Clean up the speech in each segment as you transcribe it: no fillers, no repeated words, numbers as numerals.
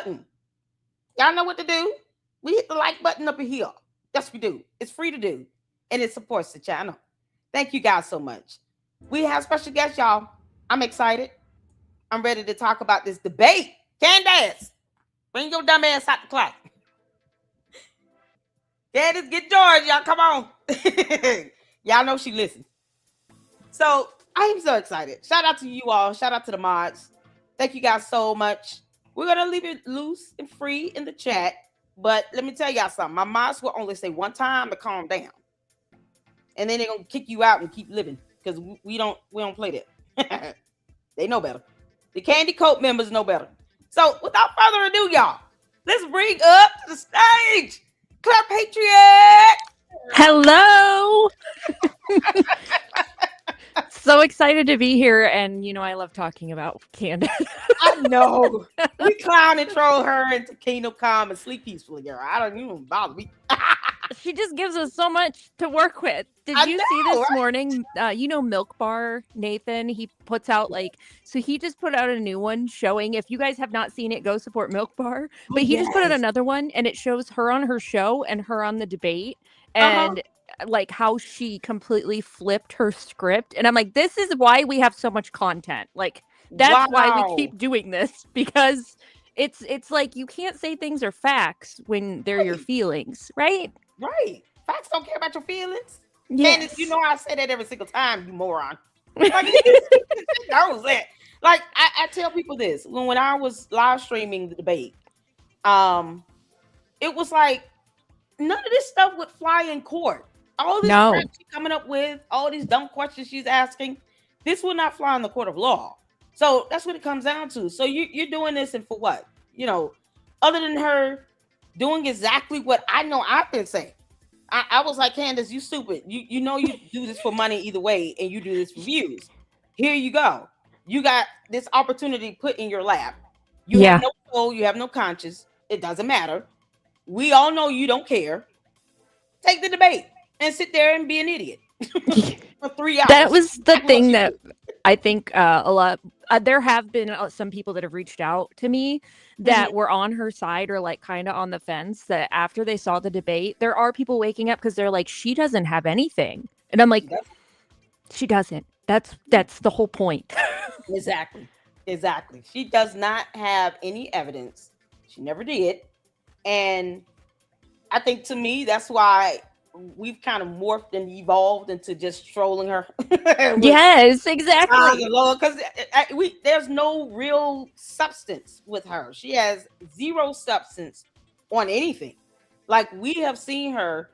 button. Y'all know what to do. We hit the like button up in here. That's what we do. It's free to do. And it supports the channel. Thank you guys so much. We have special guests, y'all. I'm excited. I'm ready to talk about this debate. Candace, bring your dumb ass out the clock. Candace, get George, y'all. Come on. Y'all know she listens. So I am so excited. Shout out to you all. Shout out to the mods. Thank you guys so much. We're going to leave it loose and free in the chat. But let me tell y'all something. My mods will only say one time to calm down. And then they're going to kick you out and keep living. Because we don't play that. They know better. The Candy Coat members know better. So without further ado, y'all, let's bring up to the stage Clerpatriot. Hello. So excited to be here, and I love talking about Candace. I know. We clown and troll her into Kingdom Come and sleep peacefully, girl. I don't even bother me. She just gives us so much to work with. Did you see this morning? Milk Bar Nathan, he puts out so he just put out a new one showing, if you guys have not seen it, go support Milk Bar. But he just put out another one, and it shows her on her show and her on the debate, and how she completely flipped her script. And I'm like, this is why we have so much content. That's why we keep doing this, because it's like you can't say things are facts when they're your feelings, right? Right. Facts don't care about your feelings. Yes. And I say that every single time, you moron. She knows that. I tell people this. When I was live streaming the debate, it was like none of this stuff would fly in court. All this crap she's coming up with, all these dumb questions she's asking, this will not fly in the court of law. So that's what it comes down to. So you're doing this, and for what? Other than her doing exactly what I know I've been saying. I was like, Candace, you stupid. You know you do this for money either way, and you do this for views. Here you go. You got this opportunity put in your lap. You have no soul. You have no conscience. It doesn't matter. We all know you don't care. Take the debate and sit there and be an idiot for 3 hours. That was the thing that I think a lot. There have been some people that have reached out to me that were on her side or kind of on the fence, that after they saw the debate, there are people waking up because they're like, she doesn't have anything. And I'm like, she doesn't. That's the whole point. Exactly. She does not have any evidence. She never did. And I think, to me, that's why we've kind of morphed and evolved into just trolling her. Yes, exactly. Because there's no real substance with her. She has zero substance on anything. We have seen her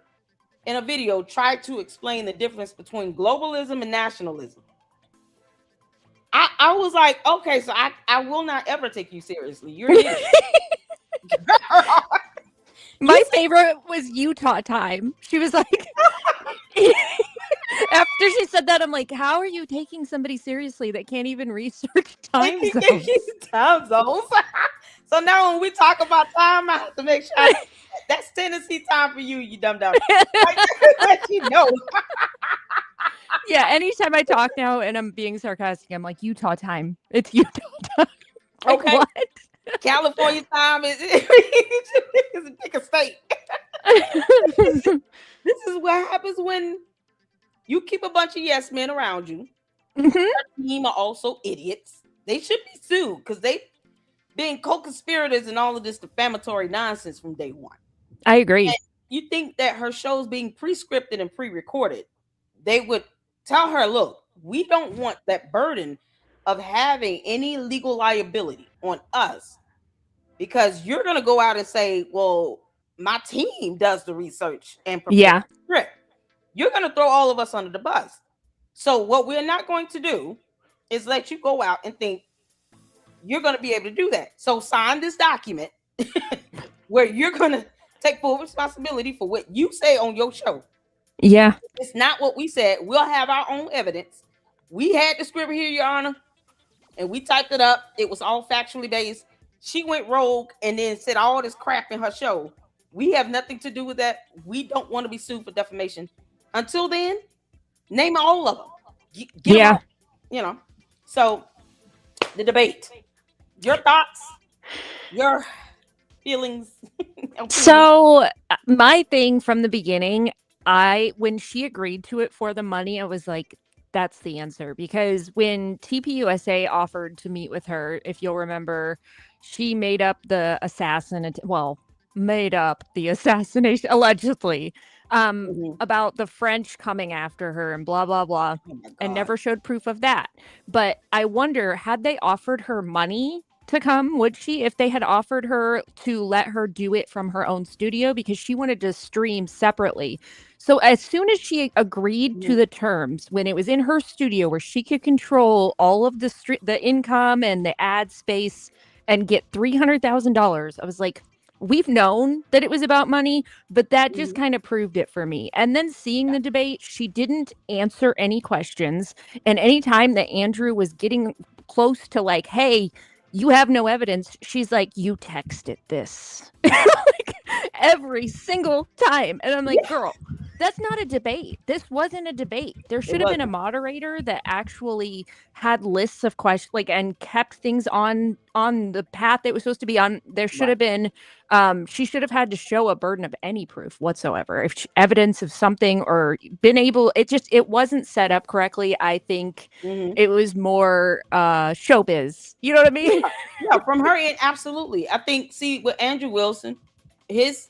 in a video try to explain the difference between globalism and nationalism. I was like, okay, so I will not ever take you seriously. You're an idiot. My favorite was Utah time. She was like, after she said that, I'm like, how are you taking somebody seriously that can't even research time zones? Time zones. So now when we talk about time, I have to make sure that's Tennessee time for you, you dumb. Let you know. Yeah, anytime I talk now and I'm being sarcastic, I'm like, Utah time. It's Utah time. Okay. What? California time is a bigger state. This is what happens when you keep a bunch of yes men around you. Their team are also idiots. They should be sued because they been co-conspirators and all of this defamatory nonsense from day one. I agree. And you think that her shows being pre-scripted and pre-recorded, they would tell her, look, we don't want that burden of having any legal liability on us, because you're going to go out and say, well, my team does the research and prepare the script. You're going to throw all of us under the bus. So what we're not going to do is let you go out and think you're going to be able to do that. So sign this document where you're going to take full responsibility for what you say on your show. Yeah. It's not what we said. We'll have our own evidence. We had the script here, Your Honor, and we typed it up. It was all factually based. She went rogue and then said all this crap in her show. We have nothing to do with that. We don't want to be sued for defamation. Until then, name all of them. Get them all, So the debate, your thoughts, your feelings? So my thing from the beginning, when she agreed to it for the money, I was like, that's the answer. Because when TPUSA offered to meet with her, if you'll remember, she made up the assassination allegedly about the French coming after her and blah blah blah, and never showed proof of that. But I wonder, had they offered her money to come, would she, if they had offered her to let her do it from her own studio, because she wanted to stream separately. So as soon as she agreed to the terms, when it was in her studio where she could control all of the income and the ad space and get $300,000, I was like, we've known that it was about money, but that just kind of proved it for me. And then seeing the debate, she didn't answer any questions. And anytime that Andrew was getting close to like, hey, you have no evidence, she's like, you texted this. Like, every single time. And I'm like, girl, that's not a debate. This wasn't a debate. There should have been a moderator that actually had lists of questions, like, and kept things on the path it was supposed to be on. There should have been, she should have had to show a burden of any proof whatsoever, if evidence of something, or been able, it wasn't set up correctly. I think it was more showbiz. You know what I mean? Yeah, from her end, absolutely. I think, see, with Andrew Wilson, his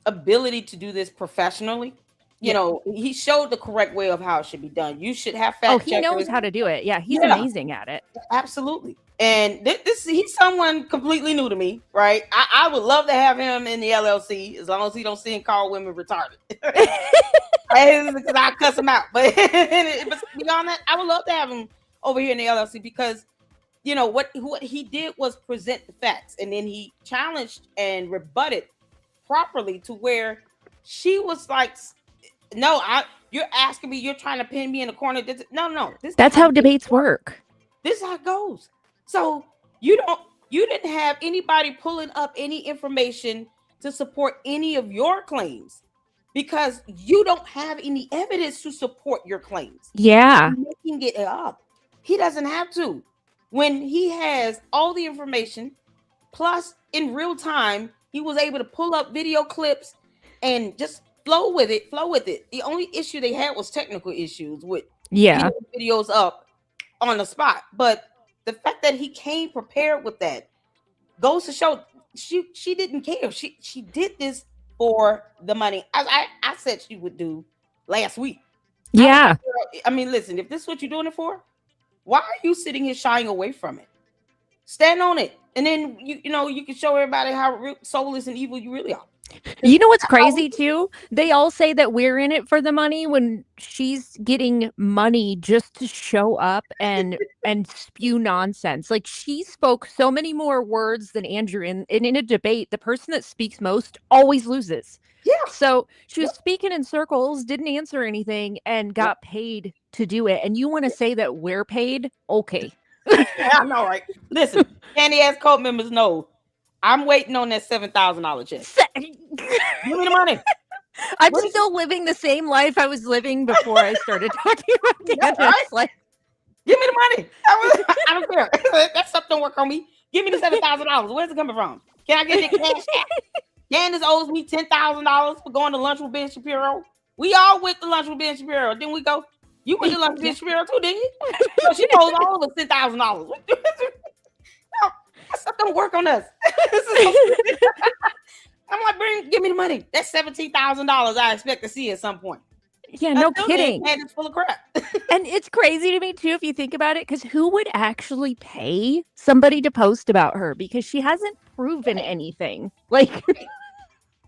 ability to do this professionally, you know, he showed the correct way of how it should be done. You should have fact checkers. He knows how to do it. Yeah, he's amazing at it. Absolutely. And he's someone completely new to me, right? I would love to have him in the LLC, as long as he don't see and call women retarded. Because I cuss him out. But beyond that, I would love to have him over here in the LLC, because you know what he did was present the facts, and then he challenged and rebutted properly, to where she was like, no, you're asking me, you're trying to pin me in a corner. No, that's how debates work. This is how it goes. So you didn't have anybody pulling up any information to support any of your claims, because you don't have any evidence to support your claims. Yeah. You're making it up. He doesn't have to. When he has all the information, plus in real time, he was able to pull up video clips and just flow with it. The only issue they had was technical issues with videos up on the spot. But the fact that he came prepared with that goes to show she didn't care. She did this for the money. I said she would do last week. Yeah. I mean, listen, if this is what you're doing it for, why are you sitting here shying away from it? Stand on it. And then you can show everybody how soulless and evil you really are. You know what's crazy too? They all say that we're in it for the money, when she's getting money just to show up and spew nonsense. Like, she spoke so many more words than Andrew, and in a debate, the person that speaks most always loses. Yeah. So she was speaking in circles, didn't answer anything, and got paid to do it. And you want to say that we're paid? Okay. I know, right? Listen, Candy ass cult members know I'm waiting on that $7,000 check. Give me the money. I'm still living the same life I was living before I started talking about Candace. Right? Like, give me the money. I don't care. That stuff don't work on me. Give me the $7,000. Where's it coming from? Can I get the cash back? Candace owes me $10,000 for going to lunch with Ben Shapiro. We all went to lunch with Ben Shapiro. Didn't we go? You went to lunch with Ben Shapiro too, didn't you? So she owes all of us $10,000. No, that stuff don't work on us. I'm like, give me the money. That's $17,000 I expect to see at some point. Yeah, no kidding. And it's full of crap. And it's crazy to me too, if you think about it, because who would actually pay somebody to post about her? Because she hasn't proven anything. Like,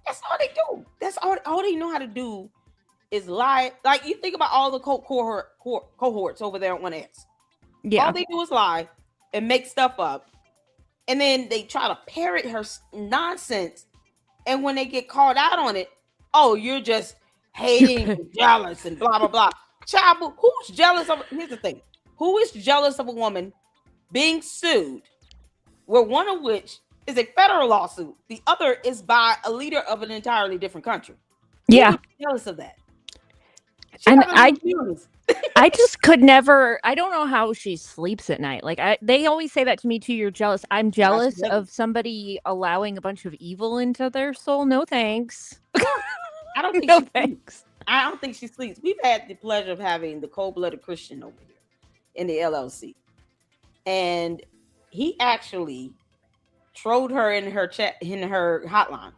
that's all they do. That's all they know how to do is lie. Like, you think about all the cohorts over there on 1X. Yeah. All they do is lie and make stuff up. And then they try to parrot her nonsense. And when they get called out on it, oh, you're just hating and jealous and blah, blah, blah. Child, who's jealous of? Here's the thing. Who is jealous of a woman being sued, where one of which is a federal lawsuit, the other is by a leader of an entirely different country? Yeah. Who's jealous of that? And I just could never. I don't know how she sleeps at night. Like they always say that to me too. You're jealous. I'm Nah, she jealous doesn't. of somebody allowing a bunch of evil into their soul. No thanks. Yeah, I don't think No she sleeps. thanks. I don't think she sleeps. We've had the pleasure of having the cold-blooded Christian over here in the LLC, and he actually trolled her in her chat in her hotline,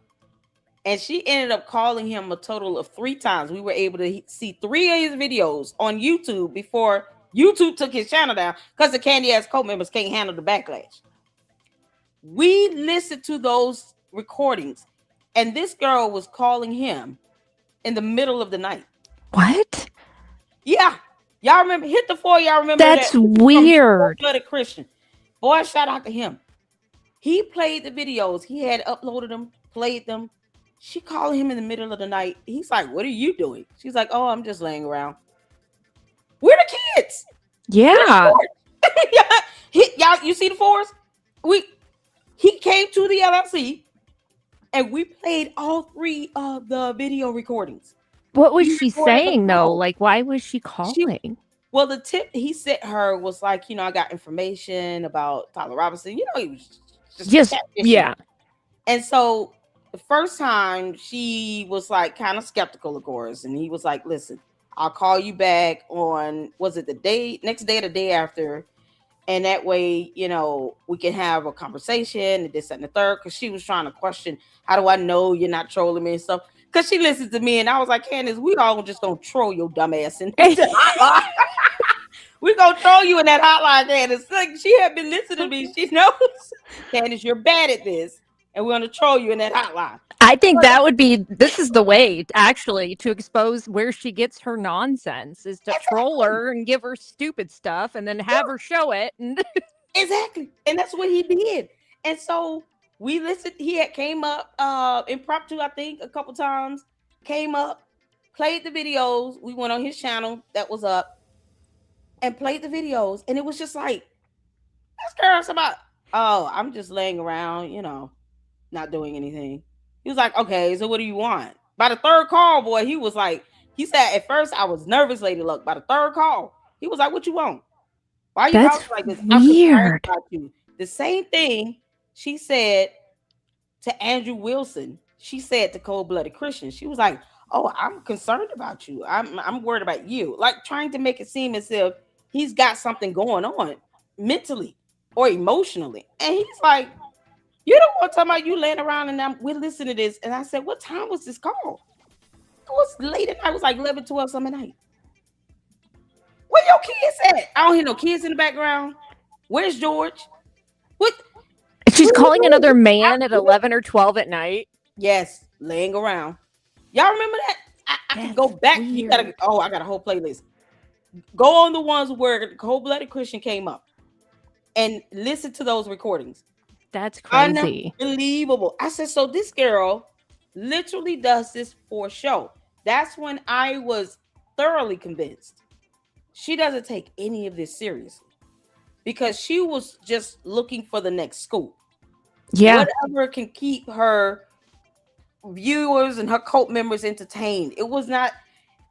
and she ended up calling him a total of 3 times. We were able to see 3 of his videos on YouTube before YouTube took his channel down because the Candy ass cult members can't handle the backlash. We listened to those recordings, and this girl was calling him in the middle of the night. What? Yeah, y'all remember? Hit the 4. Y'all remember That's that? weird. Blooded Christian boy, shout out to him. He played the videos. He had uploaded them, played them. She called him in the middle of the night. He's like, "What are you doing?" She's like, "Oh, I'm just laying around." We're the kids. Yeah. Y'all, you see the 4s? He came to the LLC, and we played all 3 of the video recordings. What was she saying though? Like, why was she calling? Well, the tip he sent her was like, I got information about Tyler Robinson. He was just yeah. And so the first time she was like kind of skeptical, of course, and he was like, "Listen, I'll call you back on, was it the next day or the day after? And that way, we can have a conversation and this and the third." Because she was trying to question, how do I know you're not trolling me and stuff? Because she listens to me, and I was like, "Candace, we all just gonna troll your dumb ass in this hotline. We gonna troll you in that hotline, Candace." Like, she had been listening to me. She knows, Candace, you're bad at this, and we're gonna troll you in that hotline. I think that would be, this is the way actually to expose where she gets her nonsense, is to troll her and give her stupid stuff and then have her show it. Exactly. And that's what he did. And so we listened. He had came up impromptu, I think, a couple times, came up, played the videos. We went on his channel that was up and played the videos. And it was just like, this girl's about, "Oh, I'm just laying around, not doing anything." He was like, "Okay, so what do you want?" By the 3rd call, boy, he was like, he said, "At first I was nervous, Lady Luck. By the 3rd call, he was like, "What you want? Why are you talking like this?" "I'm concerned about you." The same thing she said to Andrew Wilson, she said to Cold-Blooded Christian. She was like, "Oh, I'm concerned about you. I'm worried about you." Like, trying to make it seem as if he's got something going on mentally or emotionally. And he's like, "You don't want to talk about you laying around and we're listening to this." And I said, "What time was this call?" It was late at night. It was like 11, 12 something at night. Where your kids at? I don't hear no kids in the background. Where's George? What? She's calling another man at 11 or 12 at night. Yes, laying around. Y'all remember that? I can go back. Weird. You gotta. Oh, I got a whole playlist. Go on the ones where Cold-Blooded Christian came up and listen to those recordings. That's crazy. Unbelievable. I said, so this girl literally does this for show. That's when I was thoroughly convinced she doesn't take any of this seriously, because she was just looking for the next scoop. Yeah. Whatever can keep her viewers and her cult members entertained. It was not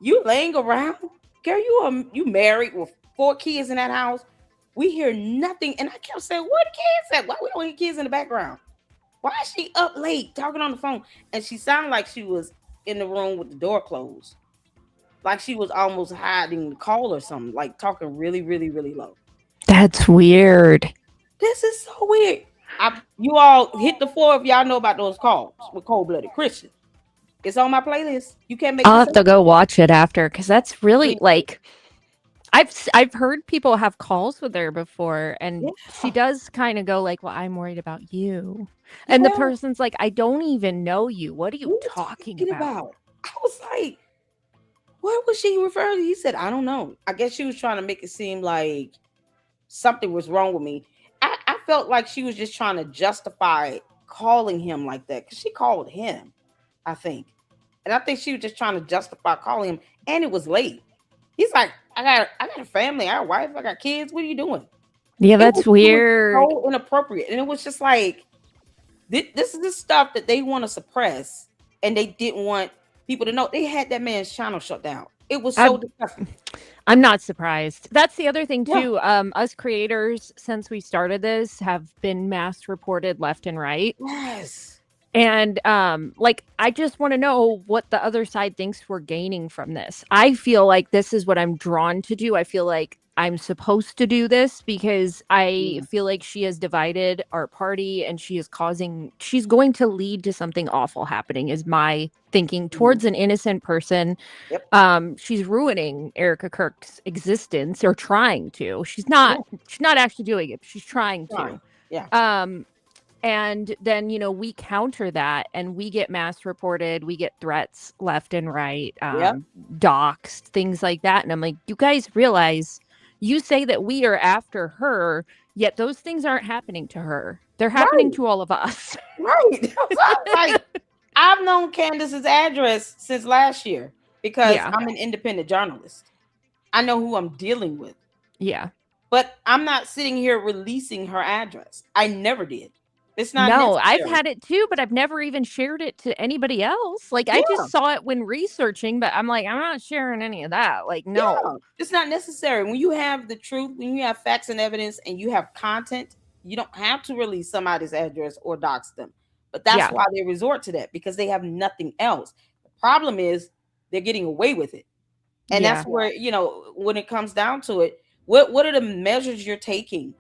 you laying around. Girl, you married with 4 kids in that house. We hear nothing. And I kept saying, "Where the kids at? Why we don't hear kids in the background? Why is she up late talking on the phone?" And she sounded like she was in the room with the door closed. Like she was almost hiding the call or something, like talking really, really, really low. That's weird. This is so weird. You all hit the 4 if y'all know about those calls with Cold-Blooded Christian. It's on my playlist. You can't make. I'll have to go watch it after, because that's really like, I've heard people have calls with her before, and she does kind of go like, "Well, I'm worried about you," and the person's like, "I don't even know you. What are you talking about?" I was like, what was she referring to? He said, "I don't know." I guess she was trying to make it seem like something was wrong with me. I felt like she was just trying to justify calling him like that, because she called him, I think. And I think she was just trying to justify calling him, and it was late. He's like, I got a family, I got a wife, I got kids. What are you doing? Yeah, that's weird. So inappropriate. And it was just like, this is the stuff that they want to suppress, and they didn't want people to know. They had that man's channel shut down. It was so disgusting. I'm not surprised. That's the other thing too. Us creators, since we started this, have been mass reported left and right. Yes. And like, I just want to know what the other side thinks we're gaining from this. I feel like this is what I'm drawn to do. I feel like I'm supposed to do this because I feel like she has divided our party, and she's going to lead to something awful happening, is my thinking, towards an innocent person. Yep. She's ruining Erica Kirk's existence, or trying to. She's not actually doing it, but she's trying to. Yeah. And then, we counter that, and we get mass reported, we get threats left and right, doxed, things like that. And I'm like, you guys realize, you say that we are after her, yet those things aren't happening to her. They're happening to all of us. Right. Like, I've known Candace's address since last year because I'm an independent journalist. I know who I'm dealing with. Yeah. But I'm not sitting here releasing her address. I never did. It's not necessary. I've had it too, but I've never even shared it to anybody else. Like, I just saw it when researching, but I'm like, I'm not sharing any of that. Like, no. It's not necessary. When you have the truth, when you have facts and evidence, and you have content, you don't have to release somebody's address or dox them. But that's why they resort to that, because they have nothing else. The problem is they're getting away with it. And that's where, when it comes down to it, what are the measures you're taking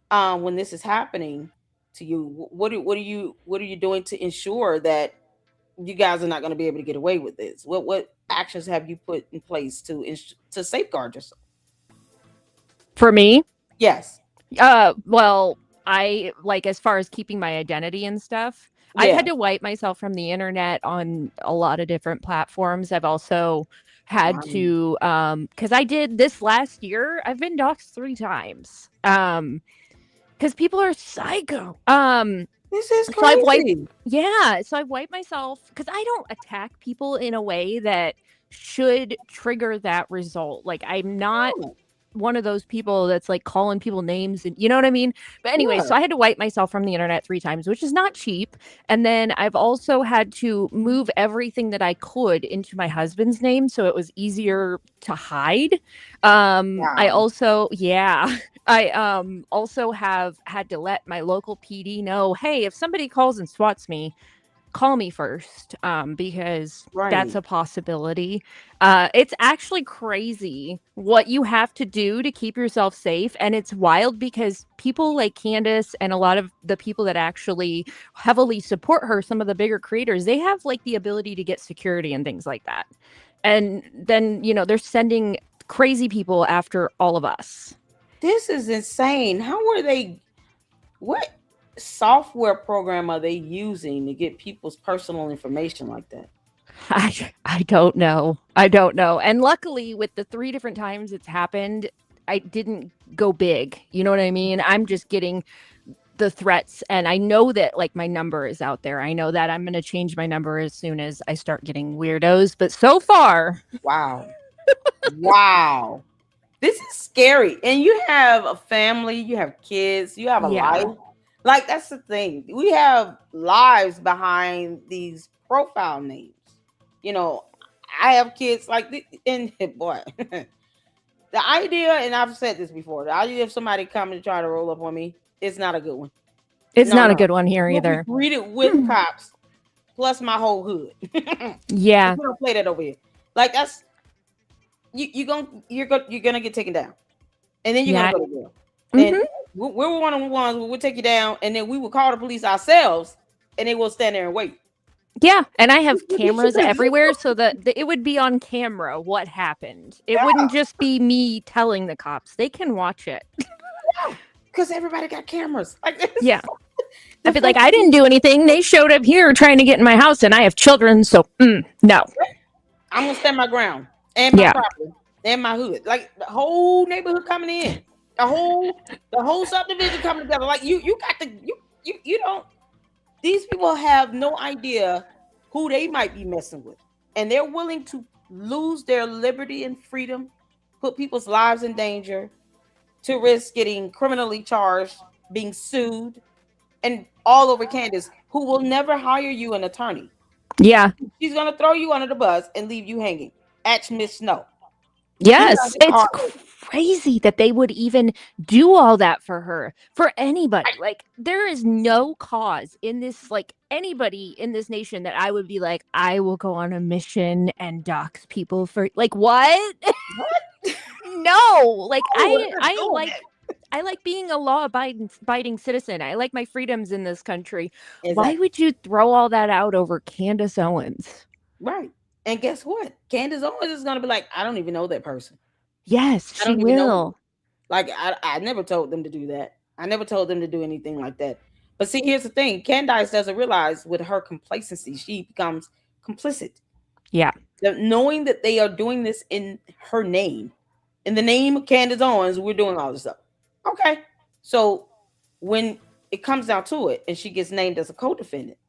when this is happening to you? What are you doing to ensure that you guys are not going to be able to get away with this? What actions have you put in place to safeguard yourself? For me? Yes. Well, I, like, as far as keeping my identity and stuff, I've had to wipe myself from the internet on a lot of different platforms. I've also had to, because I did this last year, I've been doxxed 3 times. Because people are psycho. This is crazy. So I've wiped myself, because I don't attack people in a way that should trigger that result. Like, I'm not one of those people that's like calling people names, and you know what I mean? But anyway, so I had to wipe myself from the internet 3 times, which is not cheap. And then I've also had to move everything that I could into my husband's name, so it was easier to hide. I also, I also have had to let my local PD know, hey, if somebody calls and swats me, call me first, because that's a possibility. It's actually crazy what you have to do to keep yourself safe. And it's wild because people like Candace and a lot of the people that actually heavily support her, some of the bigger creators, they have like the ability to get security and things like that. And then, they're sending crazy people after all of us. This is insane. What software program are they using to get people's personal information like that? I don't know. And luckily, with the 3 different times it's happened, I didn't go big. You know what I mean? I'm just getting the threats, and I know that, like, my number is out there. I know that I'm going to change my number as soon as I start getting weirdos. But so far, wow. This is scary. And you have a family, you have kids, you have a life. Like, that's the thing. We have lives behind these profile names. I have kids like this, and boy, the idea, and I've said this before, the idea of somebody coming to try to roll up on me is not a good one. It's not a good one here either. Greeted with cops, plus my whole hood. Yeah. We don't play that over here. Like, that's you're gonna get taken down, and then you're gonna go to jail. And we're one of the ones where we'll take you down, and then we will call the police ourselves, and they will stand there and wait. Yeah, and I have cameras everywhere, so that it would be on camera what happened. It wouldn't just be me telling the cops. They can watch it. Because everybody got cameras. Like, yeah. I'd be like, I didn't do anything. They showed up here trying to get in my house, and I have children, so no. I'm gonna stand my ground, and my property, and my hood. Like, the whole neighborhood coming in, the whole subdivision coming together. Like, you don't. These people have no idea who they might be messing with, and they're willing to lose their liberty and freedom, put people's lives in danger, to risk getting criminally charged, being sued, and all over Candace, who will never hire you an attorney. Yeah. She's going to throw you under the bus and leave you hanging at Miss Snow. Yes, it's crazy that they would even do all that for her, for anybody. Like, there is no cause in this, like, anybody in this nation that I would be like, I will go on a mission and dox people for, like, what? What? No, like, Oh, I like being a law-abiding citizen. I like my freedoms in this country. exactly. Why would you throw all that out over Candace Owens? Right. And guess what? Candace Owens is going to be like, I don't even know that person. Yes, she will. Like, I never told them to do that. I never told them to do anything like that. But see, here's the thing. Candace doesn't realize with her complacency, she becomes complicit. Yeah. Knowing that they are doing this in her name, in the name of Candace Owens, we're doing all this stuff. Okay. So when it comes down to it and she gets named as a co-defendant,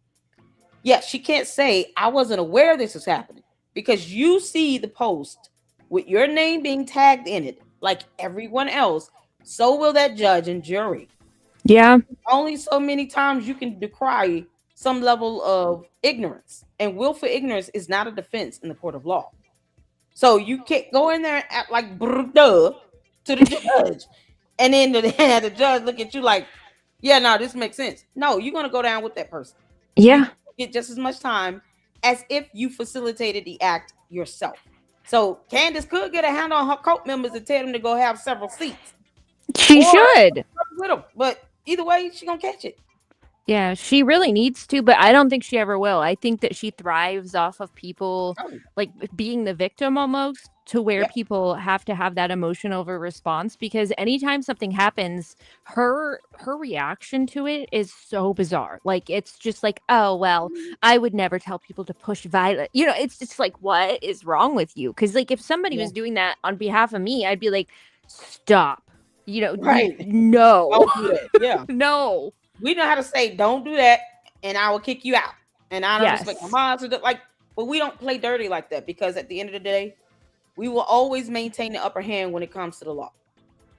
yes, she can't say, I wasn't aware this was happening, because you see the post with your name being tagged in it like everyone else. So will that judge and jury. Yeah. Only so many times you can decry some level of ignorance, and willful ignorance is not a defense in the court of law. So you can't go in there and act like duh to the judge, and then the judge look at you like, yeah, no, this makes sense. No, you're going to go down with that person. Yeah. You get just as much time as if you facilitated the act yourself. So Candace could get a hand on her cult members and tell them to go have several seats. She should. With them, but either way, she's going to catch it. Yeah, she really needs to, but I don't think she ever will. I think that she thrives off of people like being the victim almost, to where people have to have that emotional response, because anytime something happens, her reaction to it is so bizarre. Like, it's just like, oh, well, I would never tell people to push violence. You know, it's just like, what is wrong with you? Because, like, if somebody was doing that on behalf of me, I'd be like, stop. You know, no. Don't do that. Yeah. No. We know how to say, don't do that, and I will kick you out. And I don't respect my mom. So like, but we don't play dirty like that, because at the end of the day, we will always maintain the upper hand when it comes to the law.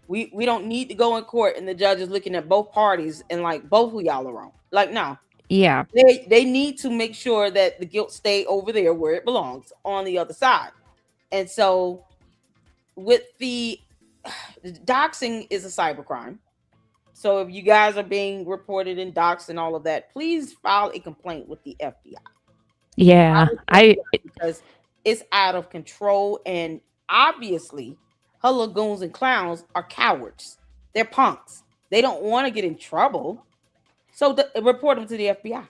We don't need to go in court and the judge is looking at both parties and like, both of y'all are wrong. Like, no. Yeah. They need to make sure that the guilt stay over there where it belongs, on the other side. And so with the doxing is a cybercrime. So if you guys are being reported and doxed and all of that, please file a complaint with the FBI. Yeah, because it's out of control, and obviously, her lagoons and clowns are cowards. They're punks. They don't want to get in trouble, so report them to the FBI.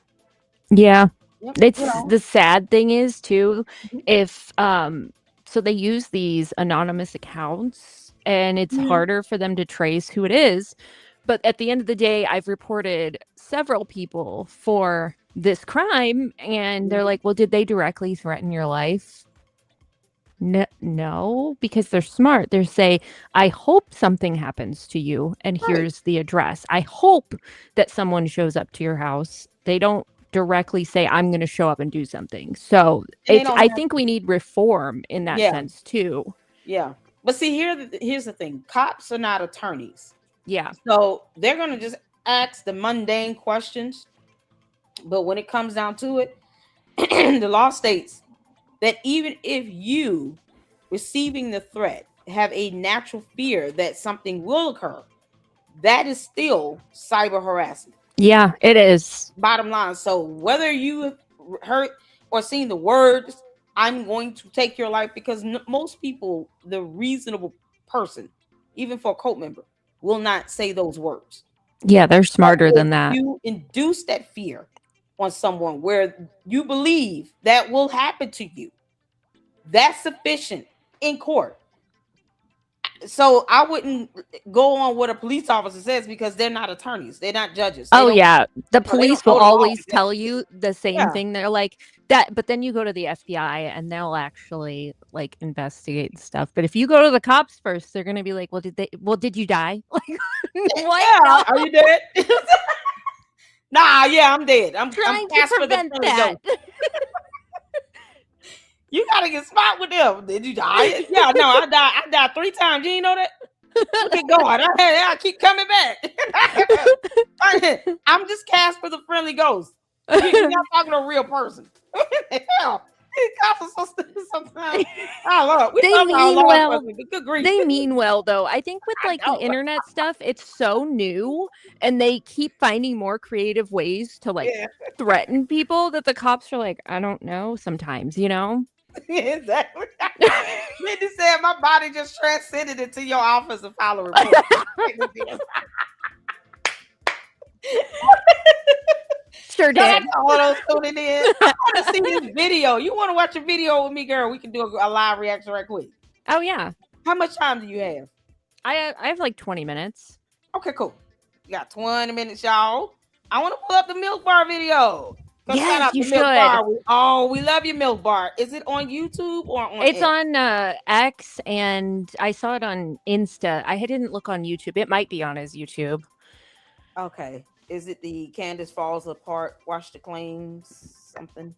Yeah, it's the sad thing is too, if so they use these anonymous accounts, and it's harder for them to trace who it is. But at the end of the day, I've reported several people for this crime, and they're like, well, did they directly threaten your life? No, because they're smart. They say, I hope something happens to you, and here's the address. I hope that someone shows up to your house. They don't directly say, I'm going to show up and do something. So I think we need reform in that sense too. Yeah. But see, here's the thing. Cops are not attorneys. Yeah. So they're going to just ask the mundane questions. But when it comes down to it, the law states that even if you receiving the threat have a natural fear that something will occur, that is still cyber harassment. Yeah, it is. Bottom line. So whether you heard or seen the words, I'm going to take your life, because most people, the reasonable person, even for a cult member, will not say those words. Yeah, they're smarter than that. You induce that fear on someone where you believe that will happen to you, that's sufficient in court. So I wouldn't go on what a police officer says, because they're not attorneys. They're not judges. The police will always tell you the same thing. They're like that, but then you go to the FBI and they'll actually like investigate stuff. But if you go to the cops first, they're going to be like, did you die? Like, what? Yeah, are you dead? Nah, yeah, I'm dead. I'm trying to prevent that. You gotta get smart with them. Did you die? Yeah, no, I died 3 times. You ain't know that? Keep going. I keep coming back. I'm just Casper the Friendly Ghost. You're not talking to a real person. Hell, Cops are so stupid sometimes. I love it. We They love our mean law well. enforcement. Good grief. They mean well, though. I think with like the internet stuff, it's so new, and they keep finding more creative ways to like threaten people that the cops are like, I don't know. Sometimes, you know. Exactly. Mindy said my body just transcended into your office and file a report. Sure did. All those tuning in. I want to see this video. You want to watch a video with me, girl? We can do a live reaction right quick. Oh yeah. How much time do you have? I have like 20 minutes. Okay, cool. You got 20 minutes, y'all. I want to pull up the Milk Bar video. Yes, you should. We love you, Milk Bar. Is it on YouTube or on It's X? On X, and I saw it on Insta. I didn't look on YouTube. It might be on his YouTube. Okay. Is it the Candace falls apart, watch the claims, something?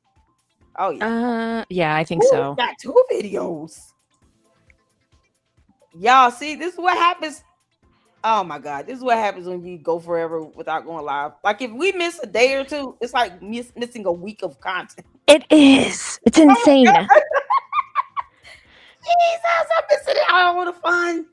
Oh, yeah. Yeah, I think so. We got 2 videos. Y'all see, this is what happens. Oh my God, this is what happens when you go forever without going live. Like if we miss a day or 2, it's like missing a week of content. It is. It's insane. Jesus, I'm missing all the fun.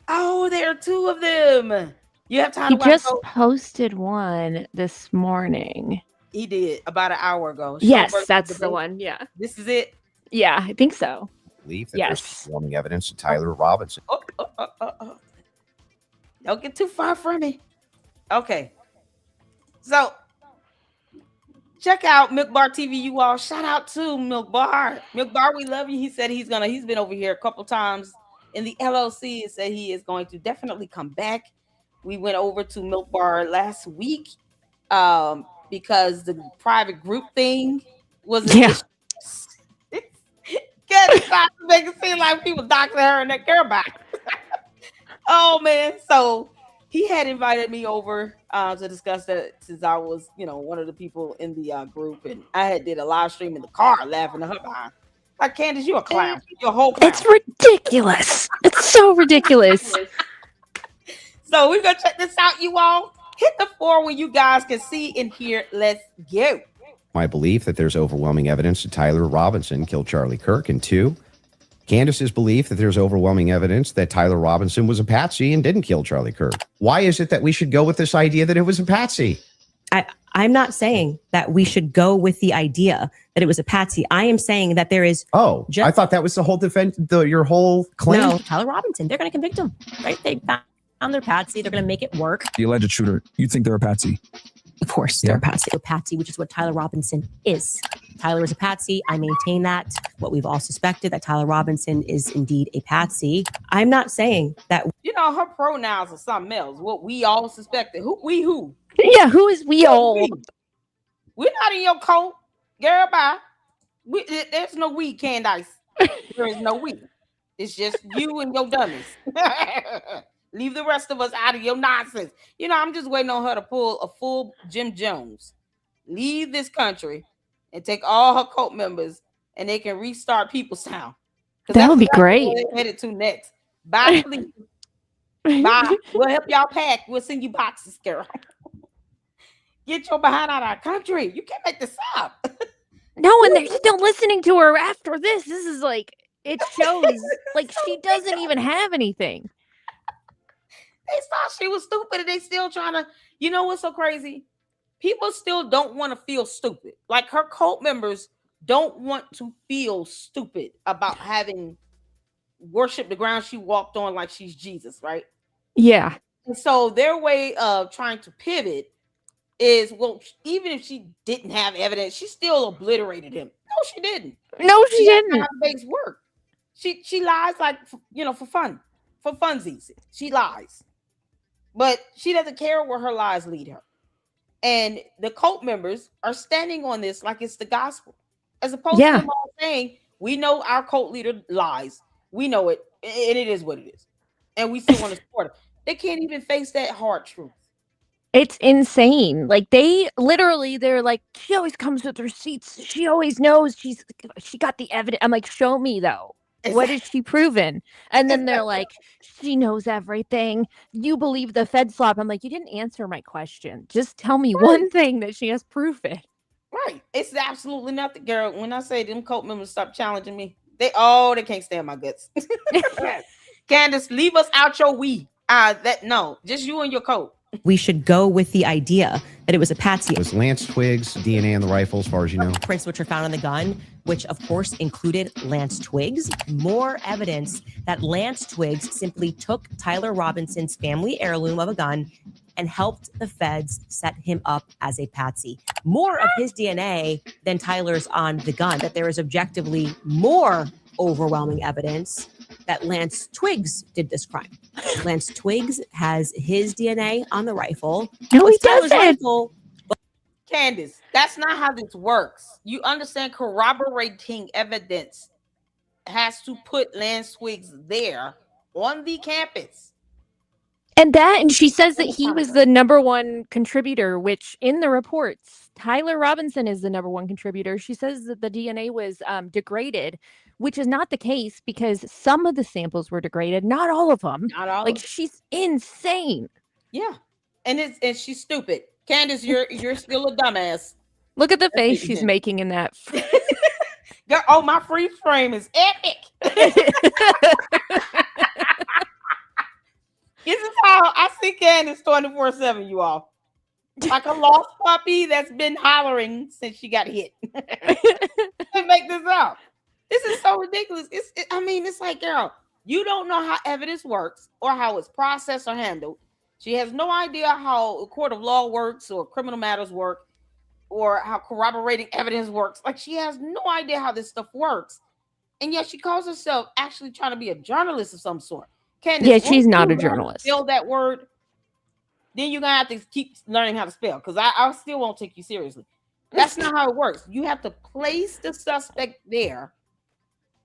Oh, there are 2 of them. You have time to watch. He just posted one this morning. He did about an hour ago. Yes, that's the one. Yeah. This is it. Yeah, I think so. Believe that there's swarming evidence to Tyler Robinson. Don't get too far from me. Okay. So check out Milk Bar TV, you all. Shout out to Milk Bar. Milk Bar, we love you. He said he's been over here a couple times in the LLC and said he is going to definitely come back. We went over to Milk Bar last week because the private group thing was an issue. Candace tried to make it seem like people doxing her and they care about it. Oh man, so he had invited me over to discuss that since I was, one of the people in the group, and I had did a live stream in the car laughing at her behind. Like, Candace, you a clown. You're a whole clown. It's ridiculous. It's so ridiculous. So we're gonna check this out, you all. Hit the 4 when you guys can see and hear. Let's go. My belief that there's overwhelming evidence that Tyler Robinson killed Charlie Kirk, and 2, Candace's belief that there's overwhelming evidence that Tyler Robinson was a patsy and didn't kill Charlie Kirk. Why is it that we should go with this idea that it was a patsy? I'm not saying that we should go with the idea that it was a patsy. I am saying that there is. Oh, I thought that was the whole defense, your whole claim. No, Tyler Robinson. They're going to convict him, right? They found their patsy. They're going to make it work. The alleged shooter. You think they're a patsy? Of course, they're a patsy. A patsy, which is what Tyler Robinson is. Tyler is a patsy. I maintain that. What we've all suspected, that Tyler Robinson is indeed a patsy. I'm not saying that. Her pronouns are something else. What we all suspected. Who? Yeah, who is we all? We're not in your coat. Girl, bye. There's no we, Candace. There is no we. It's just you and your dummies. Leave the rest of us out of your nonsense. I'm just waiting on her to pull a full Jim Jones. Leave this country and take all her cult members, and they can restart People's Town. That would be great. They're headed to next. Bye, please. Bye. We'll help y'all pack. We'll send you boxes, girl. Get your behind out of our country. You can't make this up. No, and they're still listening to her after this. This is like, it shows like she doesn't even have anything. They thought she was stupid and they still trying to, what's so crazy? People still don't want to feel stupid. Like her cult members don't want to feel stupid about having worshiped the ground she walked on like she's Jesus, right? Yeah. And so their way of trying to pivot is, well, even if she didn't have evidence, she still obliterated him. No, she didn't. No, she didn't. How things work. She lies like, for fun, for funsies. She lies. But she doesn't care where her lies lead her. And the cult members are standing on this like it's the gospel. As opposed to them all saying, we know our cult leader lies. We know it. And it is what it is. And we still want to support her. They can't even face that hard truth. It's insane. Like they're like, she always comes with receipts. She always knows she got the evidence. I'm like, show me though. What is she proven? And then they're like, she knows everything. You believe the Fed flop. I'm like, you didn't answer my question. Just tell me one thing that she has proven. Right. It's absolutely nothing, girl. When I say them cult members stop challenging me, they can't stand my guts. Candace, leave us out your we. No, just you and your coat. We should go with the idea that it was a patsy. Was Lance Twiggs' DNA on the rifle, as far as you know? Prints which were found on the gun, which of course included Lance Twiggs. More evidence that Lance Twiggs simply took Tyler Robinson's family heirloom of a gun and helped the feds set him up as a patsy. More of his DNA than Tyler's on the gun, that there is objectively more overwhelming evidence that Lance Twiggs did this crime. Lance Twiggs has his DNA on the rifle. No, he doesn't. Candace, that's not how this works. You understand, corroborating evidence has to put Lance Twiggs there on the campus. And she says that he was the #1 contributor, which in the reports, Tyler Robinson is the #1 contributor. She says that the DNA was degraded, which is not the case because some of the samples were degraded, not all of them. Not all. Like, she's insane. Yeah, and she's stupid. Candace, you're still a dumbass. Look at the face she's making in that. Girl, oh, my freeze frame is epic. This is how I see Candace 24/7, you all. Like a lost puppy that's been hollering since she got hit. Make this up. This is so ridiculous. It's like, girl, you don't know how evidence works or how it's processed or handled. She has no idea how a court of law works or criminal matters work or how corroborating evidence works. Like, she has no idea how this stuff works. And yet she calls herself actually trying to be a journalist of some sort. Candace, yeah, she's not a journalist. Spell that word, then you're gonna have to keep learning how to spell, because I still won't take you seriously. That's not how it works. You have to place the suspect there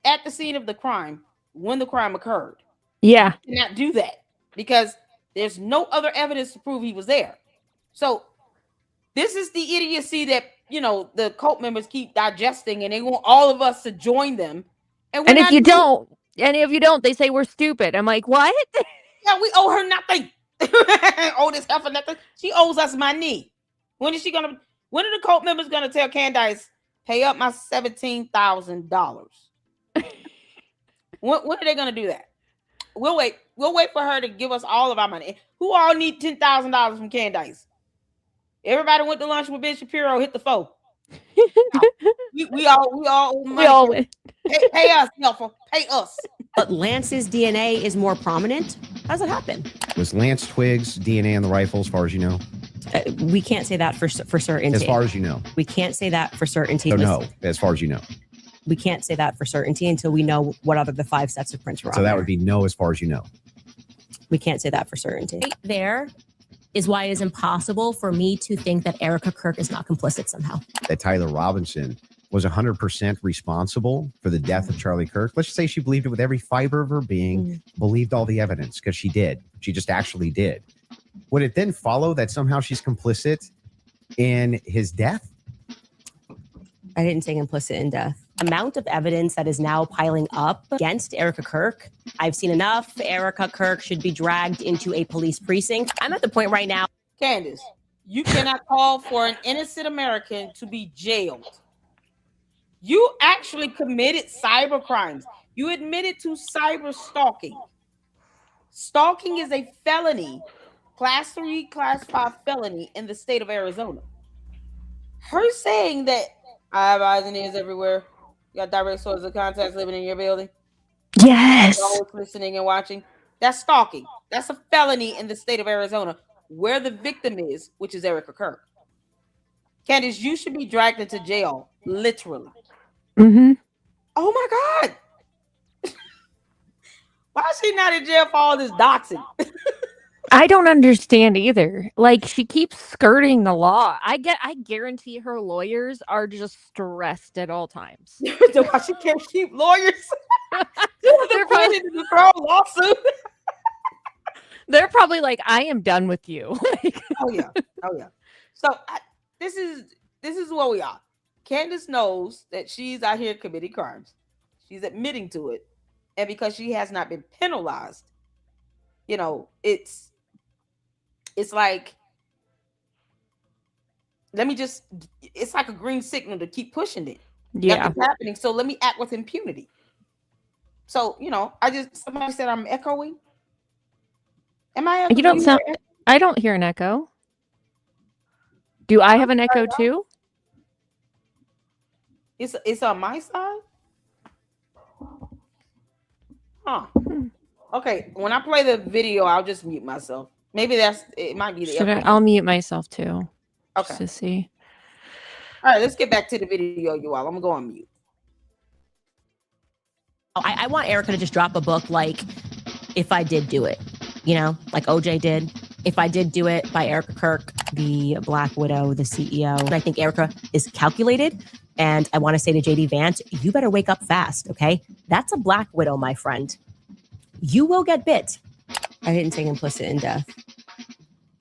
at the scene of the crime when the crime occurred. Yeah, you cannot do that because there's no other evidence to prove he was there. So this is the idiocy that the cult members keep digesting, and they want all of us to join them. And if you don't, they say we're stupid. I'm like, what? Yeah, we owe her nothing. Owe this heifer nothing. She owes us money. When are the cult members gonna tell Candace, pay up my $17,000? When are they gonna do that? We'll wait. We'll wait for her to give us all of our money. Who all need $10,000 from Candace? Everybody went to lunch with Ben Shapiro. Hit the phone. we all went. Pay us, helpful. Pay us. But Lance's DNA is more prominent. How does that happen? Was Lance Twiggs' DNA on the rifle, as far as you know? We can't say that for certainty. As far as you know. We can't say that for certainty. No, as far as you know. We can't say that for certainty until we know what other the 5 sets of prints were on. So that would be no, as far as you know. We can't say that for certainty. Right there is why it is impossible for me to think that Erica Kirk is not complicit somehow. That Tyler Robinson was 100% responsible for the death of Charlie Kirk. Let's just say she believed it with every fiber of her being, believed all the evidence, because she did. She just actually did. Would it then follow that somehow she's complicit in his death? I didn't say complicit in death. Amount of evidence that is now piling up against Erica Kirk. I've seen enough. Erica Kirk should be dragged into a police precinct. I'm at the point right now. Candace, you cannot call for an innocent American to be jailed. You actually committed cyber crimes. You admitted to cyber stalking. Stalking is a felony, class 3, class 5 felony in the state of Arizona. Her saying that I have eyes and ears everywhere. You got direct sources of contacts living in your building. Yes. Always listening and watching. That's stalking. That's a felony in the state of Arizona, where the victim is, which is Erica Kirk. Candace, you should be dragged into jail, literally. Mm-hmm. Oh my God. Why is she not in jail for all this doxing? I don't understand either. Like, she keeps skirting the law. I guarantee her lawyers are just stressed at all times. Why she can't keep lawyers? They're probably to throw a lawsuit. They're probably like, I am done with you. Oh yeah. So this is what we are. Candace knows that she's out here committing crimes. She's admitting to it, and because she has not been penalized, it's like let me just, it's like a green signal to keep pushing it. Yeah. Nothing's happening. So let me act with impunity. So, somebody said I'm echoing. Am I echoing? You don't sound, I don't hear an echo. Do I have an echo too? It's on my side? Huh. Okay. When I play the video, I'll just mute myself. Maybe it might be the echo. I'll mute myself too. Okay. Just to see. All right, let's get back to the video, you all. I'm gonna go on mute. I want Erica to just drop a book like If I Did Do It, like OJ did. If I Did Do It by Erica Kirk, the Black Widow, the CEO. And I think Erica is calculated. And I want to say to JD Vance, you better wake up fast, okay? That's a Black Widow, my friend. You will get bit. I didn't say implicit in death.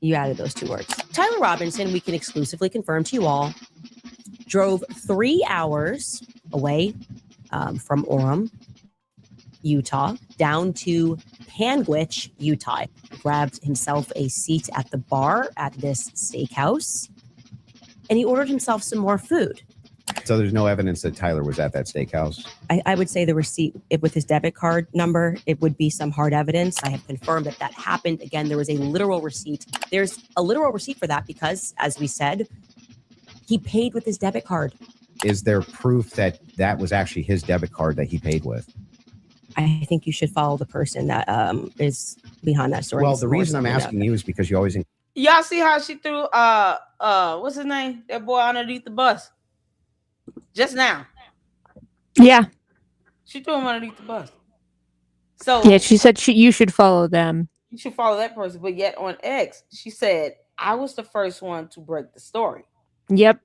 You added those 2 words. Tyler Robinson, we can exclusively confirm to you all, drove 3 hours away from Orem, Utah, down to Panguitch, Utah. Grabbed himself a seat at the bar at this steakhouse, and he ordered himself some more food. So there's no evidence that Tyler was at that steakhouse? I would say the receipt with his debit card number, it would be some hard evidence. I have confirmed that happened. Again, there was a literal receipt. There's a literal receipt for that because, as we said, he paid with his debit card. Is there proof that was actually his debit card that he paid with? I think you should follow the person that is behind that story. Well, the reason I'm asking you is because you always... Y'all see how she threw what's his name? That boy underneath the bus. Just now. Yeah. She threw him underneath the bus. So yeah, she said you should follow them. You should follow that person. But yet on X, she said, I was the first one to break the story. Yep.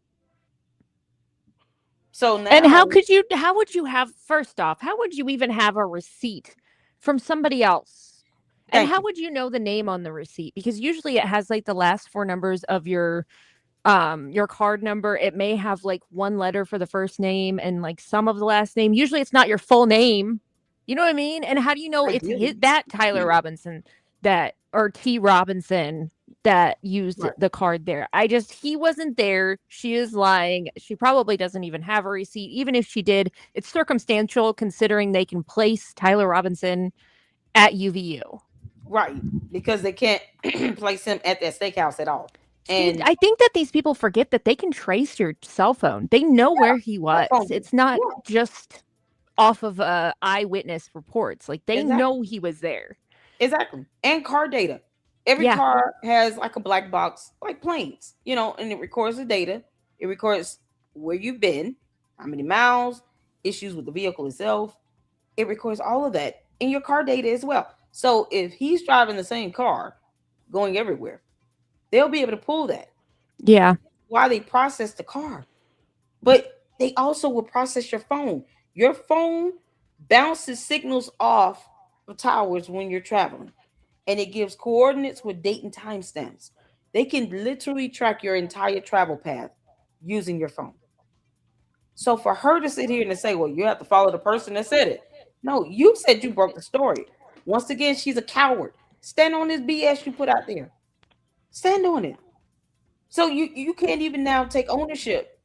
So now, and how would you have, first off, how would you even have a receipt from somebody else? And how would you know the name on the receipt? Because usually it has like the last 4 numbers of your card number. It may have like 1 letter for the first name and like some of the last name. Usually it's not your full name. You know what I mean? And how do you know it's that Tyler Robinson or T Robinson that used the card there? He wasn't there. She is lying. She probably doesn't even have a receipt. Even if she did, it's circumstantial considering they can place Tyler Robinson at UVU. Right. Because they can't place him at that steakhouse at all. And I think that these people forget that they can trace your cell phone. They know where he was. It's not just off of eyewitness reports. Like they know he was there. Exactly. And car data. Every car has like a black box, like planes, and it records the data. It records where you've been, how many miles, issues with the vehicle itself. It records all of that in your car data as well. So if he's driving the same car, going everywhere, they'll be able to pull that. Yeah. While they process the car. But they also will process your phone. Your phone bounces signals off of towers when you're traveling. And it gives coordinates with date and time stamps. They can literally track your entire travel path using your phone. So for her to sit here and to say, well, you have to follow the person that said it. No, you said you broke the story. Once again, she's a coward. Stand on this BS you put out there. Stand on it. So you can't even now take ownership.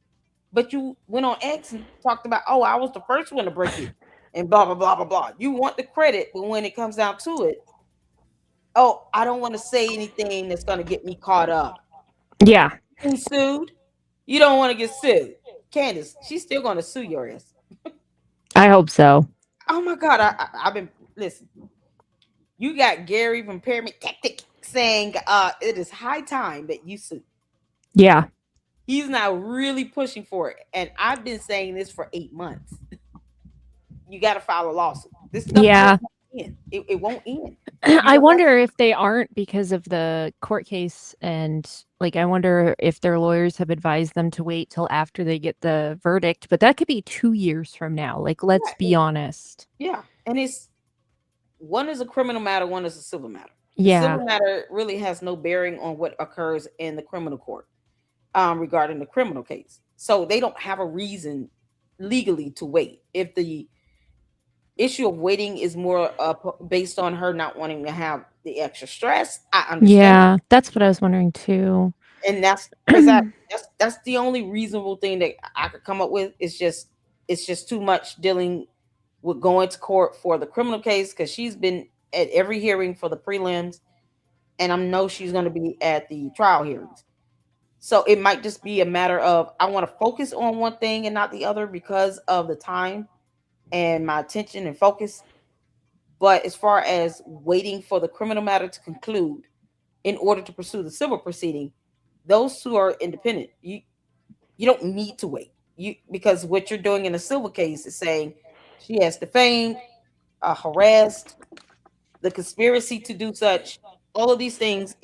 But you went on X and talked about, oh, I was the first one to break it. And blah, blah, blah, blah, blah. You want the credit, but when it comes down to it, oh, I don't want to say anything that's going to get me caught up. Yeah. You sued. You don't want to get sued. Candace, she's still going to sue your ass. I hope so. Oh, my God. I've been, listen. You got Gary from Pyramid Tactic saying it is high time that you sue. Yeah. He's now really pushing for it. And I've been saying this for 8 months. You got to file a lawsuit. This stuff won't end. It won't end. I wonder if they aren't because of the court case. And like, I wonder if their lawyers have advised them to wait till after they get the verdict. But that could be 2 years from now. Like, let's be honest. Yeah. And one is a criminal matter. One is a civil matter. Yeah. The civil matter really has no bearing on what occurs in the criminal court regarding the criminal case. So they don't have a reason legally to wait. If the issue of waiting is more based on her not wanting to have the extra stress, I understand. Yeah, that's what I was wondering too. And that's exactly that's the only reasonable thing that I could come up with. It's just too much dealing with going to court for the criminal case, because she's been at every hearing for the prelims, and I know she's going to be at the trial hearings. So it might just be a matter of I want to focus on one thing and not the other because of the time and my attention and focus. But as far as waiting for the criminal matter to conclude in order to pursue the civil proceeding, those two are independent. You don't need to wait. Because what you're doing in a civil case is saying she has defamed, harassed, the conspiracy to do such, all of these things.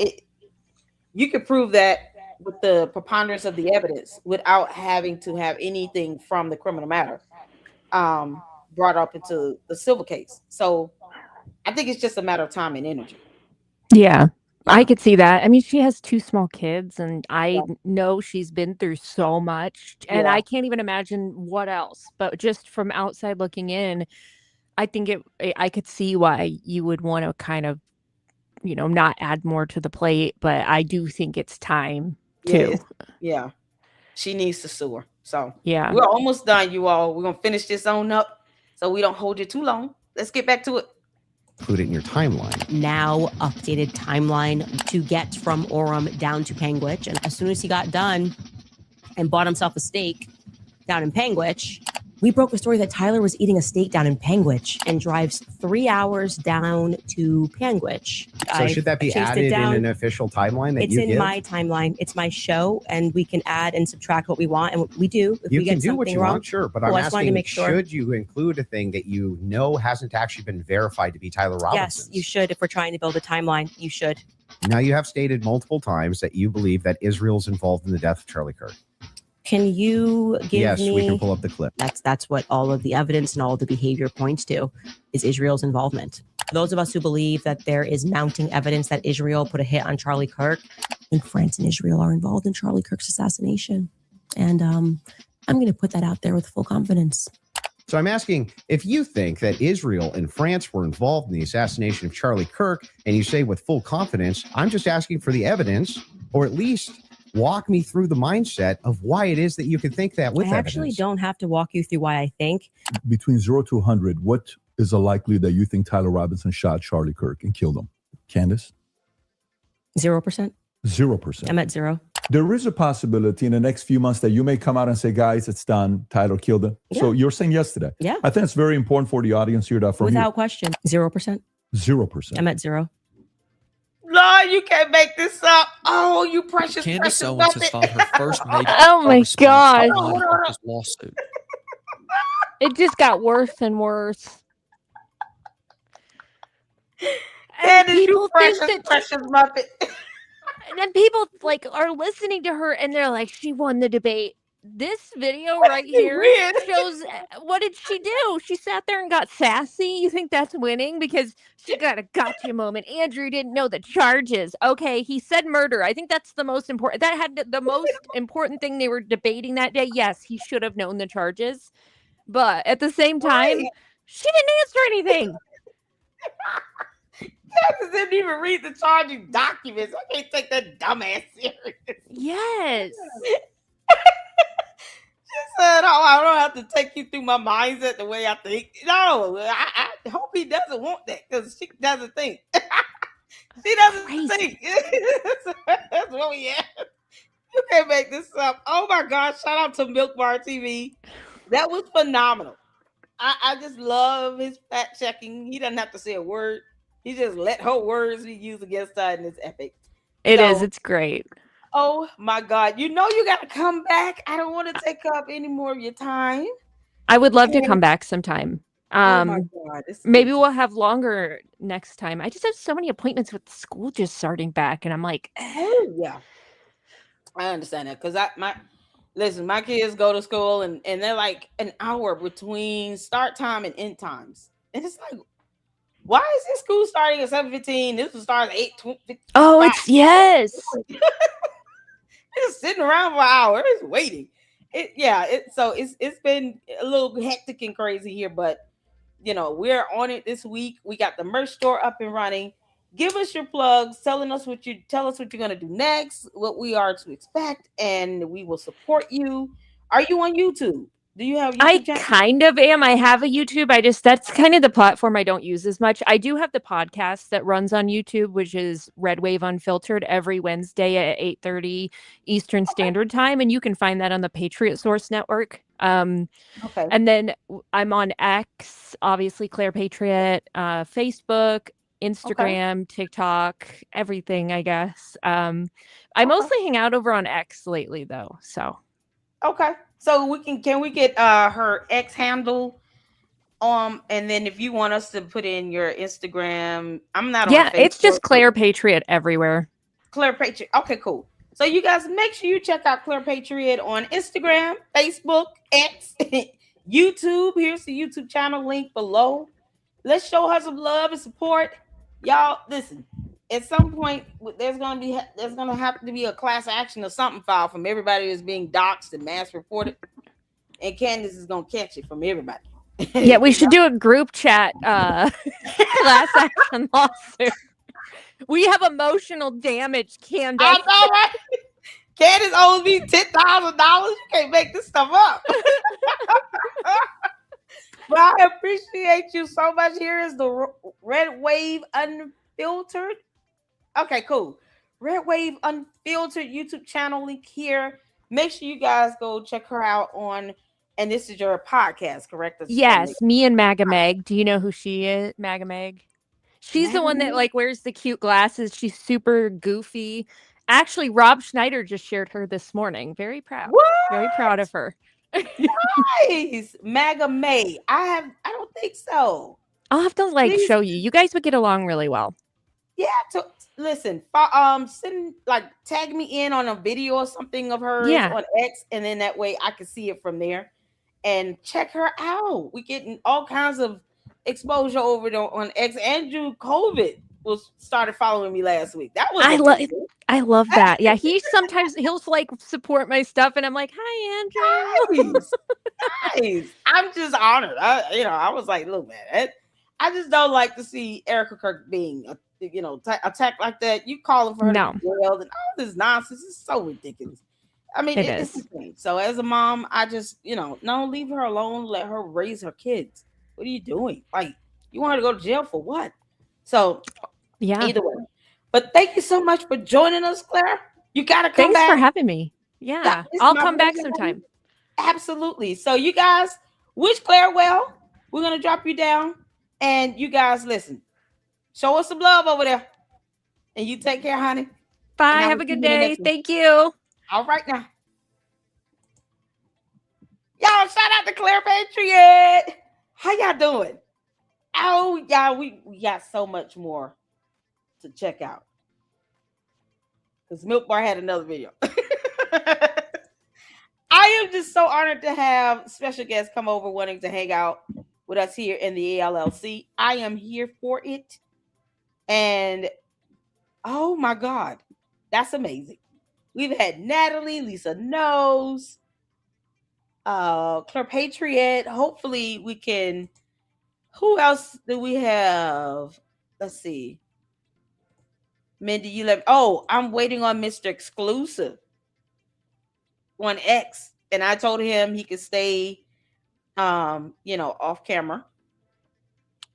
You could prove that with the preponderance of the evidence without having to have anything from the criminal matter brought up into the civil case. So I think it's just a matter of time and energy. Yeah. I could see that. I mean, she has 2 small kids, and I know she's been through so much, and I can't even imagine what else. But just from outside looking in, I think I could see why you would want to kind of, not add more to the plate. But I do think it's time too. Yeah. She needs to sue her. So yeah, we're almost done, you all. We're gonna finish this on up so we don't hold you too long. Let's get back to it. Include it in your timeline. Now updated timeline to get from Orem down to Panguitch. And as soon as he got done and bought himself a steak down in Panguitch, we broke the story that Tyler was eating a steak down in Panguitch and drives 3 hours down to Panguitch. So should that be added in an official timeline that it's you in give? my timeline. It's my show, and we can add and subtract what we want, and we do. If you we can get do what you wrong, want, sure. But I'm asking, to make sure. Should you include a thing that you know hasn't actually been verified to be Tyler Robinson's? Yes, you should. If we're trying to build a timeline, you should. Now, you have stated multiple times that you believe that Israel's involved in the death of Charlie Kirk. Can you give me... Yes, we can pull up the clip. That's what all of the evidence and all the behavior points to, is Israel's involvement. For those of us who believe that there is mounting evidence that Israel put a hit on Charlie Kirk, I think France and Israel are involved in Charlie Kirk's assassination. And I'm going to put that out there with full confidence. So I'm asking, if you think that Israel and France were involved in the assassination of Charlie Kirk, and you say with full confidence, I'm just asking for the evidence, or at least walk me through the mindset of why it is that you could think that with evidence. I actually don't have to walk you through why I think. Between 0 to 100, what is the likelihood that you think Tyler Robinson shot Charlie Kirk and killed him? Candace? 0%. 0%. I'm at 0. There is a possibility in the next few months that you may come out and say, guys, it's done. Tyler killed him. Yeah. So you're saying yes to that. Yeah. I think it's very important for the audience here. That from Without question. 0%. 0%. I'm at 0. Lord, you can't make this up. Oh, you precious. Candace Owens has filed her first major oh my god lawsuit. It just got worse and worse. And people think that precious Muppet. And then people are listening to her and they're like, she won the debate. This video right here shows what did she do? She sat there and got sassy. You think that's winning? Because she got a gotcha moment. Andrew didn't know the charges. Okay, he said murder. I think that's the most important. That had the most important thing they were debating that day. Yes, he should have known the charges. But at the same time, she didn't answer anything. Candace didn't even read the charging documents. I can't take that dumbass serious. Yes. She said, "Oh, I don't have to take you through my mindset the way I think." No, I hope he doesn't want that, because she doesn't think. She doesn't think. That's what we have. You can't make this up. Oh my gosh! Shout out to Milk Bar TV. That was phenomenal. I just love his fact checking. He doesn't have to say a word. He just let her words be used against her, and it's epic. It is. It's great. Oh my God. You know you got to come back. I don't want to take up any more of your time. I would love to come back sometime. Oh my God. Maybe we'll have longer next time. I just have so many appointments with school just starting back, and I'm like, oh yeah. I understand that, because my kids go to school and they're like an hour between start time and end times. And it's like, why is this school starting at 7:15? This will start at 8:25. Oh, it's yes. Just sitting around for an hour, it's waiting. So it's been a little hectic and crazy here, but we're on it this week. We got the merch store up and running. give us your plugs, tell us what you're gonna do next, what we are to expect, and we will support you. Are you on YouTube? Do you have a YouTube channel? I kind of am. I have a YouTube. That's kind of the platform I don't use as much. I do have the podcast that runs on YouTube, which is Red Wave Unfiltered every Wednesday at 8:30 Eastern Standard Time. And you can find that on the Patriot Source Network. Okay. And then I'm on X, obviously Clerpatriot, Facebook, Instagram, TikTok, everything, I guess. I mostly hang out over on X lately though. So okay. So can we get her X handle? And then if you want us to put in your Instagram, I'm not on Facebook. It's just Clerpatriot everywhere. Clerpatriot. Okay, cool. So you guys make sure you check out Clerpatriot on Instagram, Facebook, X, YouTube. Here's the YouTube channel link below. Let's show her some love and support. Y'all, listen. At some point, there's gonna have to be a class action or something filed from everybody that's being doxxed and mass reported, and Candace is gonna catch it from everybody. Yeah, we should do a group chat class action lawsuit. We have emotional damage, Candace. I know, right? Candace owes me $10,000. You can't make this stuff up. But I appreciate you so much. Here is the Red Wave Unfiltered. Okay, cool. Red Wave Unfiltered YouTube channel link here. Make sure you guys go check her out on. And this is your podcast, correct? Yes, me and Maga Meg. Do you know who she is? Maga Meg. She's the one that wears the cute glasses. She's super goofy. Actually, Rob Schneider just shared her this morning. Very proud. What? Very proud of her. Nice. Maga May. I don't think so. I'll have to show you. You guys would get along really well. Yeah. Listen, tag me in on a video or something of hers on X, and then that way I can see it from there. And check her out. We getting all kinds of exposure over there on X. Andrew COVID started following me last week. That was I love that. Yeah, he'll support my stuff, and I'm like, hi, Andrew. Nice. I'm just honored. I was like, look, man, I just don't like to see Erica Kirk being attacked like that. You calling for her to be jailed and all this nonsense is so ridiculous. I mean, it's insane. So as a mom, I just, no, leave her alone. Let her raise her kids. What are you doing? You want her to go to jail for what? So, yeah. Either way. But thank you so much for joining us, Claire. You got to come back. Thanks for having me. Yeah, I'll come back sometime. Absolutely. So you guys, wish Claire well. We're going to drop you down. And you guys, listen. Show us some love over there. And you take care, honey. Bye. Have a good day. Thank you. All right now. Y'all, shout out to Clerpatriot. How y'all doing? Oh, y'all, we got so much more to check out. Because Milk Bar had another video. I am just so honored to have special guests come over wanting to hang out with us here in the ALLC. I am here for it. And oh my God, that's amazing. We've had Natalie, Lisa Knows, Clerpatriot. Hopefully we can. Who else do we have? Let's see. Mindy, you left. Oh, I'm waiting on Mr. Exclusive on X. And I told him he could stay off camera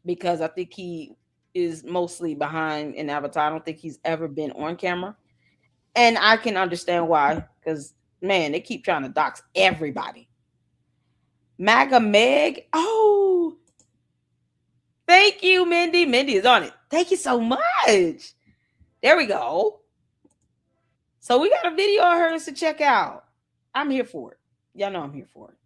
because I think he is mostly behind in Avatar. I don't think he's ever been on camera. And I can understand why, because man, they keep trying to dox everybody. Maga Meg. Oh, thank you, Mindy. Mindy is on it. Thank you so much. There we go. So we got a video of hers to check out. I'm here for it. Y'all know I'm here for it.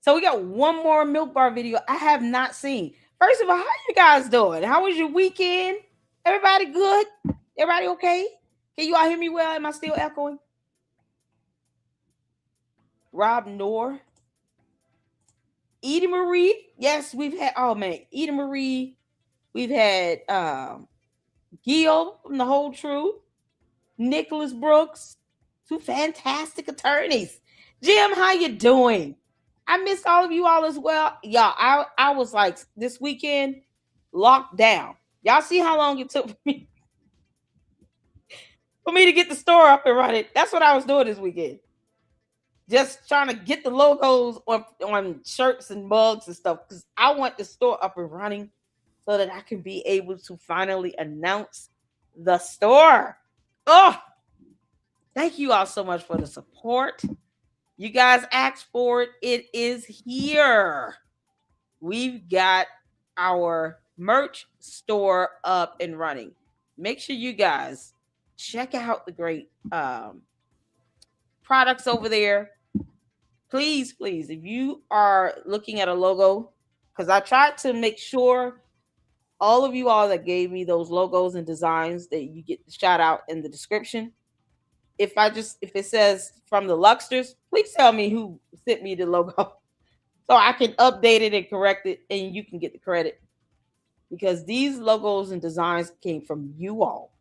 So we got one more Milk Bar video I have not seen. First of all, how you guys doing? How was your weekend? Everybody good? Everybody okay? Can you all hear me well? Am I still echoing? Rob Noor. Edie Marie. Yes, we've had, oh man, Edie Marie. We've had Gil from The Whole Truth. Nicholas Brooks. Two fantastic attorneys. Jim, how you doing? I missed all of you all as well. Yeah, I was like this weekend locked down. Y'all see how long it took for me to get the store up and running? That's what I was doing this weekend. Just trying to get the logos on shirts and mugs and stuff because I want the store up and running so that I can be able to finally announce the store. Oh, thank you all so much for the support. You guys asked for it. It is here. We've got our merch store up and running. Make sure you guys check out the great products over there. Please, if you are looking at a logo, because I tried to make sure all of you all that gave me those logos and designs that you get the shout out in the description. If it says from the Luxters, please tell me who sent me the logo so I can update it and correct it and you can get the credit. Because these logos and designs came from you all.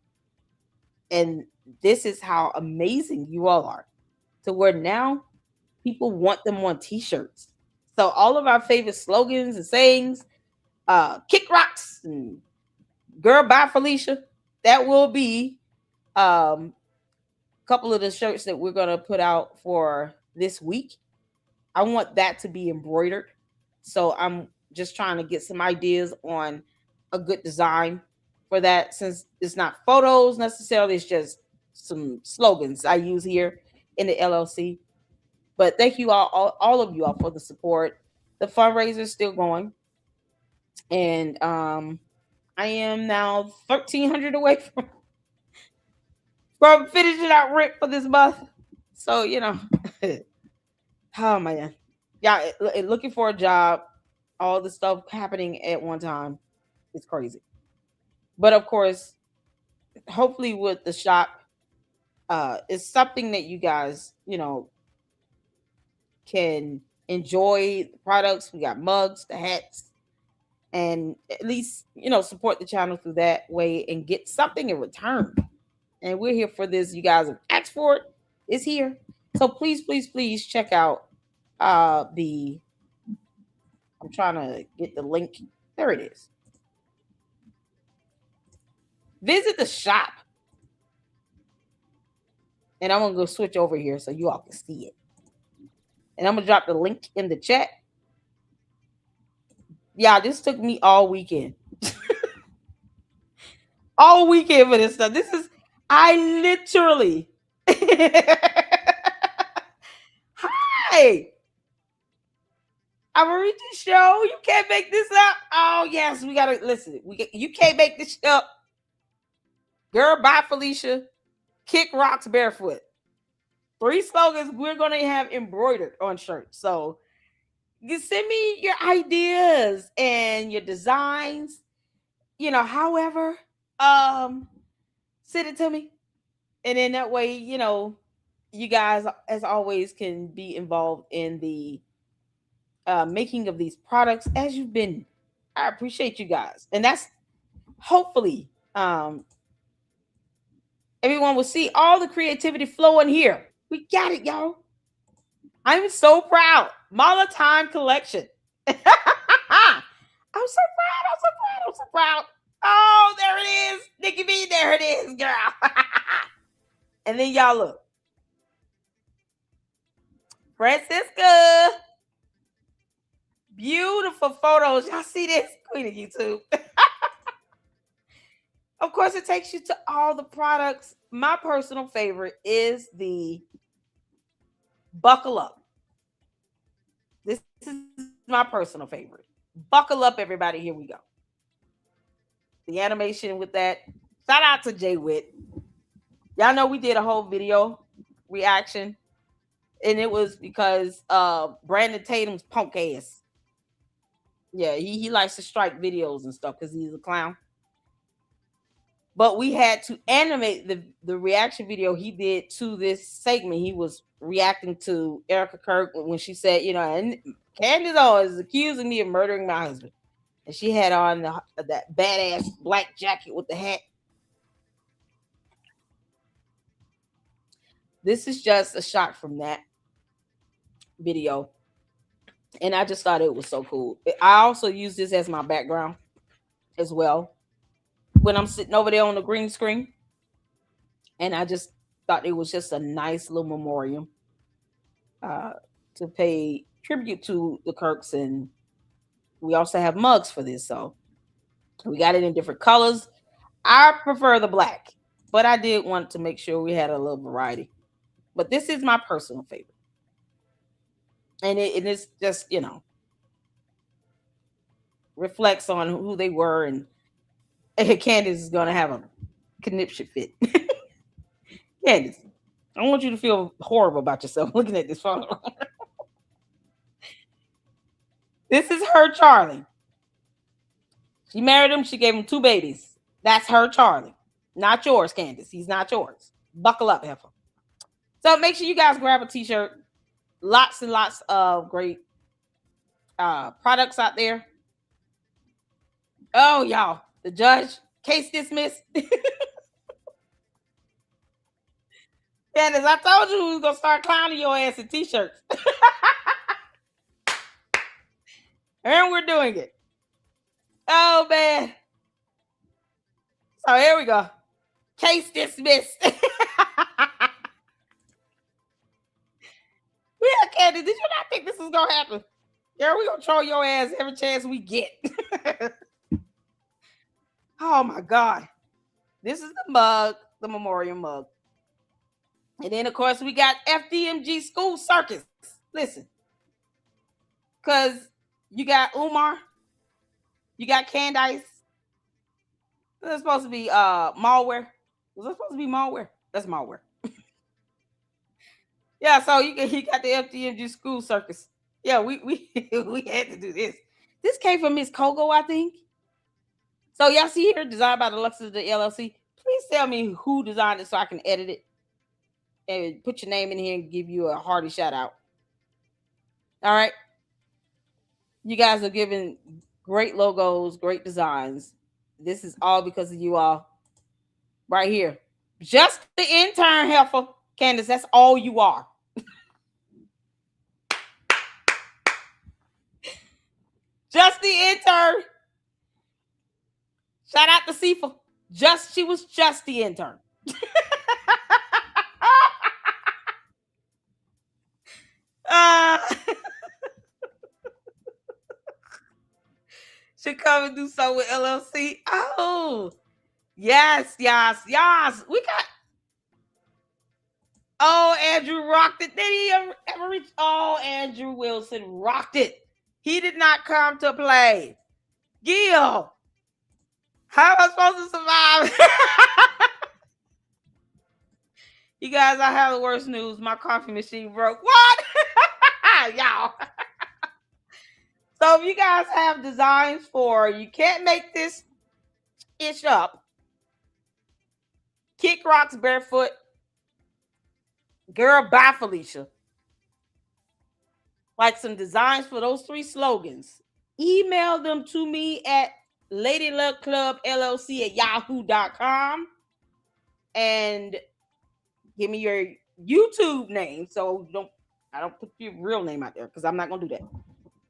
And this is how amazing you all are. To where now people want them on t-shirts. So all of our favorite slogans and sayings, kick rocks and girl bye Felicia, that will be a couple of the shirts that we're going to put out for this week. I want that to be embroidered. So I'm just trying to get some ideas on a good design for that, since it's not photos necessarily, it's just some slogans I use here in the LLC. But thank you all of you all for the support. The fundraiser is still going. And I am now $1,300 away from finishing out rent for this month. So, oh man. Yeah, looking for a job, all the stuff happening at one time. It's crazy. But of course, hopefully with the shop, it's something that you guys, can enjoy the products. We got mugs, the hats, and at least, support the channel through that way and get something in return. And we're here for this. You guys have asked for it. It's here. So please check out I'm trying to get the link. There it is. Visit the shop. And I'm going to go switch over here so you all can see it. And I'm going to drop the link in the chat. Yeah, this took me all weekend. All weekend for this stuff. I literally. Hi. I'm a Reggie show. You can't make this up. Oh, yes. We got to listen. You can't make this up. Girl, bye, Felicia. Kick rocks barefoot. 3 slogans we're going to have embroidered on shirts. So you send me your ideas and your designs, however, send it to me. And then that way, you guys, as always, can be involved in the making of these products as you've been. I appreciate you guys. And that's hopefully everyone will see all the creativity flowing here. We got it, y'all. I'm so proud. Mala Time Collection. I'm so proud. Oh, there it is. Nikki B, there it is, girl. And then y'all look. Francisca. Beautiful photos. Y'all see this? Queen of YouTube. Of course, it takes you to all the products. My personal favorite is the Buckle Up. This is my personal favorite. Buckle up, everybody. Here we go. The animation with that. Shout out to Jay Witt. Y'all know we did a whole video reaction. And it was because Brandon Tatum's punk ass. Yeah, he likes to strike videos and stuff because he's a clown. But we had to animate the reaction video he did to this segment. He was reacting to Erica Kirk when she said, and Candace is accusing me of murdering my husband. And she had on that badass black jacket with the hat. This is just a shot from that video. And I just thought it was so cool. I also use this as my background as well. when I'm sitting over there on the green screen. And I just thought it was just a nice little memoriam to pay tribute to the Kirks. And we also have mugs for this. So we got it in different colors. I prefer the black, but I did want to make sure we had a little variety. But this is my personal favorite. And it's just, you know, reflects on who they were. And Candace is going to have a conniption fit. Candace, I want you to feel horrible about yourself looking at this photo. This is her Charlie. She married him. She gave him 2 babies. That's her Charlie. Not yours, Candace. He's not yours. Buckle up, heifer. So make sure you guys grab a t-shirt. Lots and lots of great products out there. Oh, y'all. The judge. Case dismissed. Candace, I told you we was going to start clowning your ass in t-shirts. And we're doing it. Oh, man. So here we go. Case dismissed. Yeah, Candace, did you not think this was going to happen? Yeah, we're going to troll your ass every chance we get. Oh, my God. This is the mug, the memorial mug. And then, of course, we got FDMG School Circus. Listen. Because you got Umar. You got Candace. That's supposed to be malware. Was that supposed to be malware? That's malware. Yeah, so you got the FDMG School Circus. Yeah, we we had to do this. This came from Miss Kogo, I think. So y'all see here, designed by the Luxus of the LLC. Please tell me who designed it so I can edit it and put your name in here and give you a hearty shout out. All right. You guys are giving great logos, great designs. This is all because of you all right here. Just the intern, heifer. Candace, that's all you are. Just the intern. Shout out to Sifa. She was just the intern. Should come and do so with LLC. Oh, yes. We got. Oh, Andrew rocked it. Did he ever reach? Oh, Andrew Wilson rocked it. He did not come to play. Gil, how am I supposed to survive? You guys, I have the worst news. My coffee machine broke. What? Y'all. So if you guys have designs for, you can't make this ish up. Kick rocks barefoot. Girl, bye, Felicia. Like some designs for those 3 slogans. Email them to me at ladyluckclubllc@yahoo.com and give me your YouTube name. So I don't put your real name out there because I'm not gonna do that.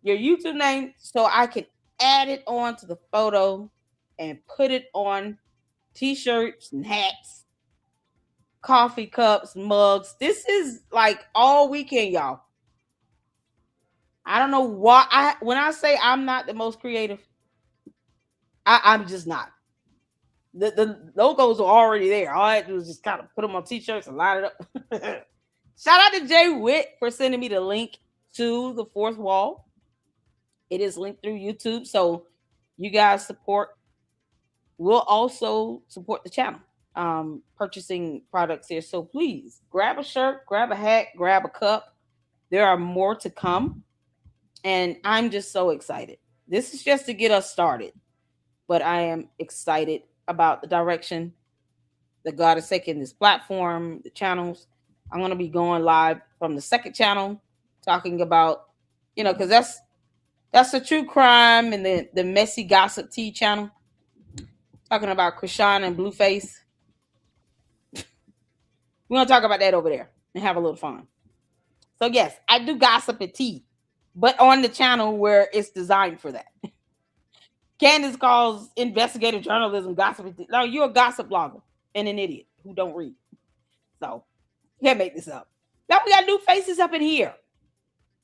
Your YouTube name so I can add it on to the photo and put it on t-shirts and hats, coffee cups, mugs. This is like all weekend, y'all. I don't know why. When I say I'm not the most creative, I'm just not. The logos are already there. All I had to do is just kind of put them on t-shirts and line it up. Shout out to Jay Witt for sending me the link to the 4th wall. It is linked through YouTube. So you guys support. We'll also support the channel. Purchasing products here. So please grab a shirt, grab a hat, grab a cup. There are more to come. And I'm just so excited. This is just to get us started. But I am excited about the direction that God is taking this platform, the channels. I'm going to be going live from the 2nd channel, talking about, because that's the true crime and the messy gossip tea channel. Talking about Krishan and Blueface. We're going to talk about that over there and have a little fun. So yes, I do gossip and tea, but on the channel where it's designed for that. Candace calls investigative journalism gossip. No, you're a gossip blogger and an idiot who don't read. So you can't make this up. Now we got new faces up in here.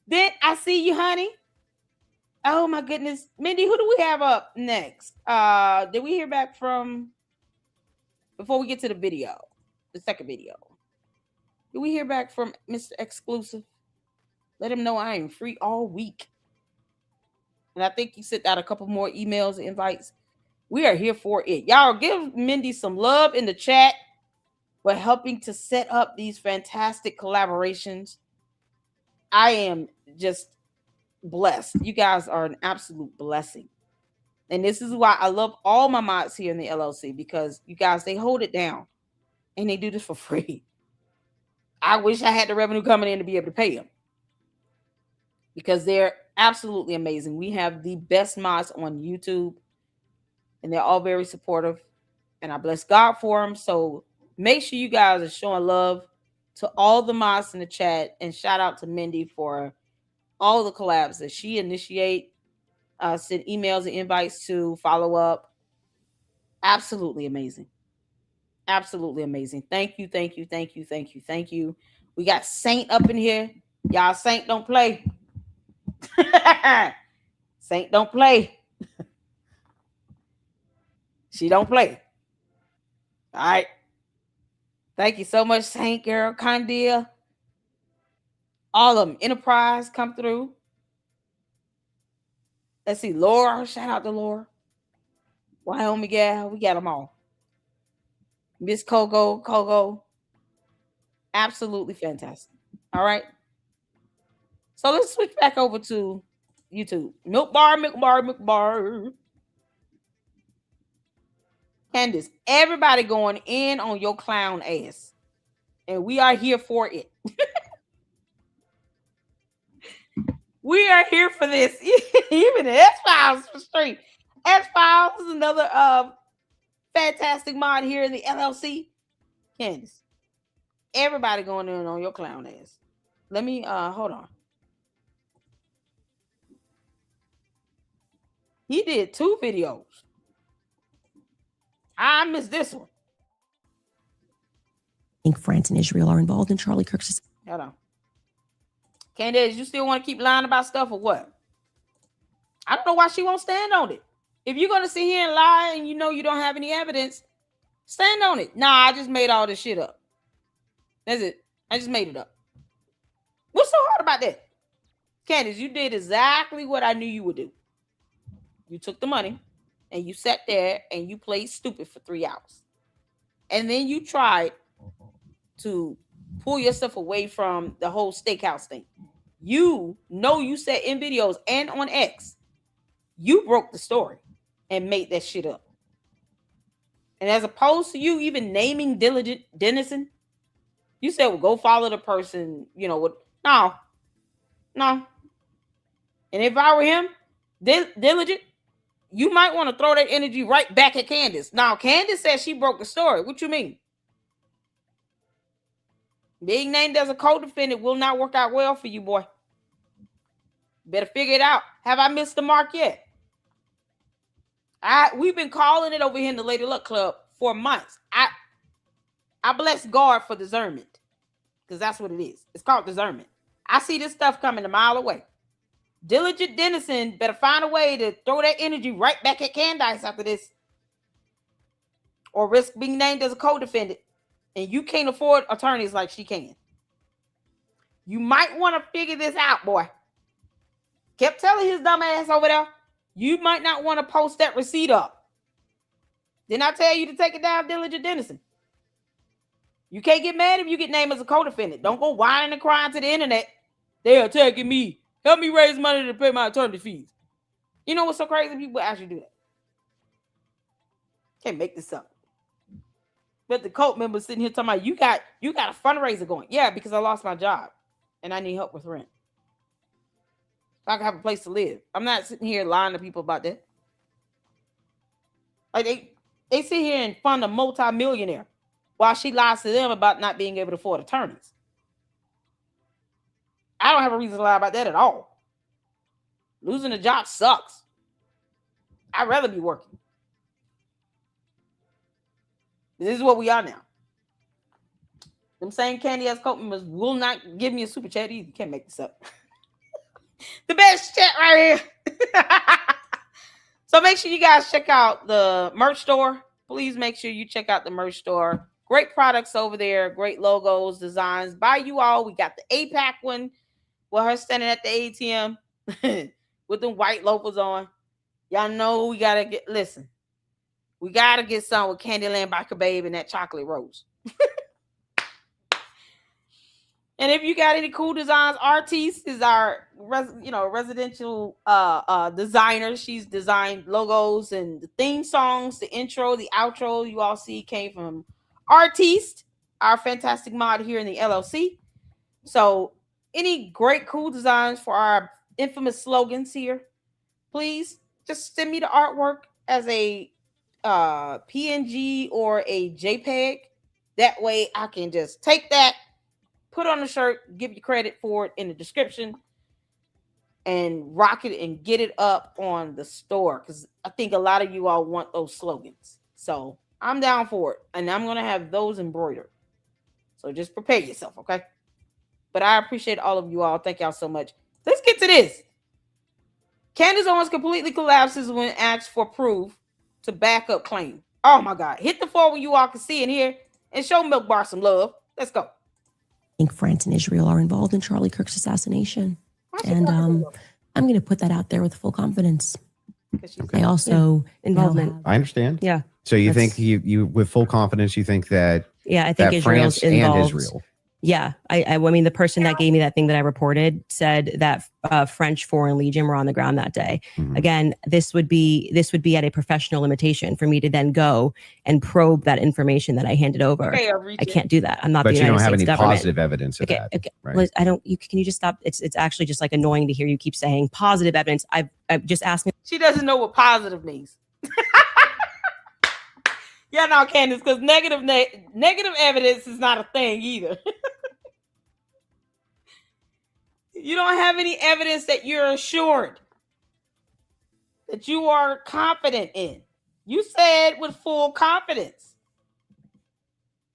Then I see you, honey. Oh my goodness. Mindy, who do we have up next? Did we hear back from before we get to the video? The second video. Did we hear back from Mr. Exclusive? Let him know I am free all week. And I think he sent out a couple more emails and invites. We are here for it. Y'all give Mindy some love in the chat for helping to set up these fantastic collaborations. I am just blessed. You guys are an absolute blessing. And this is why I love all my mods here in the LLC, because you guys, they hold it down and they do this for free. I wish I had the revenue coming in to be able to pay them, because they're absolutely amazing. We have the best mods on YouTube and they're all very supportive, and I bless God for them. So make sure you guys are showing love to all the mods in the chat, and shout out to Mindy for all the collabs that she initiate, send emails and invites to, follow up. Absolutely amazing. Absolutely amazing. Thank you, thank you, thank you, thank you, thank you. We got Saint up in here. Y'all, Saint don't play. Saint don't play. She don't play. All right. Thank you so much, Saint, girl, Candia. All of them. Enterprise come through. Let's see. Laura. Shout out to Laura. Wyoming gal. We got them all. Miss Kogo. Absolutely fantastic. All right. So let's switch back over to YouTube. Milk bar. Candace, everybody going in on your clown ass. And we are here for it. We are here for this. Even the S-Files for straight. S-Files is another fantastic mod here in the LLC. Candace, everybody going in on your clown ass. Let me, hold on. He did 2 videos. I missed this one. I think France and Israel are involved in Charlie Kirk's. Hold on. Candace, you still want to keep lying about stuff or what? I don't know why she won't stand on it. If you're going to sit here and lie and you know you don't have any evidence, stand on it. Nah, I just made all this shit up. That's it. I just made it up. What's so hard about that? Candace, you did exactly what I knew you would do. You took the money and you sat there and you played stupid for 3 hours. And then you tried to pull yourself away from the whole steakhouse thing. You know you said in videos and on X, you broke the story and made that shit up. And as opposed to you even naming Diligent Dennison, you said, well, go follow the person, you know what? No. And if I were him, Diligent, you might want to throw that energy right back at Candace. Now, Candace said she broke the story. What you mean? Being named as a co-defendant will not work out well for you, boy. Better figure it out. Have I missed the mark yet? We've been calling it over here in the Lady Luck Club for months. I bless God for discernment, because that's what it is. It's called discernment. I see this stuff coming a mile away. Diligent Dennison better find a way to throw that energy right back at Candace after this, or risk being named as a co-defendant. And you can't afford attorneys like she can. You might want to figure this out, boy. Kept telling his dumb ass over there, you might not want to post that receipt up. Didn't I tell you to take it down, Diligent Dennison? You can't get mad if you get named as a co-defendant. Don't go whining and crying to the internet. They're attacking me. Help me raise money to pay my attorney fees. You know what's so crazy? People actually do that. Can't make this up. But the cult members sitting here talking about, you got a fundraiser going. Yeah, because I lost my job and I need help with rent. So I can have a place to live. I'm not sitting here lying to people about that. Like they sit here and fund a multi-millionaire while she lies to them about not being able to afford attorneys. I don't have a reason to lie about that at all. Losing a job sucks. I'd rather be working. This is what we are now. Them same Candy ass cult members will not give me a super chat either. You can't make this up. The best chat right here. So make sure you guys check out the merch store. Please make sure you check out the merch store. Great products over there. Great logos, designs. By you all, we got the APAC one with her standing at the ATM with them white loafers on. Y'all know we got to get, listen, we got to get some with Candyland Biker Babe and that chocolate rose. And if you got any cool designs, Artiste is our residential designer. She's designed logos and the theme songs, the intro, the outro you all see came from Artiste, our fantastic mod here in the LLC. So any great cool designs for our infamous slogans here, please just send me the artwork as a PNG or a JPEG. That way I can just take that, put on the shirt, give you credit for it in the description, and rock it and get it up on the store. Because I think a lot of you all want those slogans. So I'm down for it. And I'm going to have those embroidered. So just prepare yourself, okay? But I appreciate all of you all. Thank y'all so much. Let's get to this. Candace Owens completely collapses when asked for proof to back up claim. Oh my God. Hit the floor when you all can see in here and show Milk Bar some love. Let's go. I think France and Israel are involved in Charlie Kirk's assassination. And I'm going to put that out there with full confidence. I also involvement. I understand. Yeah. So you think you with full confidence, you think that I think Israel's France involved. and Israel. Yeah. I mean, the person that gave me that thing that I reported said that French Foreign Legion were on the ground that day. Mm-hmm. Again, this would be at a professional limitation for me to then go and probe that information that I handed over. Okay, I can't do that. I'm not the United States government. But you don't have any positive evidence of that. Okay. Right? Well, I don't. Can you just stop? It's actually just like annoying to hear you keep saying positive evidence. I've just asked me. She doesn't know what positive means. Yeah, no, Candace, because negative evidence is not a thing either. You don't have any evidence that you're assured, that you are confident in. You said with full confidence.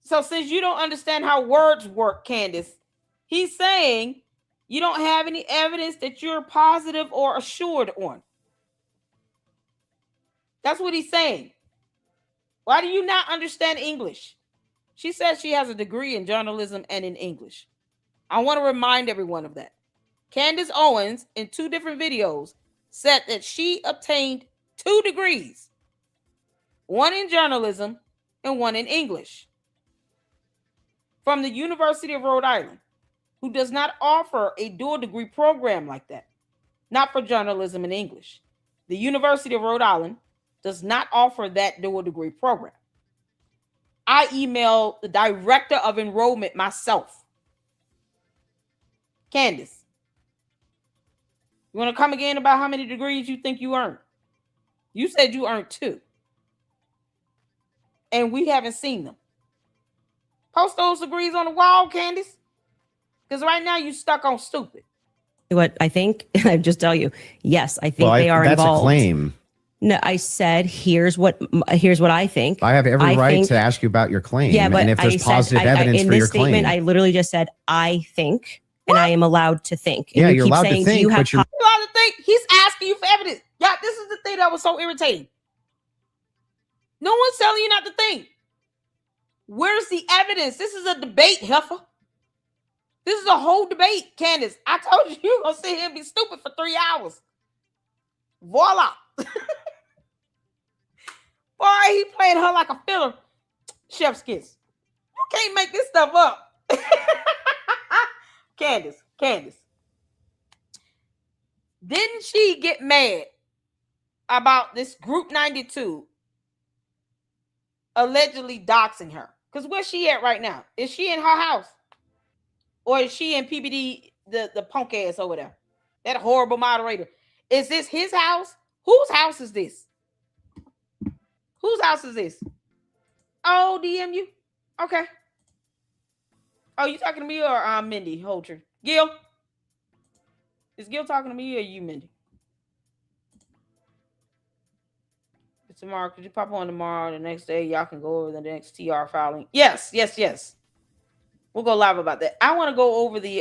So since you don't understand how words work, Candace, he's saying you don't have any evidence that you're positive or assured on. That's what he's saying. Why do you not understand English? She says she has a degree in journalism and in English. I want to remind everyone of that. Candace Owens, in 2 different videos, said that she obtained 2 degrees, one in journalism and one in English, from the University of Rhode Island, who does not offer a dual degree program like that, not for journalism and English. The University of Rhode Island does not offer that dual degree program. I emailed the director of enrollment myself. Candace, you want to come again about how many degrees you think you earned? You said you earned 2. And we haven't seen them. Post those degrees on the wall, Candace. Because right now you're stuck on stupid. What I think, I just tell you, yes, I think they are that's involved. That's a claim. No, I said, here's what I think. I have every right to ask you about your claim. Yeah, but and if there's positive evidence for your claim. I literally just said, I think, and I am allowed to think. And yeah, you're allowed to think, but you're allowed to think. He's asking you for evidence. Yeah, this is the thing that was so irritating. No one's telling you not to think. Where's the evidence? This is a debate, heifer. This is a whole debate, Candace. I told you you're going to sit here and be stupid for 3 hours. Voila. Boy, he playing her like a filler. Chef's kiss. You can't make this stuff up. Candace. Didn't she get mad about this Group 92 allegedly doxing her? Because where's she at right now? Is she in her house? Or is she in PBD, the punk ass over there? That horrible moderator. Is this his house? Whose house is this? Whose house is this? Oh, DMU? Okay. Oh, you talking to me or Mindy Holter? Gil? Is Gil talking to me or you, Mindy? tomorrow. Could you pop on tomorrow? The next day, y'all can go over the next TR filing. Yes. We'll go live about that. I want to go over the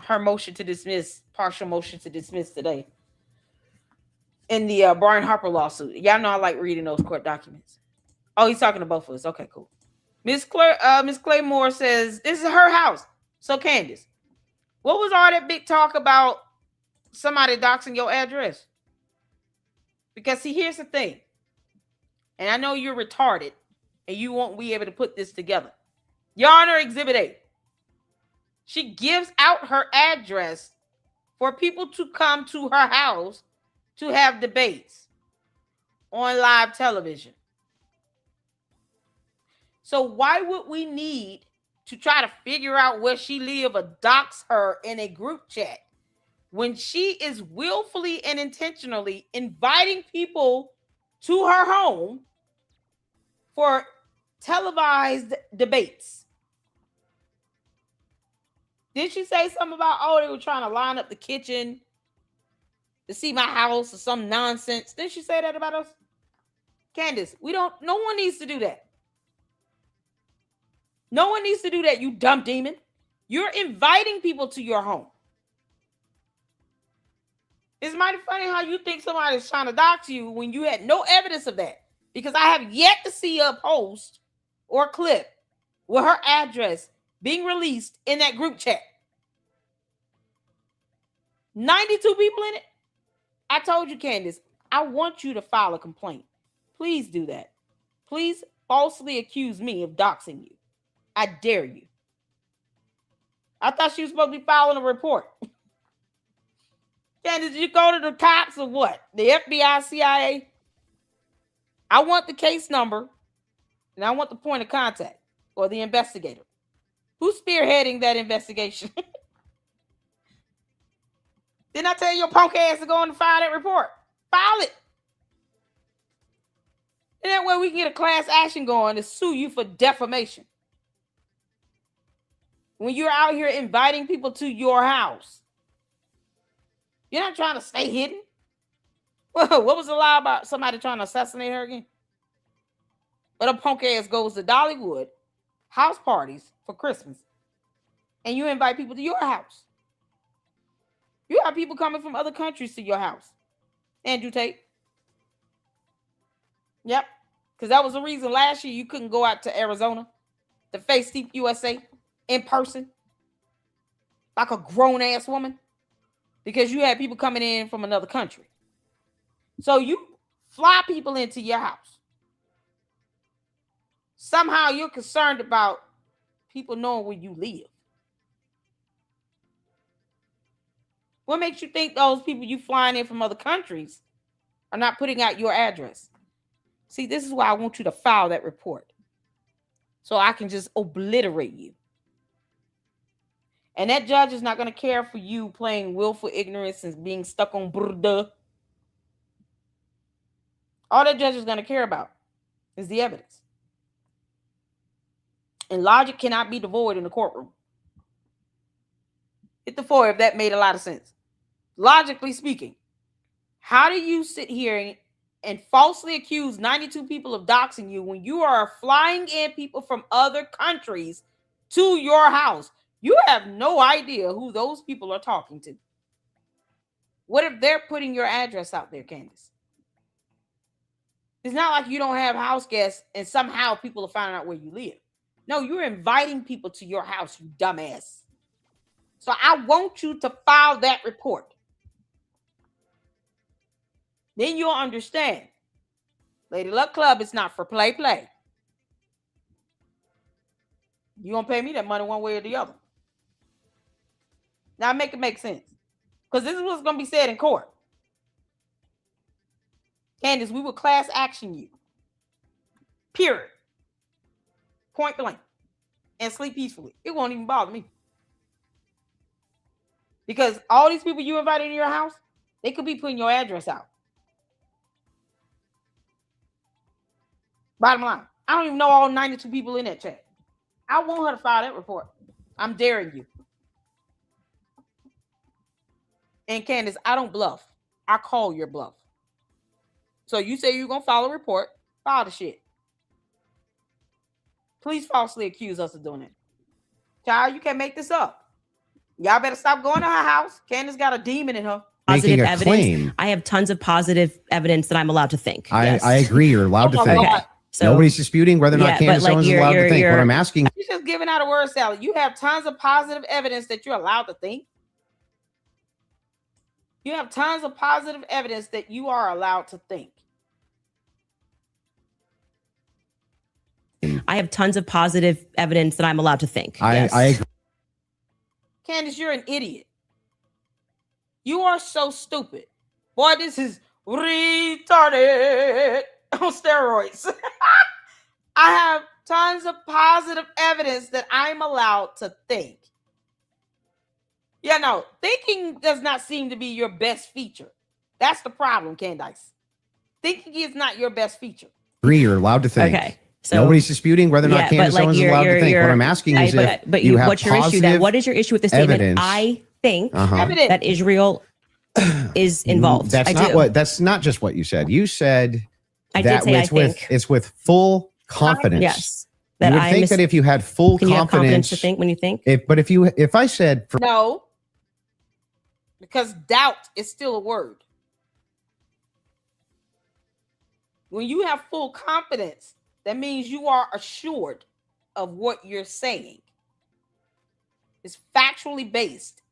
her motion to dismiss, partial motion to dismiss today in the Brian Harper lawsuit. Y'all know I like reading those court documents. Oh, he's talking to both of us. Okay, cool. Miss Claymore says this is her house. So Candace, what was all that big talk about somebody doxing your address? Because see, here's the thing. And I know you're retarded and you won't be able to put this together. Your Honor, Exhibit A. She gives out her address for people to come to her house to have debates on live television. So why would we need to try to figure out where she lives or dox her in a group chat when she is willfully and intentionally inviting people to her home for televised debates? Did she say something about, oh, they were trying to line up the kitchen to see my house or some nonsense? Didn't she say that about us? Candace, no one needs to do that. No one needs to do that, you dumb demon. You're inviting people to your home. It's mighty funny how you think somebody's trying to dox you when you had no evidence of that. Because I have yet to see a post or clip with her address being released in that group chat. 92 people in it. I told you, Candace, I want you to file a complaint. Please do that. Please falsely accuse me of doxing you. I dare you. I thought she was supposed to be filing a report. Candace, did you go to the cops or what? The FBI, CIA? I want the case number and I want the point of contact or the investigator. Who's spearheading that investigation? Didn't I tell your punk ass to go and file that report? File it. And that way we can get a class action going to sue you for defamation. When you're out here inviting people to your house, you're not trying to stay hidden. What was the lie about somebody trying to assassinate her again? But a punk ass goes to Dollywood house parties for Christmas, and you invite people to your house. You have people coming from other countries to your house. Andrew Tate. Yep. Because that was the reason last year you couldn't go out to Arizona to face Deep USA in person like a grown-ass woman because you had people coming in from another country. So you fly people into your house. Somehow you're concerned about people knowing where you live. What makes you think those people you flying in from other countries are not putting out your address? See, this is why I want you to file that report so I can just obliterate you. And that judge is not going to care for you playing willful ignorance and being stuck on burda. All that judge is going to care about is the evidence. And logic cannot be devoid in the courtroom. Hit the floor if that made a lot of sense. Logically speaking, how do you sit here and falsely accuse 92 people of doxing you when you are flying in people from other countries to your house? You have no idea who those people are talking to. What if they're putting your address out there, Candace? It's not like you don't have house guests and somehow people are finding out where you live. No, you're inviting people to your house, you dumbass. So I want you to file that report. Then you'll understand. Lady Luck Club is not for play. You gonna pay me that money one way or the other. Now make it make sense. Because this is what's gonna be said in court. Candace, we will class action you. Period. Point blank. And sleep peacefully. It won't even bother me. Because all these people you invited in your house, they could be putting your address out. Bottom line, I don't even know all 92 people in that chat. I want her to file that report. I'm daring you. And Candace, I don't bluff. I call your bluff. So you say you're gonna file a report, file the shit. Please falsely accuse us of doing it. Child, you can't make this up. Y'all better stop going to her house. Candace got a demon in her. Positive Making a evidence. claim. I have tons of positive evidence that I'm allowed to think. Yes. I agree. You're allowed to think. Okay. So, nobody's disputing whether or not Candace Owens is allowed to think. What I'm asking. She's just giving out a word salad. You have tons of positive evidence that you're allowed to think. You have tons of positive evidence that you are allowed to think. I have tons of positive evidence that I'm allowed to think. I agree. Candace, you're an idiot. You are so stupid. Boy, this is retarded on steroids. I have tons of positive evidence that I'm allowed to think. Yeah, no, thinking does not seem to be your best feature. That's the problem, Candace. Thinking is not your best feature. Agree. You're allowed to think. Okay. So, nobody's disputing whether or not Candace Owens is allowed to think. What I'm asking is but you have what's your issue then? What is your issue with the statement? Evidence. I think that Israel is involved. That's not just what you said. You said that it's with full confidence. Yes. You would think that if you had full confidence, you have confidence to confidence think when you think. If I said no, because doubt is still a word. When you have full confidence, that means you are assured of what you're saying. It's factually based.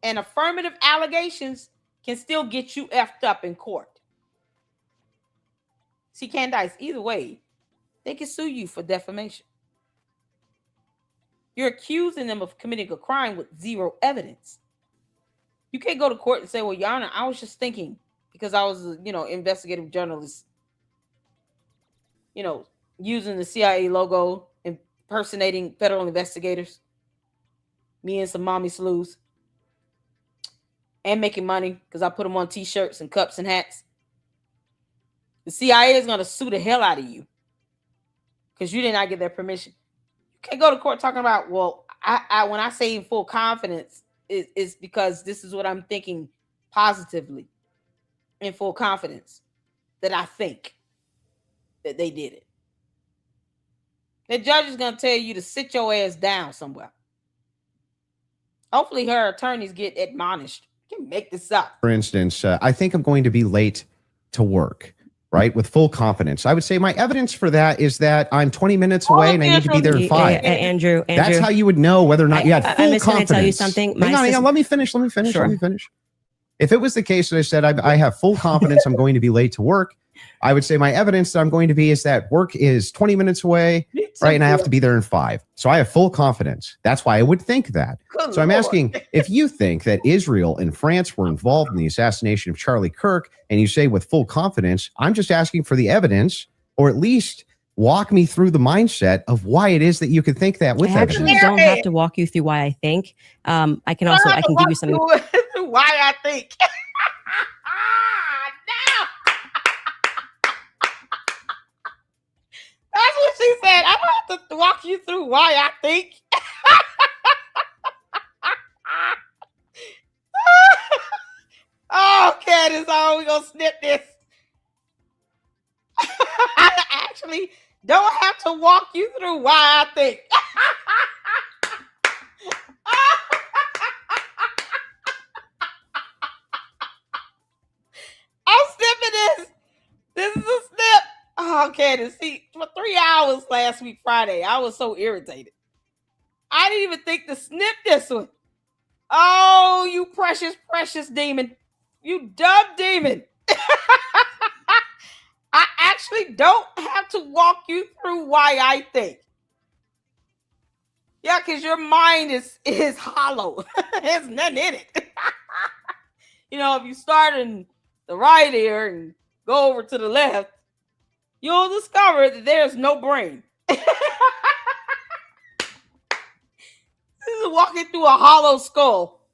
And affirmative allegations can still get you effed up in court. See, Candace, either way, they can sue you for defamation. You're accusing them of committing a crime with zero evidence. You can't go to court and say, well, Your Honor, I was just thinking because I was, investigative journalist, using the CIA logo, impersonating federal investigators, me and some mommy slews, and making money because I put them on t-shirts and cups and hats. The CIA is going to sue the hell out of you because you did not get their permission. You can't go to court talking about, well, I when I say in full confidence, it's because this is what I'm thinking positively in full confidence that I think that they did it. The judge is going to tell you to sit your ass down somewhere. Hopefully her attorneys get admonished. You can make this up. For instance, I think I'm going to be late to work, right? With full confidence. I would say my evidence for that is that I'm 20 minutes away and I need to be there in 5. Andrew. That's how you would know whether or not you had full confidence. I'm going to tell you something. Hang on, let me finish. Sure. If it was the case that I said I have full confidence I'm going to be late to work, I would say my evidence that I'm going to be is that work is 20 minutes away, right? And I have to be there in 5. So I have full confidence. That's why I would think that. Good so I'm Lord. asking if you think that Israel and France were involved in the assassination of Charlie Kirk, and you say with full confidence, I'm just asking for the evidence, or at least walk me through the mindset of why it is that you could think that with I actually evidence. don't have to walk you through why I think. I can give you some. Why I think. That's what she said. I don't have to walk you through why I think. Oh, Candace, we gonna snip this. I actually don't have to walk you through why I think. I'm snipping this. This is a snip. Oh, Candace, see, for 3 hours last week, Friday, I was so irritated. I didn't even think to snip this one. Oh, you precious, precious demon. You dumb demon. I actually don't have to walk you through why I think. Yeah, because your mind is hollow. There's nothing in it. If you start in the right ear and go over to the left, you'll discover that there's no brain. This is walking through a hollow skull.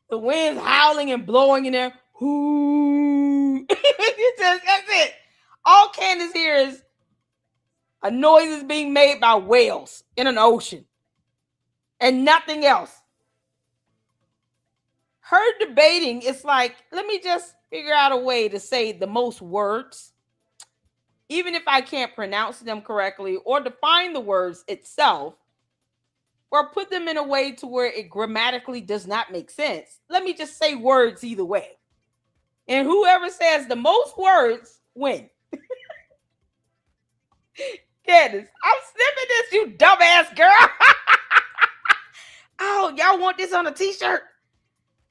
The wind's howling and blowing in there. Ooh. That's it. All Candace hears is a noise is being made by whales in an ocean and nothing else. her debating, it's like, let me just figure out a way to say the most words, even if I can't pronounce them correctly or define the words itself, or put them in a way to where it grammatically does not make sense. Let me just say words either way. And whoever says the most words win. Candace, I'm sniffing this, you dumbass girl. Oh, y'all want this on a t-shirt?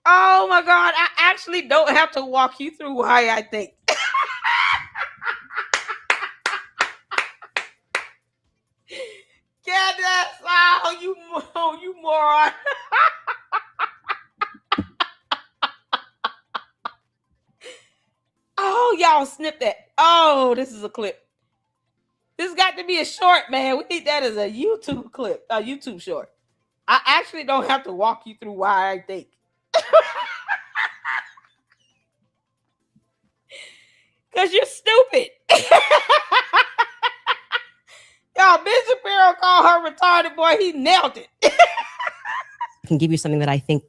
Oh my God, I actually don't have to walk you through why I think. Candace, oh, you moron. Oh, y'all snip that. Oh, this is a clip. This got to be a short, man. We need that as a YouTube clip, a YouTube short. I actually don't have to walk you through why I think. Because you're stupid. Y'all, Ben Shapiro called her retarded, boy. He nailed it. I can give you something that I think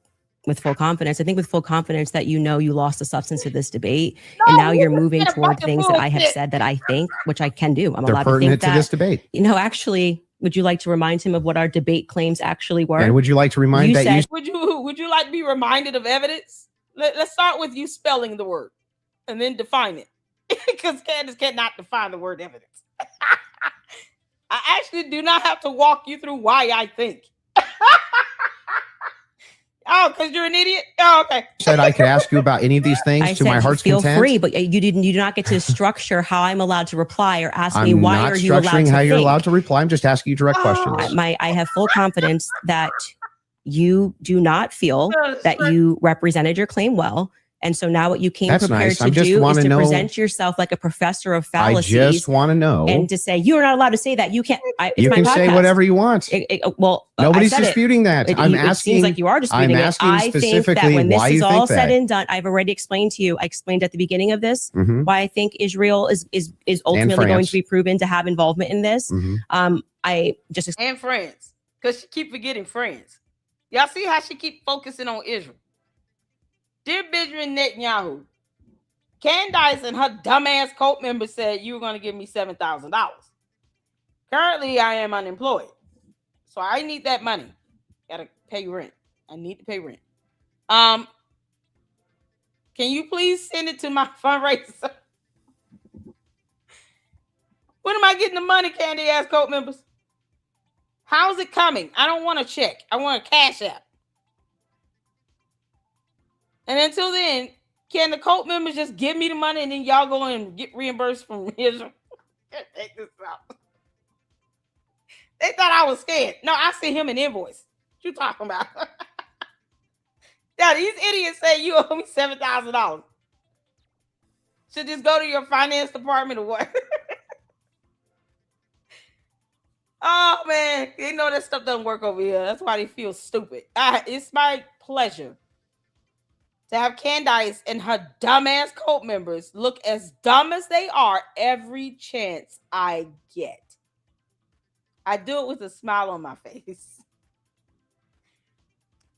with full confidence. I think with full confidence that you lost the substance of this debate. No, and now you're moving toward things that I have said that I think, which I can do. I'm allowed to think that. To this debate. Actually, would you like to remind him of what our debate claims actually were? And would you like to remind that would you like to be reminded of evidence? Let's start with you spelling the word and then define it. Because Candace cannot define the word evidence. I actually do not have to walk you through why I think. Oh, because you're an idiot? Oh, okay. Said I could ask you about any of these things to my heart's content. Feel free, but you do not get to structure how I'm allowed to reply or ask me why are you allowed to I'm not structuring how you're allowed to reply. I'm just asking you direct questions. I have full confidence that you do not feel that you represented your claim well. And so now what you came prepared to do is to present yourself like a professor of fallacies. I just want to know. And to say, you're not allowed to say that. You can't. You can say whatever you want. Nobody's disputing that. I'm asking. It seems like you are disputing it. I think that when this is all said and done, I've already explained to you. I explained at the beginning of this why I think Israel is ultimately going to be proven to have involvement in this. I just and France, because she keep forgetting France. Y'all see how she keep focusing on Israel. Dear Benjamin Netanyahu, Candace and her dumbass cult member said you were going to give me $7,000. Currently, I am unemployed. So I need that money. Gotta pay rent. I need to pay rent. Can you please send it to my fundraiser? When am I getting the money, Candy ass cult members? How's it coming? I don't want a check. I want a cash app. And until then, can the cult members just give me the money and then y'all go and get reimbursed from Israel? Take this out. They thought I was scared. No, I sent him an invoice. What you talking about? Now, these idiots say you owe me $7,000. Should this go to your finance department or what? Oh, man. They know that stuff doesn't work over here. That's why they feel stupid. It's my pleasure to have Candace and her dumbass cult members look as dumb as they are every chance I get. I do it with a smile on my face.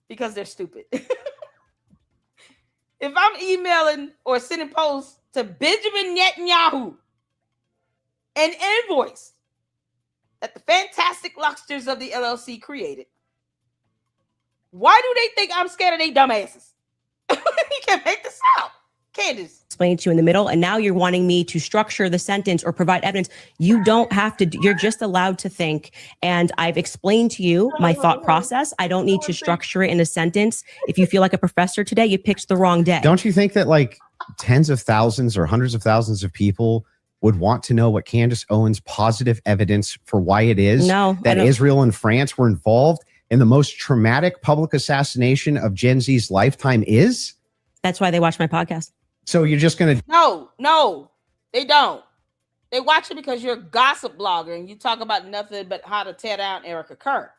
Because they're stupid. If I'm emailing or sending posts to Benjamin Netanyahu, an invoice that the fantastic luxuries of the LLC created, why do they think I'm scared of they dumbasses? You can make this out. Candace. Explain to you in the middle, and now you're wanting me to structure the sentence or provide evidence. You don't have to. You're just allowed to think. And I've explained to you my thought process. I don't need to structure it in a sentence. If you feel like a professor today, you picked the wrong day. Don't you think that like tens of thousands or hundreds of thousands of people would want to know what Candace Owens' positive evidence for why it is that Israel and France were involved in the most traumatic public assassination of Gen Z's lifetime is? That's why they watch my podcast. So you're just going to... No, they don't. They watch it because you're a gossip blogger and you talk about nothing but how to tear down Erica Kirk.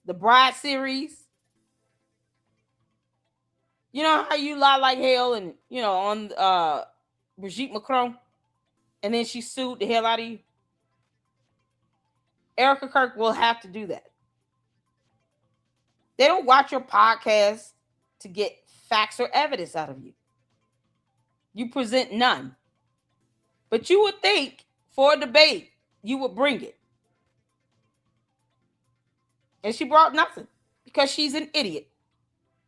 The Bride series. You know how you lie like hell and, on Brigitte Macron? And then she sued the hell out of you? Erica Kirk will have to do that. They don't watch your podcast to get facts or evidence out of you. You present none. But you would think for a debate, you would bring it. And she brought nothing because she's an idiot.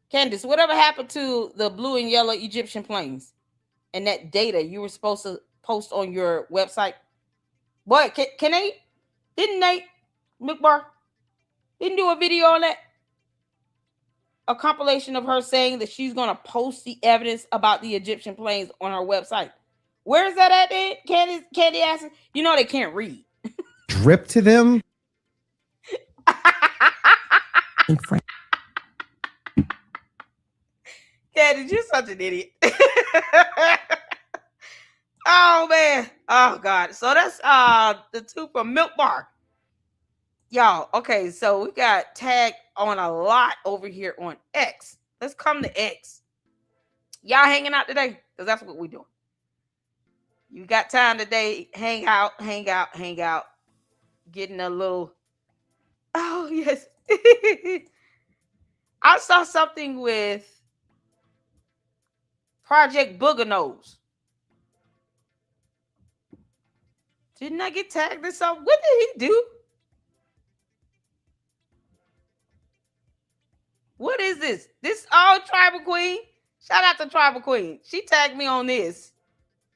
Candace, whatever happened to the blue and yellow Egyptian planes and that data you were supposed to post on your website? Boy, can they? Didn't Nate McBar didn't do a video on that? A compilation of her saying that she's going to post the evidence about the Egyptian planes on her website. Where is that at then? Candy asking. You know they can't read. Drip to them. Candy, you're such an idiot. Oh man. Oh God. So that's the two from Milk Bar. Y'all, okay, so we got tagged on a lot over here on X. Let's come to X. Y'all hanging out today? Because that's what we're doing. You got time today, hang out, getting a little, oh yes. I saw something with Project Booger Nose. Didn't I get tagged in something? What did he do? What is this? This Tribal Queen. Shout out to Tribal Queen. She tagged me on this.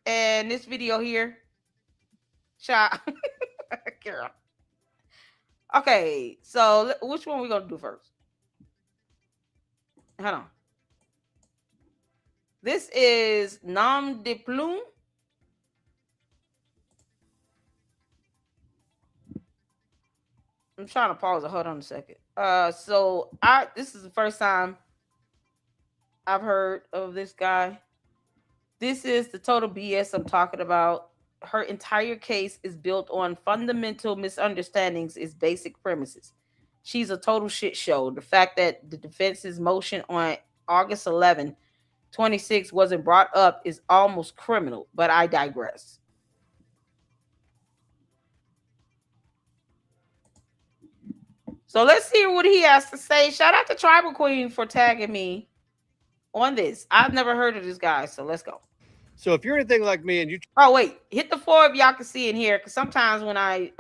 And this video here. Shout girl. Okay, so which one we gonna do first? Hold on. This is Nom de Plume. I'm trying to pause it. Hold on a second. So this is the first time I've heard of this guy. This is the total BS I'm talking about. Her entire case is built on fundamental misunderstandings, is basic premises. She's a total shit show. The fact that the defense's motion on August 11, 26 wasn't brought up is almost criminal, but I digress. So let's see what he has to say. Shout out to Tribal Queen for tagging me on this. I've never heard of this guy, so let's go. So if you're anything like me and you... Oh, wait. Hit the 4 if y'all can see in here, because sometimes when I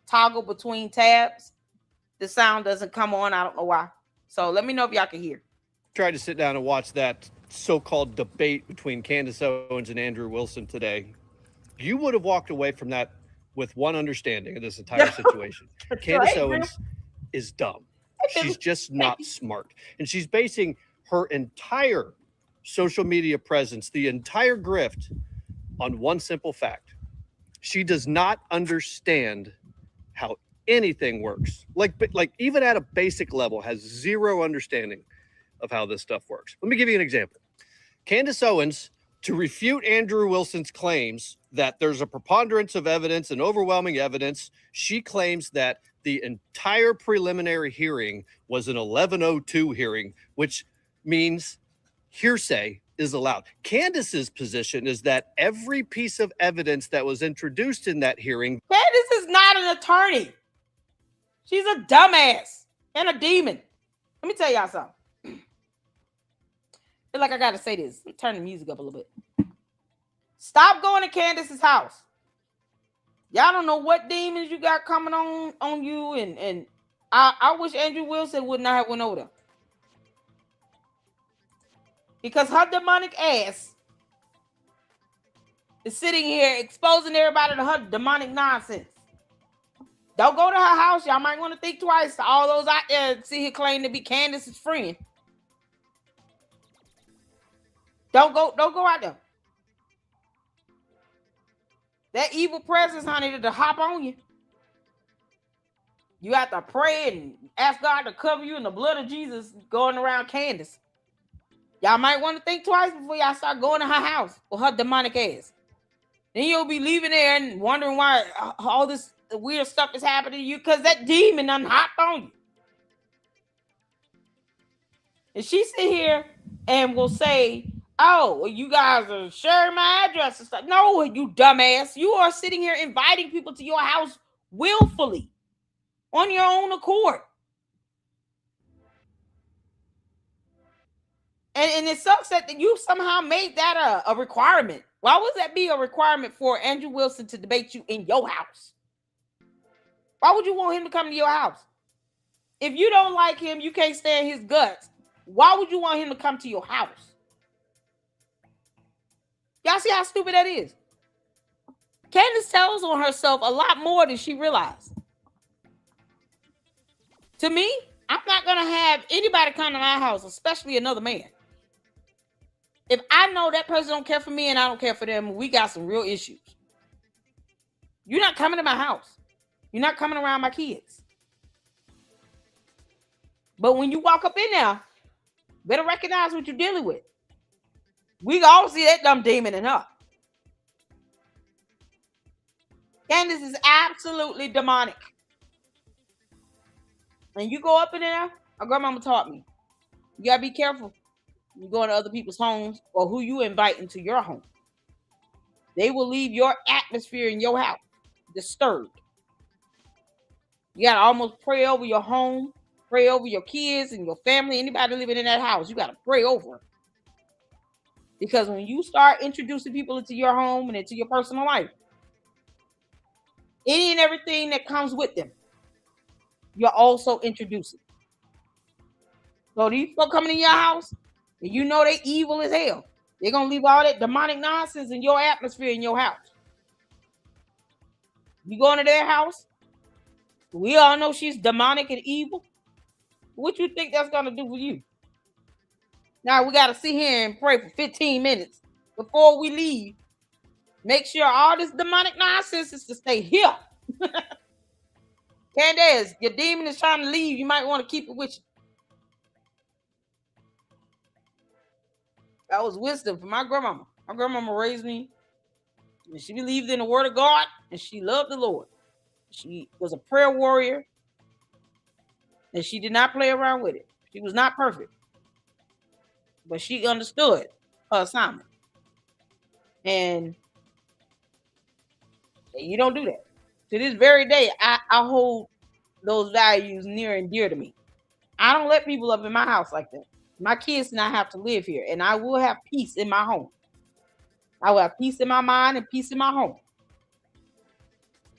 toggle between tabs, the sound doesn't come on. I don't know why. So let me know if y'all can hear. Tried to sit down and watch that so-called debate between Candace Owens and Andrew Wilson today. You would have walked away from that with one understanding of this entire situation. Candace Owens is dumb. She's just not smart. And she's basing her entire social media presence, the entire grift, on one simple fact. She does not understand how anything works. Like even at a basic level, has zero understanding of how this stuff works. Let me give you an example. Candace Owens, to refute Andrew Wilson's claims that there's a preponderance of evidence and overwhelming evidence, she claims that the entire preliminary hearing was an 1102 hearing, which means hearsay is allowed. Candace's position is that every piece of evidence that was introduced in that hearing... Candace is not an attorney. She's a dumbass and a demon. Let me tell y'all something. I feel like I got to say this. Let me turn the music up a little bit. Stop going to Candace's house. Y'all don't know what demons you got coming on you. And I wish Andrew Wilson would not have went over there. Because her demonic ass is sitting here exposing everybody to her demonic nonsense. Don't go to her house. Y'all might want to think twice. All those out there see her claim to be Candace's friend. Don't go out there. That evil presence, honey, to hop on you. You have to pray and ask God to cover you in the blood of Jesus going around Candace. Y'all might want to think twice before y'all start going to her house with her demonic ass. Then you'll be leaving there and wondering why all this weird stuff is happening to you, because that demon done hopped on you. And she sit here and will say, oh, well, you guys are sharing my address and stuff. No, you dumbass. You are sitting here inviting people to your house willfully on your own accord. And it sucks that you somehow made that a requirement. Why would that be a requirement for Andrew Wilson to debate you in your house? Why would you want him to come to your house? If you don't like him, you can't stand his guts. Why would you want him to come to your house? Y'all see how stupid that is? Candace tells on herself a lot more than she realized. To me, I'm not going to have anybody come to my house, especially another man. If I know that person don't care for me and I don't care for them, we got some real issues. You're not coming to my house. You're not coming around my kids. But when you walk up in there, better recognize what you're dealing with. We all see that dumb demon in her. Candace is absolutely demonic. And you go up in there, our grandmama taught me, you gotta be careful. You go into other people's homes or who you invite into your home. They will leave your atmosphere in your house disturbed. You gotta almost pray over your home, pray over your kids and your family, anybody living in that house. You gotta pray over it. Because when you start introducing people into your home and into your personal life, any and everything that comes with them, you're also introducing. So these people coming in your house, and you know they evil as hell. They're gonna leave all that demonic nonsense in your atmosphere in your house. You go into their house, we all know she's demonic and evil. What you think that's gonna do for you? Now we gotta sit here and pray for 15 minutes before we leave. Make sure all this demonic nonsense is to stay here. Candace, your demon is trying to leave. You might want to keep it with you. That was wisdom from my grandmama. My grandmama raised me, and she believed in the word of God, and she loved the Lord. She was a prayer warrior, and she did not play around with it. She was not perfect, but she understood her assignment. And you don't do that. To this very day, I hold those values near and dear to me. I don't let people up in my house like that. My kids and I have to live here, and I will have peace in my home. I will have peace in my mind and peace in my home.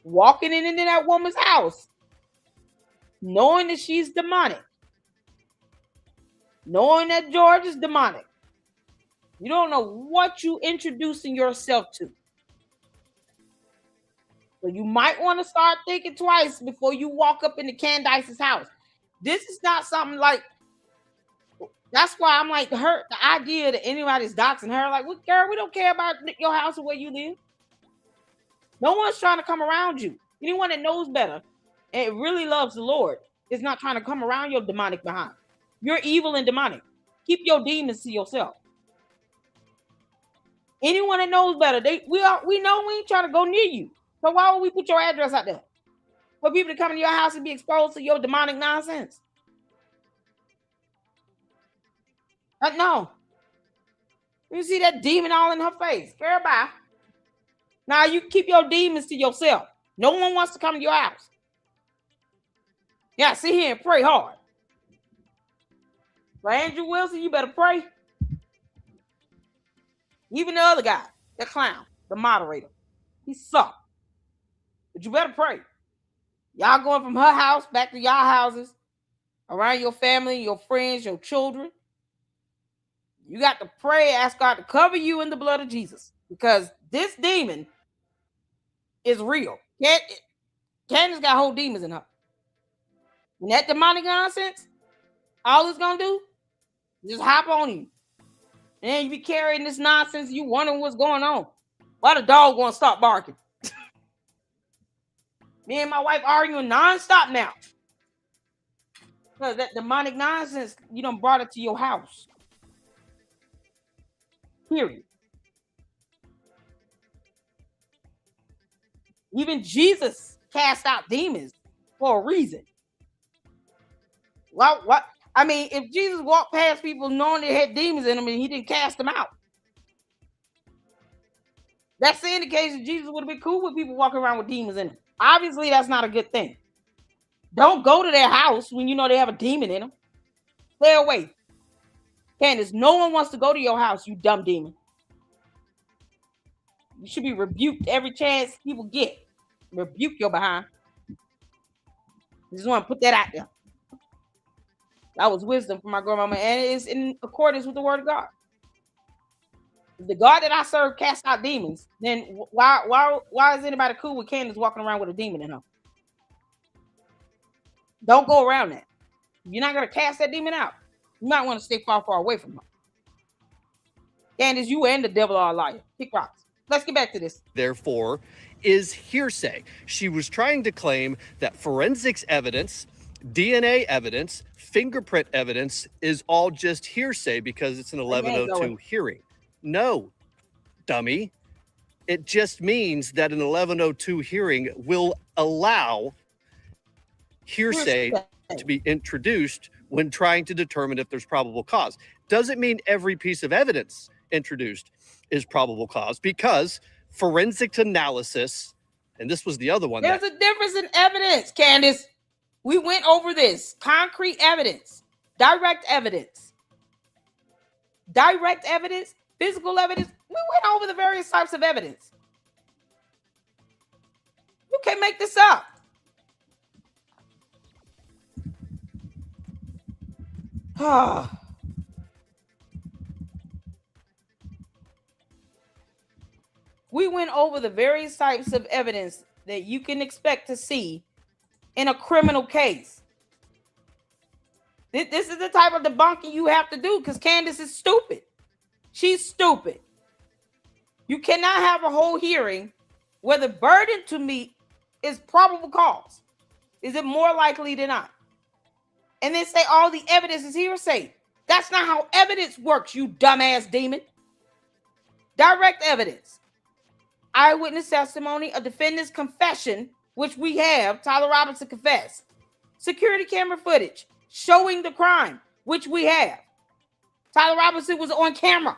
Walking into that woman's house, knowing that she's demonic, knowing that George is demonic, you don't know what you introducing yourself to. So you might want to start thinking twice before you walk up into Candace's house. This is not something like, that's why I'm like, the idea that anybody's doxing her, like, well, girl, we don't care about your house or where you live. No one's trying to come around you. Anyone that knows better and really loves the Lord is not trying to come around your demonic behind. You're evil and demonic. Keep your demons to yourself. Anyone that knows better, we know we ain't trying to go near you. So why would we put your address out there? For people to come to your house and be exposed to your demonic nonsense? No. You see that demon all in her face. Girl, bye. Now you keep your demons to yourself. No one wants to come to your house. Yeah, sit here and pray hard. But Andrew Wilson, you better pray. Even the other guy, the clown, the moderator, he sucked. But you better pray. Y'all going from her house back to y'all houses, around your family, your friends, your children. You got to pray, ask God to cover you in the blood of Jesus, because this demon is real. Candace got whole demons in her. And that demonic nonsense, all it's going to do is just hop on you. And then you be carrying this nonsense, you wondering what's going on. Why the dog going to stop barking? Me and my wife arguing nonstop now. Because that demonic nonsense, you done brought it to your house. Period. Even Jesus cast out demons for a reason. What? I mean, if Jesus walked past people knowing they had demons in them and he didn't cast them out, that's the indication Jesus would have been cool with people walking around with demons in them. Obviously, that's not a good thing. Don't go to their house when you know they have a demon in them. Stay away. Candace, no one wants to go to your house, you dumb demon. You should be rebuked every chance people get. Rebuke your behind. Just want to put that out there. That was wisdom from my grandmama, and it is in accordance with the word of God. If the God that I serve casts out demons, then why is anybody cool with Candace walking around with a demon in her? Don't go around that. If you're not going to cast that demon out, you might want to stay far away from her. Candace, you and the devil are a liar. Kick rocks. Let's get back to this. Therefore, is hearsay. She was trying to claim that forensics evidence, DNA evidence, fingerprint evidence is all just hearsay because it's an 1102 hearing. No, dummy. It just means that an 1102 hearing will allow hearsay to be introduced when trying to determine if there's probable cause. Doesn't mean every piece of evidence introduced is probable cause, because forensic analysis, and this was the other one. There's a difference in evidence, Candace. We went over this. Concrete evidence, direct evidence, physical evidence. We went over the various types of evidence. You can't make this up. We went over the various types of evidence that you can expect to see in a criminal case. This is the type of debunking you have to do because Candace is stupid. She's stupid. You cannot have a whole hearing where the burden to meet is probable cause. Is it more likely than not? And then say all the evidence is hearsay. That's not how evidence works, you dumbass demon. Direct evidence. Eyewitness testimony, a defendant's confession, which we have, Tyler Robinson confessed. Security camera footage showing the crime, which we have. Tyler Robinson was on camera.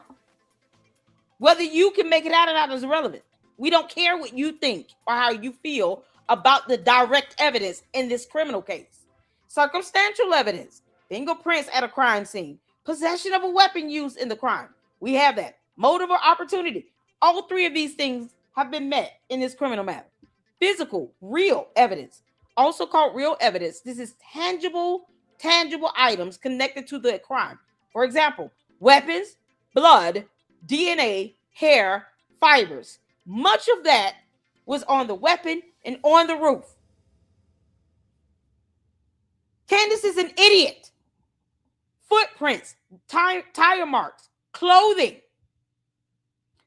Whether you can make it out or not is irrelevant. We don't care what you think or how you feel about the direct evidence in this criminal case. Circumstantial evidence, fingerprints at a crime scene, possession of a weapon used in the crime. We have that. Motive or opportunity. All three of these things have been met in this criminal matter. Physical, real evidence, also called real evidence. This is tangible items connected to the crime. For example, weapons, blood, DNA, hair, fibers. Much of that was on the weapon and on the roof. Candace is an idiot. Footprints, tire marks, clothing.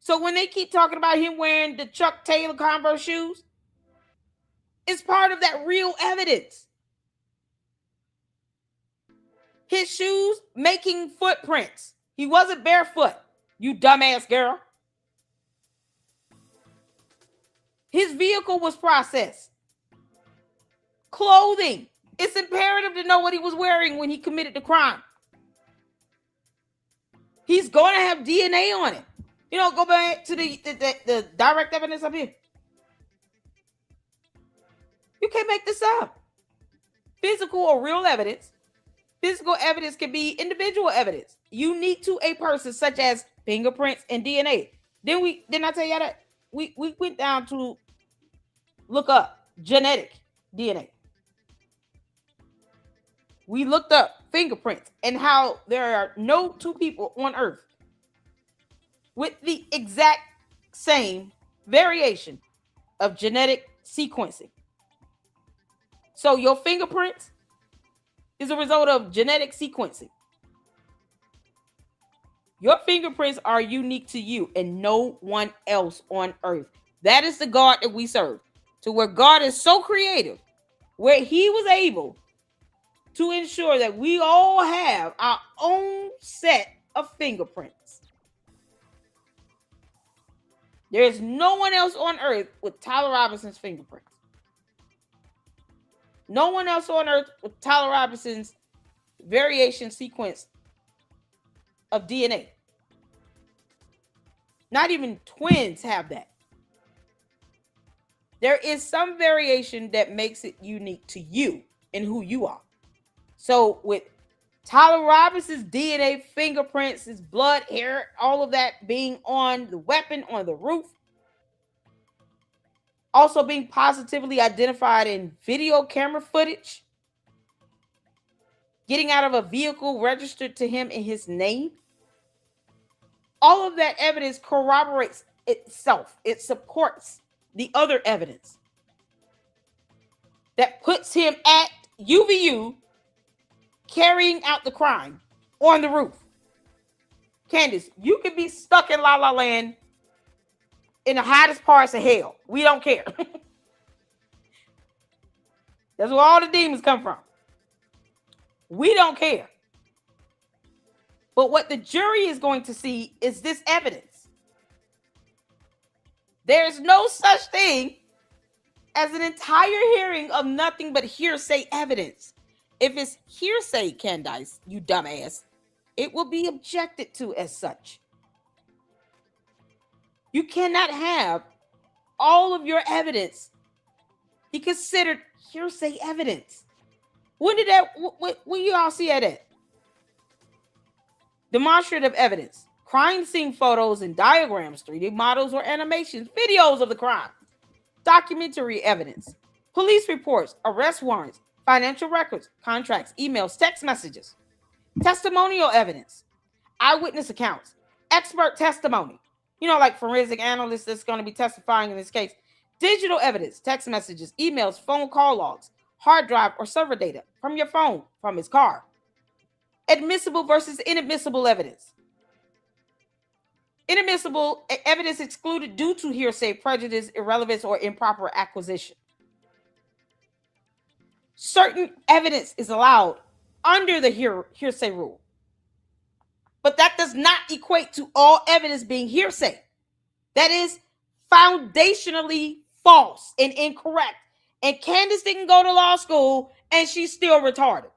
So when they keep talking about him wearing the Chuck Taylor Converse shoes, it's part of that real evidence. His shoes making footprints. He wasn't barefoot, you dumbass girl. His vehicle was processed. Clothing. It's imperative to know what he was wearing when he committed the crime. He's going to have DNA on it. You know, go back to the direct evidence up here. You can't make this up. Physical or real evidence. Physical evidence can be individual evidence, unique to a person, such as fingerprints and DNA. Didn't I tell you that? We went down to look up genetic DNA. We looked up fingerprints and how there are no two people on earth with the exact same variation of genetic sequencing. So your fingerprints is a result of genetic sequencing. Your fingerprints are unique to you and no one else on earth. That is the God that we serve. To where God is so creative, where he was able to ensure that we all have our own set of fingerprints. There is no one else on earth with Tyler Robinson's fingerprints. No one else on earth with Tyler Robinson's variation sequence of DNA. Not even twins have that. There is some variation that makes it unique to you and who you are. So with Tyler Robinson's DNA, fingerprints, his blood, hair, all of that being on the weapon on the roof. Also being positively identified in video camera footage. Getting out of a vehicle registered to him in his name. All of that evidence corroborates itself. It supports the other evidence that puts him at UVU carrying out the crime on the roof. Candace, you could be stuck in La La Land in the hottest parts of hell. We don't care. That's where all the demons come from. We don't care. But what the jury is going to see is this evidence. There's no such thing as an entire hearing of nothing but hearsay evidence. If it's hearsay, Candace, you dumbass, it will be objected to as such. You cannot have all of your evidence be considered hearsay evidence. When you all see that at? Demonstrative evidence, crime scene photos and diagrams, 3D models or animations, videos of the crime, documentary evidence, police reports, arrest warrants, financial records, contracts, emails, text messages, testimonial evidence, eyewitness accounts, expert testimony, like forensic analysts that's going to be testifying in this case, digital evidence, text messages, emails, phone call logs, hard drive or server data from your phone, from his car, admissible versus inadmissible evidence. Inadmissible evidence excluded due to hearsay, prejudice, irrelevance, or improper acquisition. Certain evidence is allowed under the hearsay rule. But that does not equate to all evidence being hearsay. That is foundationally false and incorrect. And Candace didn't go to law school and she's still retarded.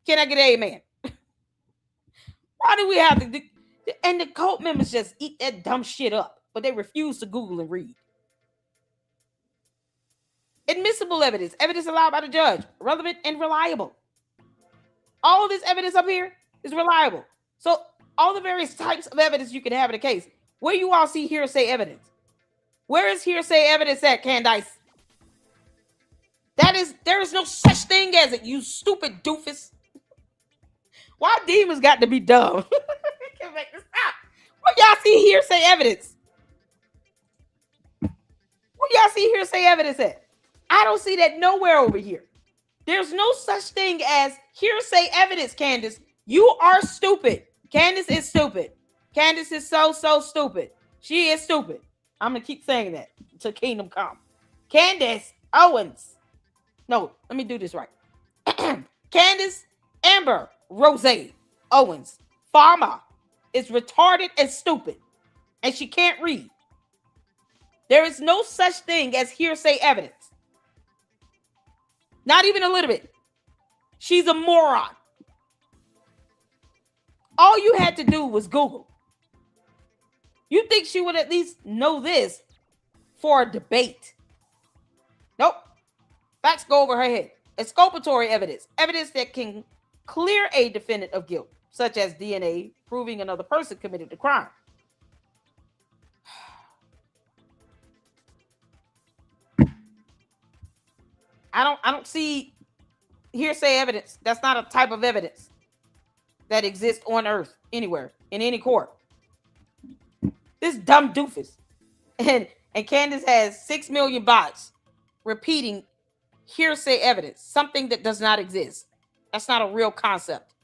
Can I get an amen? Why do we have to... And the cult members just eat that dumb shit up, but they refuse to Google and read. Admissible evidence, evidence allowed by the judge, relevant and reliable. All of this evidence up here is reliable. So all the various types of evidence you can have in a case, where you all see hearsay evidence? Where is hearsay evidence at, Candace? There is no such thing as it, you stupid doofus. Why demons got to be dumb? Can't make this stop. Where y'all see hearsay evidence? Where y'all see hearsay evidence at? I don't see that nowhere over here. There's no such thing as hearsay evidence, Candace. You are stupid. Candace is stupid. Candace is so stupid. She is stupid. I'm going to keep saying that till kingdom come. Candace Owens. No, let me do this right. Candace Amber Rose Owens Farmer is retarded and stupid. And she can't read. There is no such thing as hearsay evidence. Not even a little bit. She's a moron. All you had to do was Google. You think she would at least know this for a debate? Nope. Facts go over her head. Exculpatory evidence. Evidence that can clear a defendant of guilt, such as DNA proving another person committed the crime. I don't see hearsay evidence. That's not a type of evidence that exists on earth anywhere in any court. This dumb doofus. And Candace has 6 million bots repeating hearsay evidence, something that does not exist. That's not a real concept.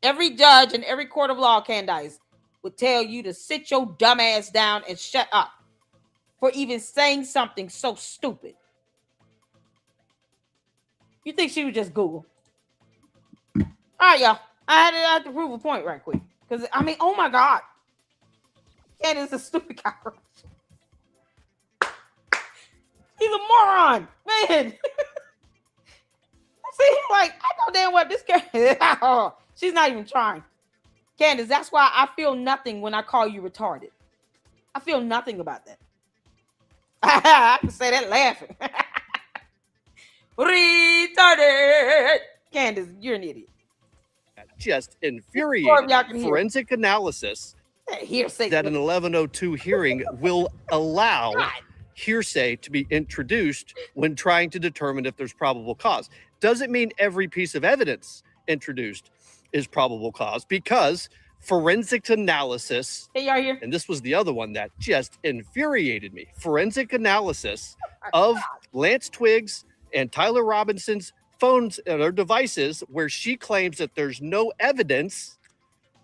Every judge in every court of law, Candace, would tell you to sit your dumb ass down and shut up for even saying something so stupid. You think she would just Google? All right, y'all. I had to prove a point right quick. Because, oh my God. Candace is a stupid cockroach. He's a moron. Man. See, I know damn well this girl... She's not even trying. Candace, that's why I feel nothing when I call you retarded. I feel nothing about that. I can say that laughing. Retarded. Candace, you're an idiot. just infuriating. Forensic analysis hearsay that an 1102 hearing will allow hearsay to be introduced when trying to determine if there's probable cause. Doesn't mean every piece of evidence introduced is probable cause, because forensic analysis, and this was the other one that just infuriated me, forensic analysis of Lance Twiggs and Tyler Robinson's phones or devices, where she claims that there's no evidence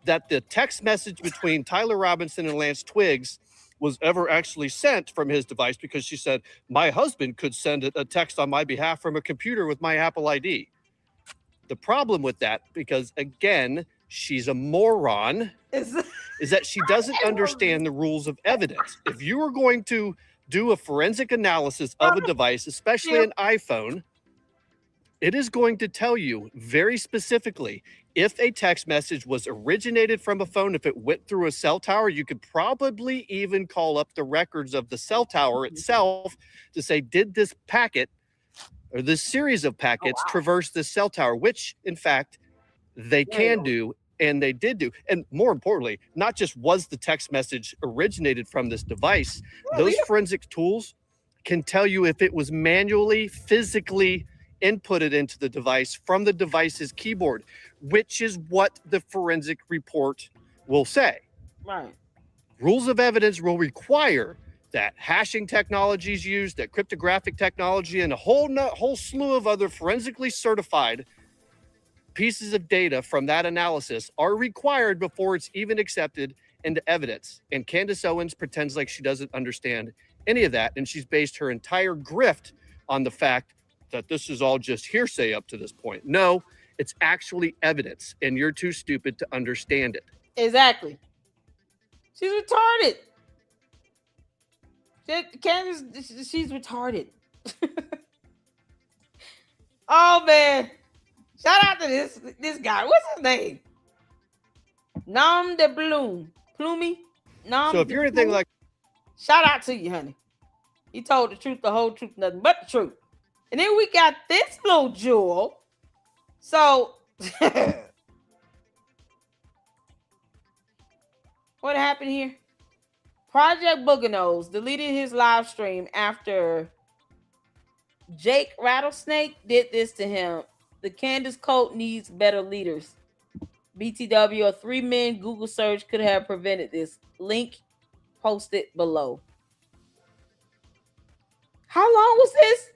that the text message between Tyler Robinson and Lance Twiggs was ever actually sent from his device, because she said, my husband could send a text on my behalf from a computer with my Apple ID. The problem with that, because again, she's a moron, is that she doesn't understand the rules of evidence. If you are going to do a forensic analysis of a device, especially an iPhone, it is going to tell you very specifically if a text message was originated from a phone. If it went through a cell tower, you could probably even call up the records of the cell tower itself to say, did this packet or this series of packets traverse this cell tower, which in fact they can do, and they did do. And more importantly, not just was the text message originated from this device, those forensic tools can tell you if it was manually, physically inputted into the device from the device's keyboard, which is what the forensic report will say. Right. Rules of evidence will require that hashing technologies used, that cryptographic technology, and a whole slew of other forensically certified pieces of data from that analysis are required before it's even accepted into evidence. And Candace Owens pretends like she doesn't understand any of that, and she's based her entire grift on the fact that this is all just hearsay up to this point. No, it's actually evidence, and you're too stupid to understand it. Exactly. She's retarded. Candace, she's retarded. Oh man. Shout out to this guy. What's his name? Nom de Bloom. Plumey? So if you're anything like... Shout out to you, honey. He told the truth, the whole truth, nothing but the truth. And then we got this little jewel. So what happened here? Project Booganose deleted his live stream after Jake Rattlesnake did this to him. The Candace cult needs better leaders. BTW, a 3-man Google search could have prevented this. Link posted below. How long was this?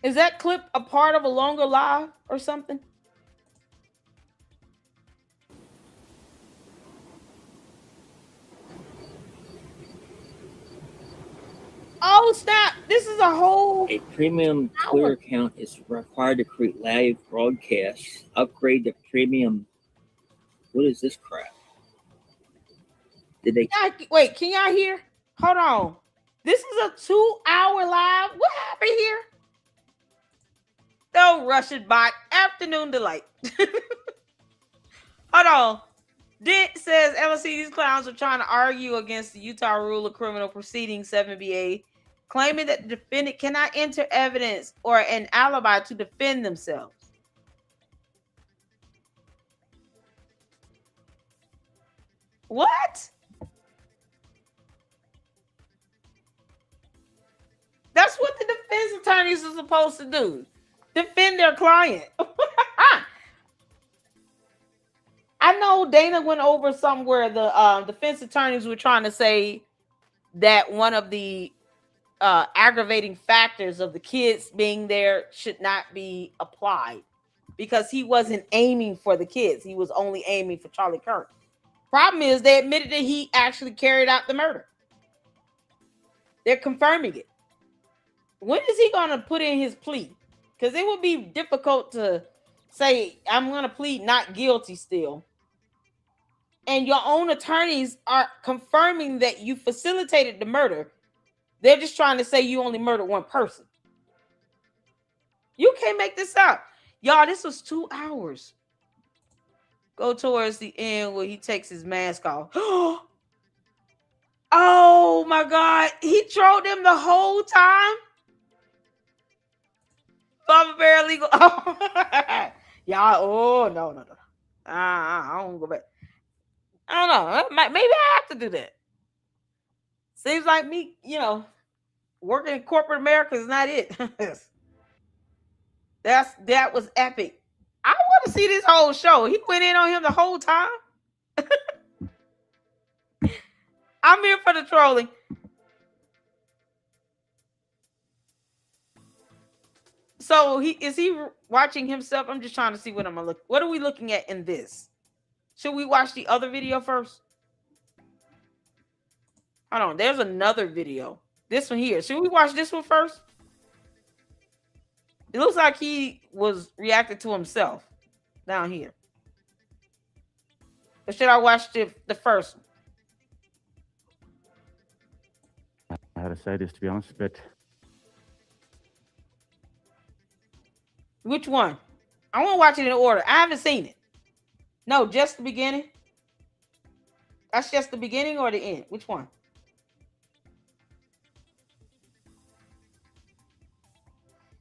Is that clip a part of a longer live or something? Oh, snap. This is a whole... A premium Twitter account is required to create live broadcasts. Upgrade to premium. What is this crap? Did they... Wait, can y'all hear? Hold on. This is a 2-hour live. What happened here? Don't rush it by. Afternoon delight. Hold on. Dent says, LSC, these clowns are trying to argue against the Utah rule of criminal proceedings 7BA, claiming that the defendant cannot enter evidence or an alibi to defend themselves. What? That's what the defense attorneys are supposed to do. Defend their client. I know Dana went over somewhere the defense attorneys were trying to say that one of the aggravating factors of the kids being there should not be applied because he wasn't aiming for the kids. He was only aiming for Charlie Kirk. Problem is they admitted that he actually carried out the murder. They're confirming it. When is he going to put in his plea? Because it would be difficult to say, I'm going to plead not guilty still. And your own attorneys are confirming that you facilitated the murder. They're just trying to say you only murdered one person. You can't make this up. Y'all, this was 2 hours. Go towards the end where he takes his mask off. Oh my God. He trolled them the whole time. Father Paralegal. Oh. Y'all, oh no. I don't go back. I don't know. Maybe I have to do that. Seems like me, working in corporate America is not it. That was epic. I want to see this whole show. He went in on him the whole time. I'm here for the trolling. So is he watching himself? I'm just trying to see what I'm gonna look. What are we looking at in this? Should we watch the other video first? Hold on, there's another video. This one here. Should we watch this one first? It looks like he was reacting to himself down here. Or should I watch the first one? How to say this, to be honest, but Which one? I want to watch it in order. I haven't seen it. No, just the beginning. That's just the beginning or the end? Which one?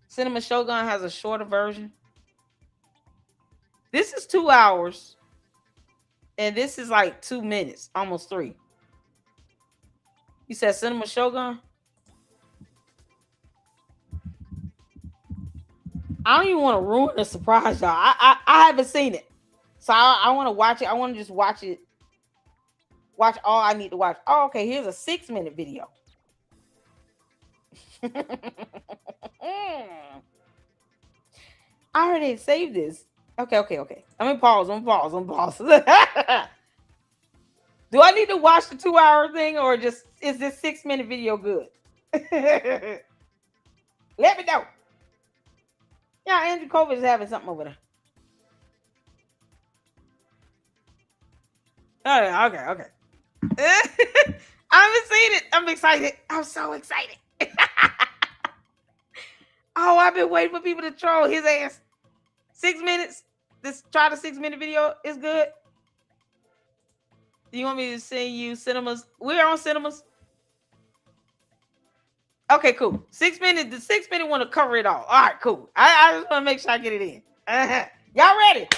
Cinema Shogun has a shorter version. This is 2 hours. And this is like 2 minutes, almost 3. You said Cinema Shogun? I don't even want to ruin the surprise, y'all. I haven't seen it. So I want to watch it. I want to just watch it. Watch all I need to watch. Oh, okay. Here's a 6-minute video. I already saved this. Okay. I'm gonna pause. Do I need to watch the 2-hour thing or just is this 6-minute video good? Let me know. Yeah, Andrew Kovac is having something over there. Oh, okay. I haven't seen it. I'm excited. I'm so excited. Oh, I've been waiting for people to troll his ass. 6 minutes. Try the 6-minute video is good. Do you want me to send you cinemas? We're on cinemas. Okay, cool. 6 minutes. The 6-minute want to cover it all. All right, cool. I just want to make sure I get it in. Y'all ready?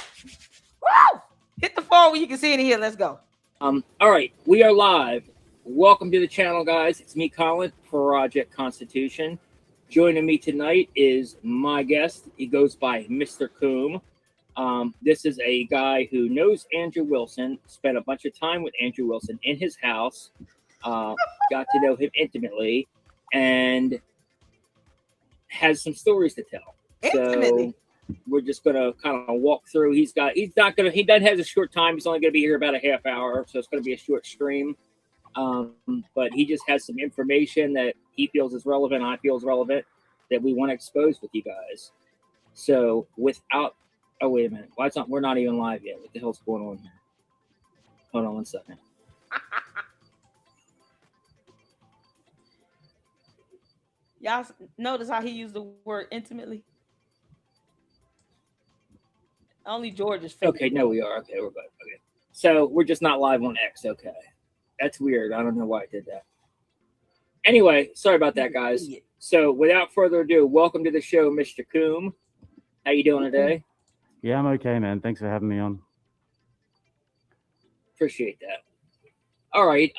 Woo! Hit the phone when you can see it in here. Let's go. All right, we are live. Welcome to the channel, guys. It's me, Colin, Project Constitution. Joining me tonight is my guest. He goes by Mr. Coombe. This is a guy who knows Andrew Wilson, spent a bunch of time with Andrew Wilson in his house, got to know him intimately, and has some stories to tell. Intimately. So we're just gonna kind of walk through. He doesn't have a short time. He's only gonna be here about a half hour, so it's gonna be a short stream. But he just has some information that he feels is relevant, I feel is relevant, that we want to expose with you guys. So without, oh wait a minute, we're not even live yet. What the hell's going on here? Hold on one second. Y'all notice how he used the word intimately? Only George is fake. Okay, no, we are. Okay, we're good. Okay. So we're just not live on X. Okay. That's weird. I don't know why I did that. Anyway, sorry about that, guys. So without further ado, welcome to the show, Mr. Coombe. How you doing today? yeah, I'm okay, man. Thanks for having me on. Appreciate that. All right.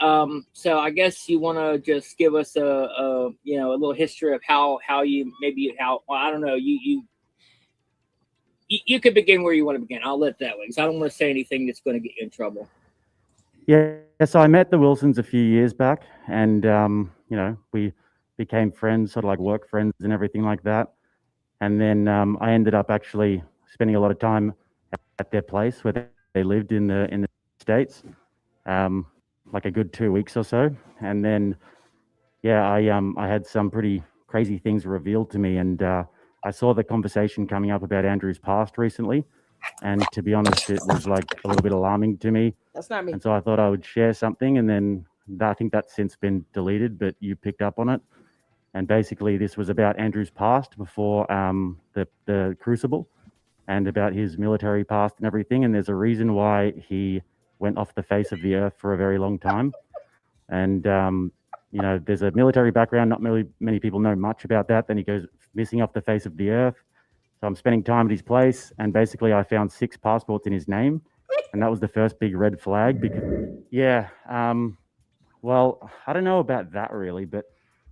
So I guess you want to just give us a little history of how you well, I don't know, you could begin where you want to begin. I'll let that way because I don't want to say anything that's going to get you in trouble. Yeah, so I met the Wilsons a few years back, and we became friends, sort of like work friends and everything like that. And then I ended up actually spending a lot of time at their place where they lived in the States, like a good 2 weeks or so. And then, yeah, I had some pretty crazy things revealed to me, and I saw the conversation coming up about Andrew's past recently. And to be honest, it was like a little bit alarming to me. That's not me. And so I thought I would share something, and then I think that's since been deleted, but you picked up on it. And basically this was about Andrew's past before the Crucible, and about his military past and everything. And there's a reason why he went off the face of the earth for a very long time. And you know, there's a military background. Not many people know much about that. Then he goes missing off the face of the earth. So I'm spending time at his place, and basically I found 6 passports in his name, and that was the first big red flag. Because yeah, well, I don't know about that really, but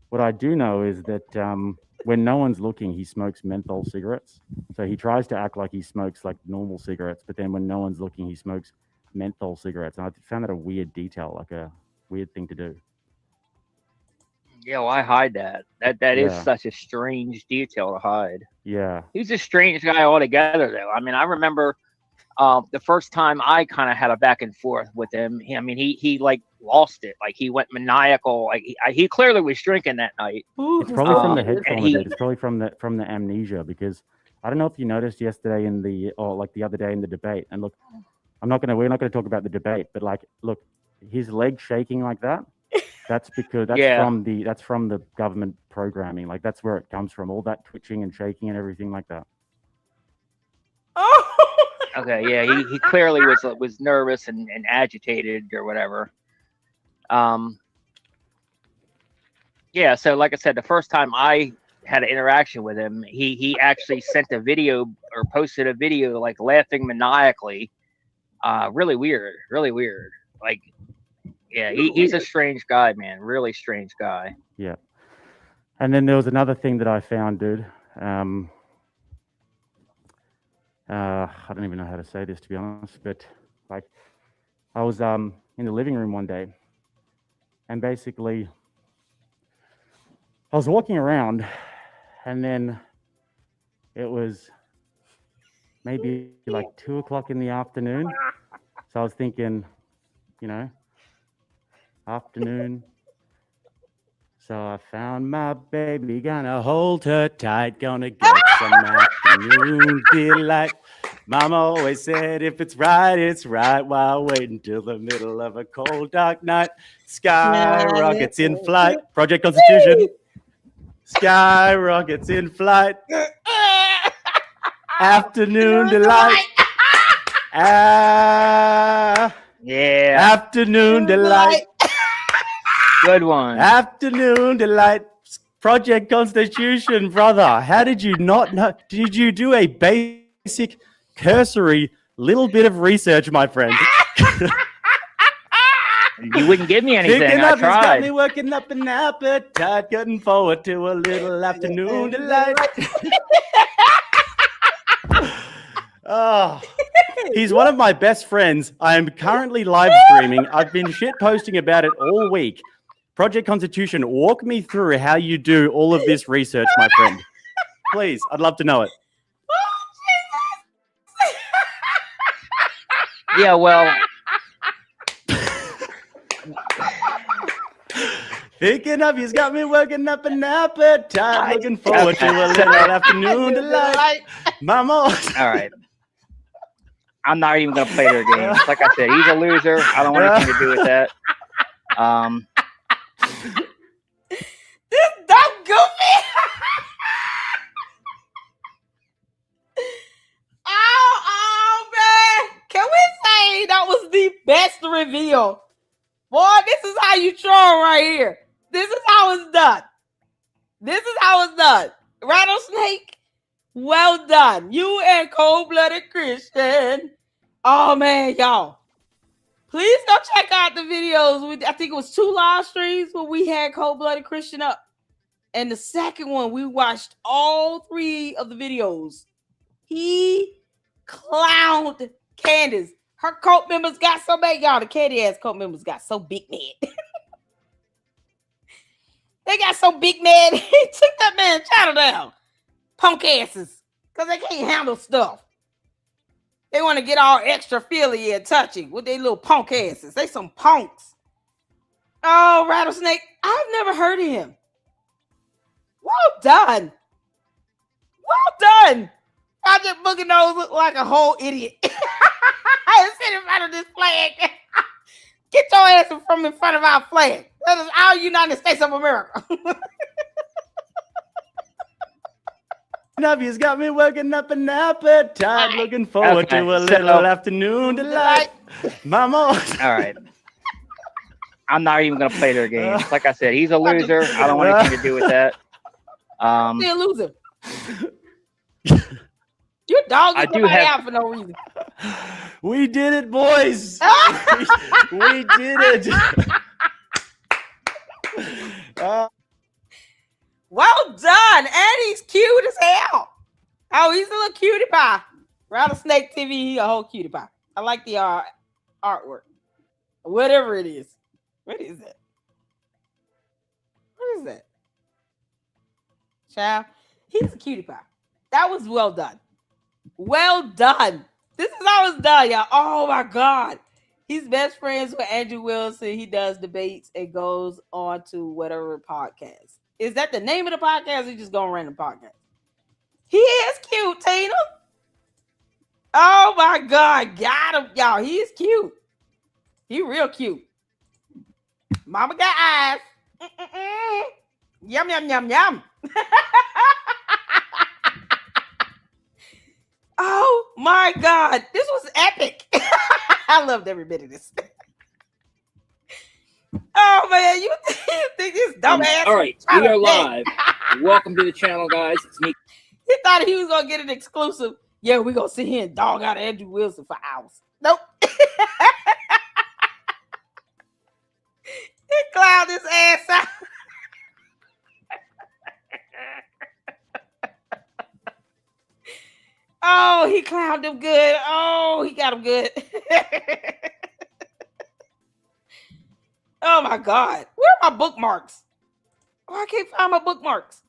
what I do know is that when no one's looking, he smokes menthol cigarettes. So he tries to act like he smokes like normal cigarettes, but then when no one's looking, he smokes menthol cigarettes. And I found that a weird detail, like a weird thing to do. Yeah, well, I hide that. That is Yeah. such a strange detail to hide. Yeah. He's a strange guy altogether, though. I mean, I remember the first time I kind of had a back and forth with him. I mean, he like lost it. Like he went maniacal. Like he clearly was drinking that night. It's probably from the head and trauma, he- dude. It's probably from the amnesia, because I don't know if you noticed yesterday or like the other day in the debate. And look, we're not gonna talk about the debate, but like, look, his leg shaking like that. That's because that's from the government programming. Like that's where it comes from. All that twitching and shaking and everything like that. Okay, yeah, he clearly was nervous and agitated or whatever. Yeah, so like I said, the first time I had an interaction with him, he actually sent a video or posted a video like laughing maniacally. Really weird. Like, yeah, he's a strange guy, man. Really strange guy. Yeah. And then there was another thing that I found, dude. I don't even know how to say this, to be honest, but like I was in the living room one day, and basically I was walking around, and then it was maybe like 2 o'clock in the afternoon. So I was thinking, you know, afternoon. So I found my baby, gonna hold her tight, gonna get some afternoon delight. Mama always said, if it's right, while waiting till the middle of a cold, dark night. Sky rockets in flight. Project Constitution. Sky rockets in flight. Afternoon delight. Yeah. Afternoon delight. Good one. Afternoon delight. Project Constitution, brother. How did you not know? Did you do a basic, cursory little bit of research, my friend? You wouldn't give me anything. Picking I up, he's got tried. me working up an appetite, getting forward to a little afternoon delight. Oh, he's one of my best friends. I am currently live streaming. I've been shit posting about it all week. Project Constitution, walk me through how you do all of this research, my friend. Please, I'd love to know it. Yeah, well, Picking up, he's got me working up an appetite. Looking forward to a little afternoon delight. Mama. all right. I'm not even gonna play their games. Like I said, he's a loser. I don't want anything to do with that. This dumb goofy. oh man. Can we say that was the best reveal? Boy, this is how you troll right here. This is how it's done. Rattlesnake, well done. You and Cold-Blooded Christian. Oh man, y'all. Please go check out the videos. I think it was 2 live streams where we had Cold-Blooded Christian up. And the second one, we watched all 3 of the videos. He clowned Candace. Her cult members got so bad. Y'all, the Candy-ass cult members got so big mad. They got so big mad. He took that man's channel down. Punk asses. Because they can't handle stuff. They want to get all extra feely and touchy with their little punk asses. They some punks. Oh, Rattlesnake. I've never heard of him. Well done. Well done. Project Boogie Nose look like a whole idiot. I sit in front of this flag. Get your ass from in front of our flag. That is our United States of America. He's got me working up an appetite, looking forward to a little afternoon delight. Mama. all right. I'm not even going to play their games. Like I said, he's a loser. I don't want anything to do with that. He's a loser. Your dog is somebody out for no reason. We did it, boys. we did it. Well done. And he's cute as hell. Oh, he's a little cutie pie. Rattlesnake TV, he a whole cutie pie. I like the artwork. Whatever it is. What is that? What is that? Child, he's a cutie pie. That was well done. Well done. This is how it's done, y'all. Oh my God. He's best friends with Andrew Wilson. He does debates and goes on to whatever podcast. Is that the name of the podcast or you just go on random podcast? He is cute, Tina. Oh my God. Got him, y'all. He is cute. He real cute. Mama got eyes. Yum, yum, yum, yum. Oh my God. This was epic. I loved every bit of this. Oh man, you think this dumbass? All right, we are live. Welcome to the channel, guys. It's me. He thought he was gonna get an exclusive. Yeah, we're gonna sit here and dog out Andrew Wilson for hours. Nope. He clowned his ass out. Oh, he clowned him good. Oh, he got him good. Oh my God. Where are my bookmarks? Oh, I can't find my bookmarks.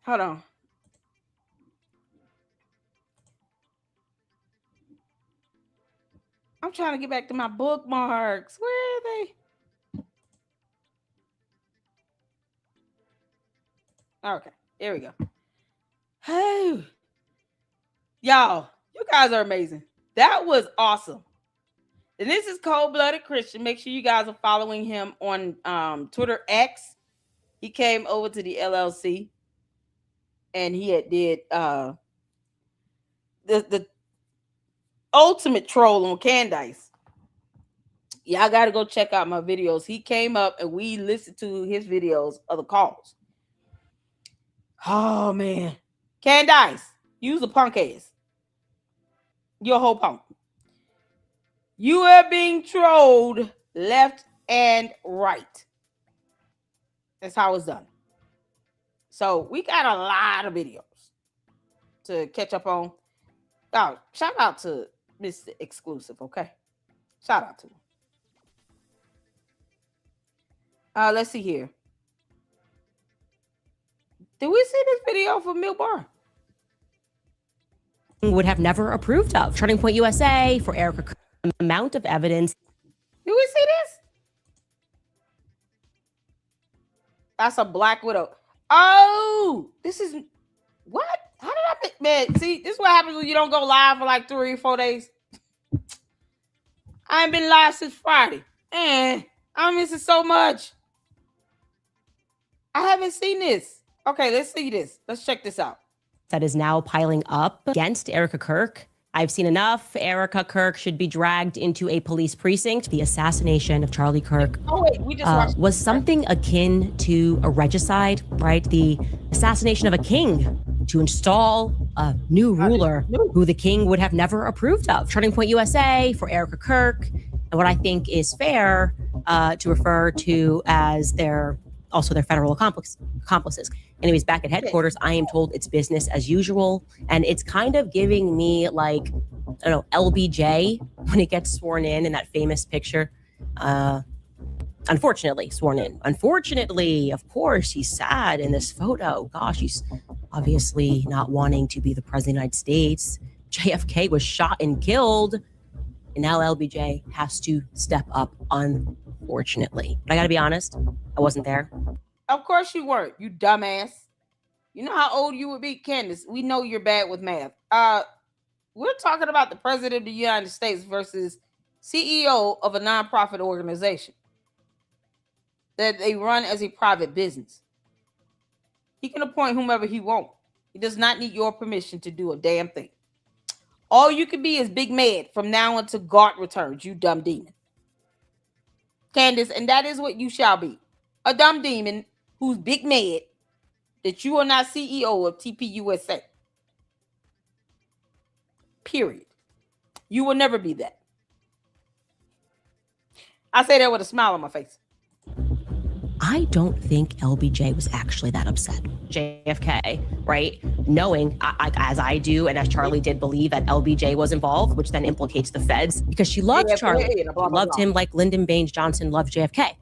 Hold on. I'm trying to get back to my bookmarks. Where are they? Okay, here we go. Hey, y'all, you guys are amazing. That was awesome. And this is Cold-Blooded Christian. Make sure you guys are following him on Twitter X. He came over to the LLC and he had did the ultimate troll on Candace. Y'all got to go check out my videos. He came up and we listened to his videos of the calls. Oh man, Candace, you's a punk ass. You're a whole punk. You are being trolled left and right. That's how it's done. So we got a lot of videos to catch up on. Oh, shout out to Mr. Exclusive, okay? Shout out to him. Let's see here. Did we see this video from Milk Bar? Would have never approved of. Turning Point USA for Erica. Amount of evidence. Do we see this? That's a Black Widow. Oh, this is what? How did I pick? Man, see, this is what happens when you don't go live for like 3 or 4 days. I ain't been live since Friday. Man, I'm missing so much. I haven't seen this. Okay, let's see this. Let's check this out. That is now piling up against Erica Kirk. I've seen enough. Erica Kirk should be dragged into a police precinct. The assassination of Charlie Kirk was something akin to a regicide, right? The assassination of a king to install a new ruler who the king would have never approved of. Turning Point USA for Erica Kirk, and what I think is fair to refer to as their federal accomplices. Anyways, back at headquarters, I am told it's business as usual. And it's kind of giving me like, I don't know, LBJ when he gets sworn in that famous picture. Unfortunately, sworn in. Unfortunately, of course, he's sad in this photo. Gosh, he's obviously not wanting to be the president of the United States. JFK was shot and killed. And now LBJ has to step up, unfortunately. But I got to be honest, I wasn't there. Of course you weren't, you dumbass. You know how old you would be, Candace. We know you're bad with math. We're talking about the president of the United States versus CEO of a nonprofit organization that they run as a private business. He can appoint whomever he wants. He does not need your permission to do a damn thing. All you can be is big mad from now until God returns, you dumb demon. Candace, and that is what you shall be. A dumb demon who's big mad that you are not CEO of TPUSA. Period. You will never be that. I say that with a smile on my face. I don't think LBJ was actually that upset. JFK, right? Knowing, as I do, and as Charlie did, believe that LBJ was involved, which then implicates the feds, because she loved Charlie. She loved him like Lyndon Baines Johnson loved JFK.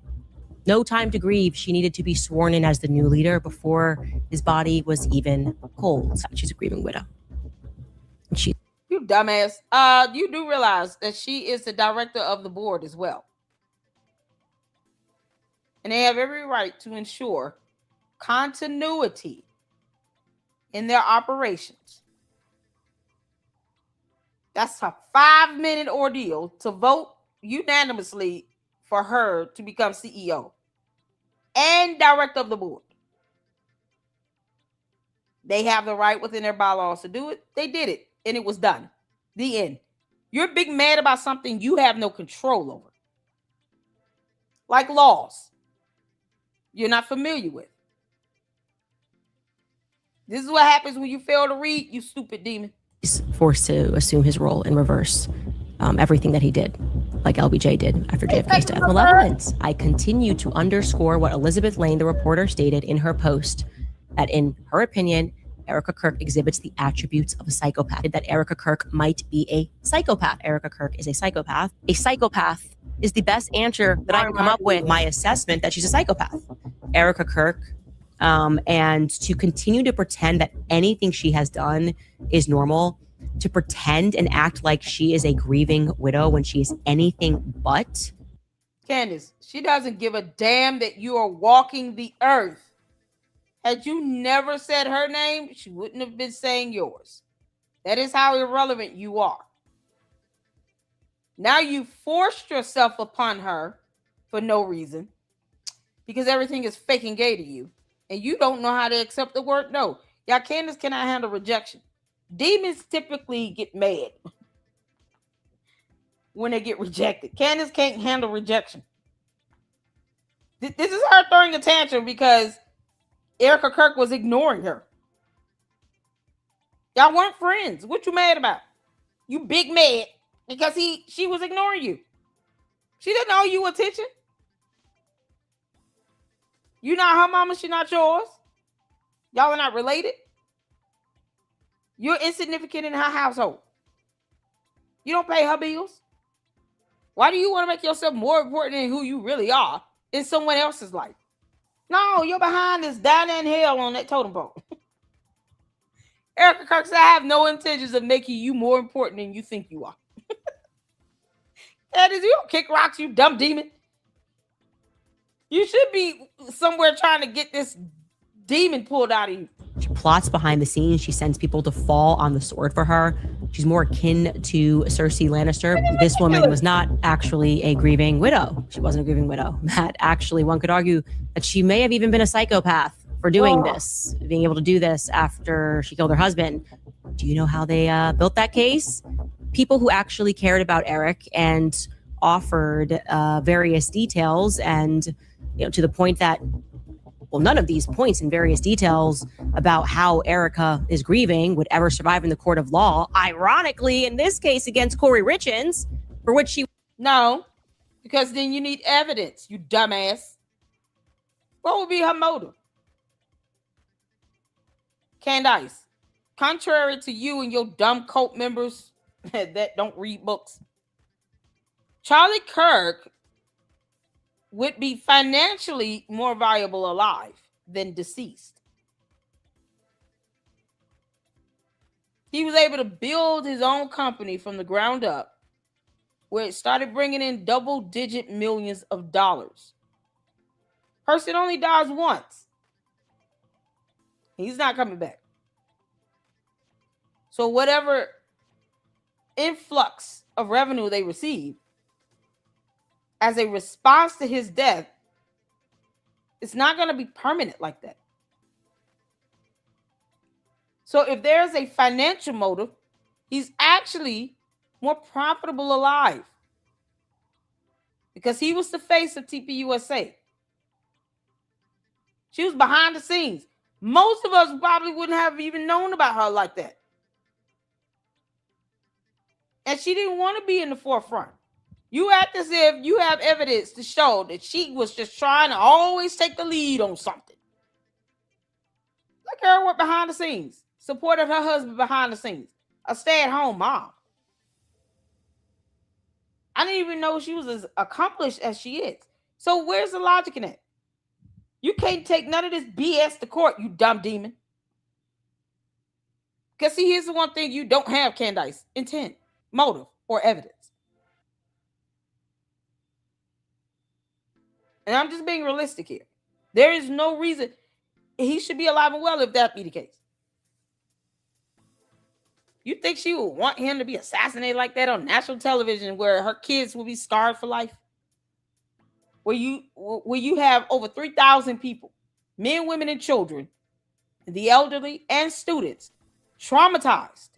No time to grieve. She needed to be sworn in as the new leader before his body was even cold. She's a grieving widow. And you dumbass. You do realize that she is the director of the board as well. And they have every right to ensure continuity in their operations. That's a 5-minute ordeal to vote unanimously for her to become CEO and director of the board. They have the right within their bylaws to do it. They did it, and it was done. The end. You're big mad about something you have no control over. Like laws you're not familiar with. This is what happens when you fail to read, you stupid demon. He's forced to assume his role and reverse everything that he did, like LBJ did after JFK's death. Malevolence. I continue to underscore what Elizabeth Lane, the reporter, stated in her post, that in her opinion, Erica Kirk exhibits the attributes of a psychopath. That Erica Kirk might be a psychopath. Erica Kirk is a psychopath. A psychopath is the best answer that I can come up with. My assessment that she's a psychopath. Erica Kirk, and to continue to pretend that anything she has done is normal, to pretend and act like she is a grieving widow when she is anything but. Candace, she doesn't give a damn that you are walking the earth. Had you never said her name, she wouldn't have been saying yours. That is how irrelevant you are. Now you forced yourself upon her for no reason because everything is fake and gay to you. And you don't know how to accept the word no. Y'all, Candace cannot handle rejection. Demons typically get mad when they get rejected. Candace can't handle rejection. This is her throwing a tantrum because Erica Kirk was ignoring her. Y'all weren't friends. What you mad about? You big mad because she was ignoring you. She didn't owe you attention. You not her mama, she not yours. Y'all are not related. You're insignificant in her household. You don't pay her bills. Why do you want to make yourself more important than who you really are in someone else's life? No, your behind is down in hell on that totem pole. Erica Kirk said, I have no intentions of making you more important than you think you are. That is, you don't kick rocks, you dumb demon. You should be somewhere trying to get this demon pulled out of you. She plots behind the scenes. She sends people to fall on the sword for her. She's more akin to Cersei Lannister. This woman was not actually a grieving widow. She wasn't a grieving widow. That actually, one could argue that she may have even been a psychopath for doing this, being able to do this after she killed her husband. Do you know how they built that case? People who actually cared about Eric and offered various details, and to the point that, well, none of these points in various details about how Erica is grieving would ever survive in the court of law. Ironically, in this case against Corey Richins, for which she... No, because then you need evidence, you dumbass. What would be her motive? Candace, contrary to you and your dumb cult members that don't read books, Charlie Kirk would be financially more valuable alive than deceased. He was able to build his own company from the ground up, where it started bringing in double-digit millions of dollars. Person only dies once. He's not coming back. So whatever influx of revenue they receive as a response to his death, it's not going to be permanent like that. So if there's a financial motive, He's actually more profitable alive because he was the face of TPUSA. She was behind the scenes. Most of us probably wouldn't have even known about her like that. And she didn't want to be in the forefront. You act as if you have evidence to show that she was just trying to always take the lead on something. Look at her work behind the scenes, supported her husband behind the scenes, a stay-at-home mom. I didn't even know she was as accomplished as she is. So where's the logic in that? You can't take none of this BS to court, you dumb demon. Because see, here's the one thing you don't have, Candace: intent, motive, or evidence. And I'm just being realistic here. There is no reason he should be alive and well if that be the case. You think she would want him to be assassinated like that on national television where her kids will be scarred for life? Where you have over 3,000 people, men, women, and children, the elderly and students, traumatized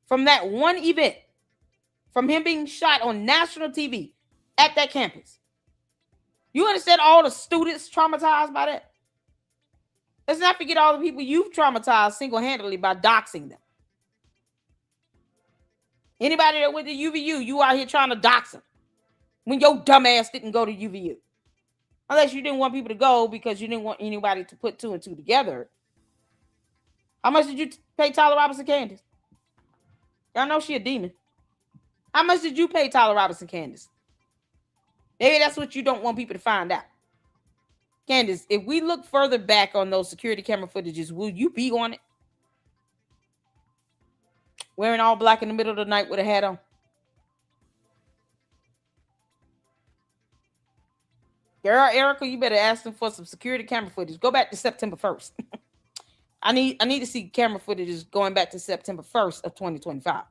from that one event, from him being shot on national TV at that campus. You understand all the students traumatized by that? Let's not forget all the people you've traumatized single-handedly by doxing them. Anybody that went to UVU, you out here trying to dox them when your dumb ass didn't go to UVU. Unless you didn't want people to go because you didn't want anybody to put two and two together. How much did you pay Tyler Robinson Candace? Y'all know she a demon. How much did you pay Tyler Robinson Candace? Maybe that's what you don't want people to find out. Candace, if we look further back on those security camera footages, will you be on it? Wearing all black in the middle of the night with a hat on. Girl, Erica, you better ask them for some security camera footage. Go back to September 1st. I need to see camera footages going back to September 1st of 2025.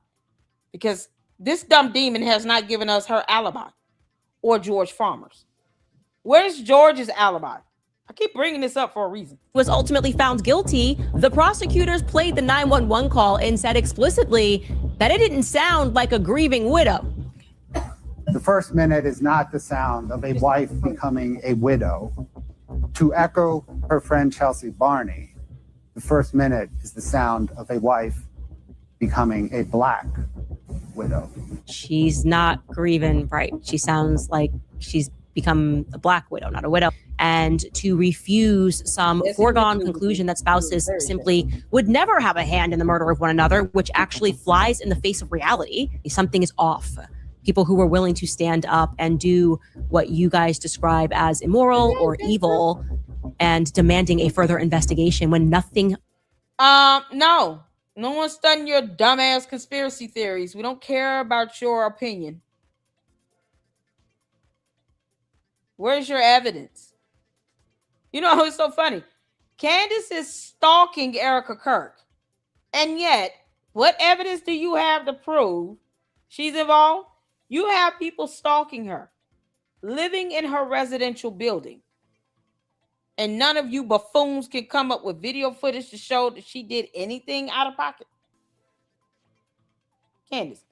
Because this dumb demon has not given us her alibi or George Farmer's. Where's George's alibi? I keep bringing this up for a reason. Was ultimately found guilty. The prosecutors played the 911 call and said explicitly that it didn't sound like a grieving widow. The first minute is not the sound of a wife becoming a widow. To echo her friend Chelsea Barney, the first minute is the sound of a wife becoming a black widow. She's not grieving, right? She sounds like she's become a black widow, not a widow. And to refuse some foregone conclusion that spouses simply would never have a hand in the murder of one another, which actually flies in the face of reality. Something is off. People who were willing to stand up and do what you guys describe as immoral or evil and demanding a further investigation when nothing. No one's studying your dumbass conspiracy theories. We don't care about your opinion. Where's your evidence? You know, it's so funny. Candace is stalking Erica Kirk. And yet, what evidence do you have to prove she's involved? You have people stalking her, living in her residential building. And none of you buffoons can come up with video footage to show that she did anything out of pocket. Candace,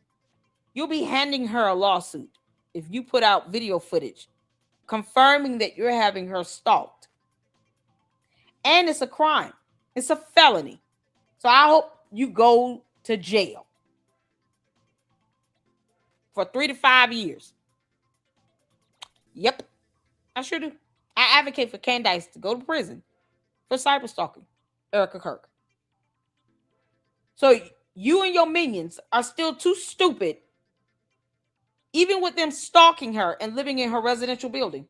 you'll be handing her a lawsuit if you put out video footage confirming that you're having her stalked. And it's a crime. It's a felony. So I hope you go to jail for 3 to 5 years. Yep, I sure do. I advocate for Candace to go to prison for cyberstalking Erica Kirk. So you and your minions are still too stupid, even with them stalking her and living in her residential building,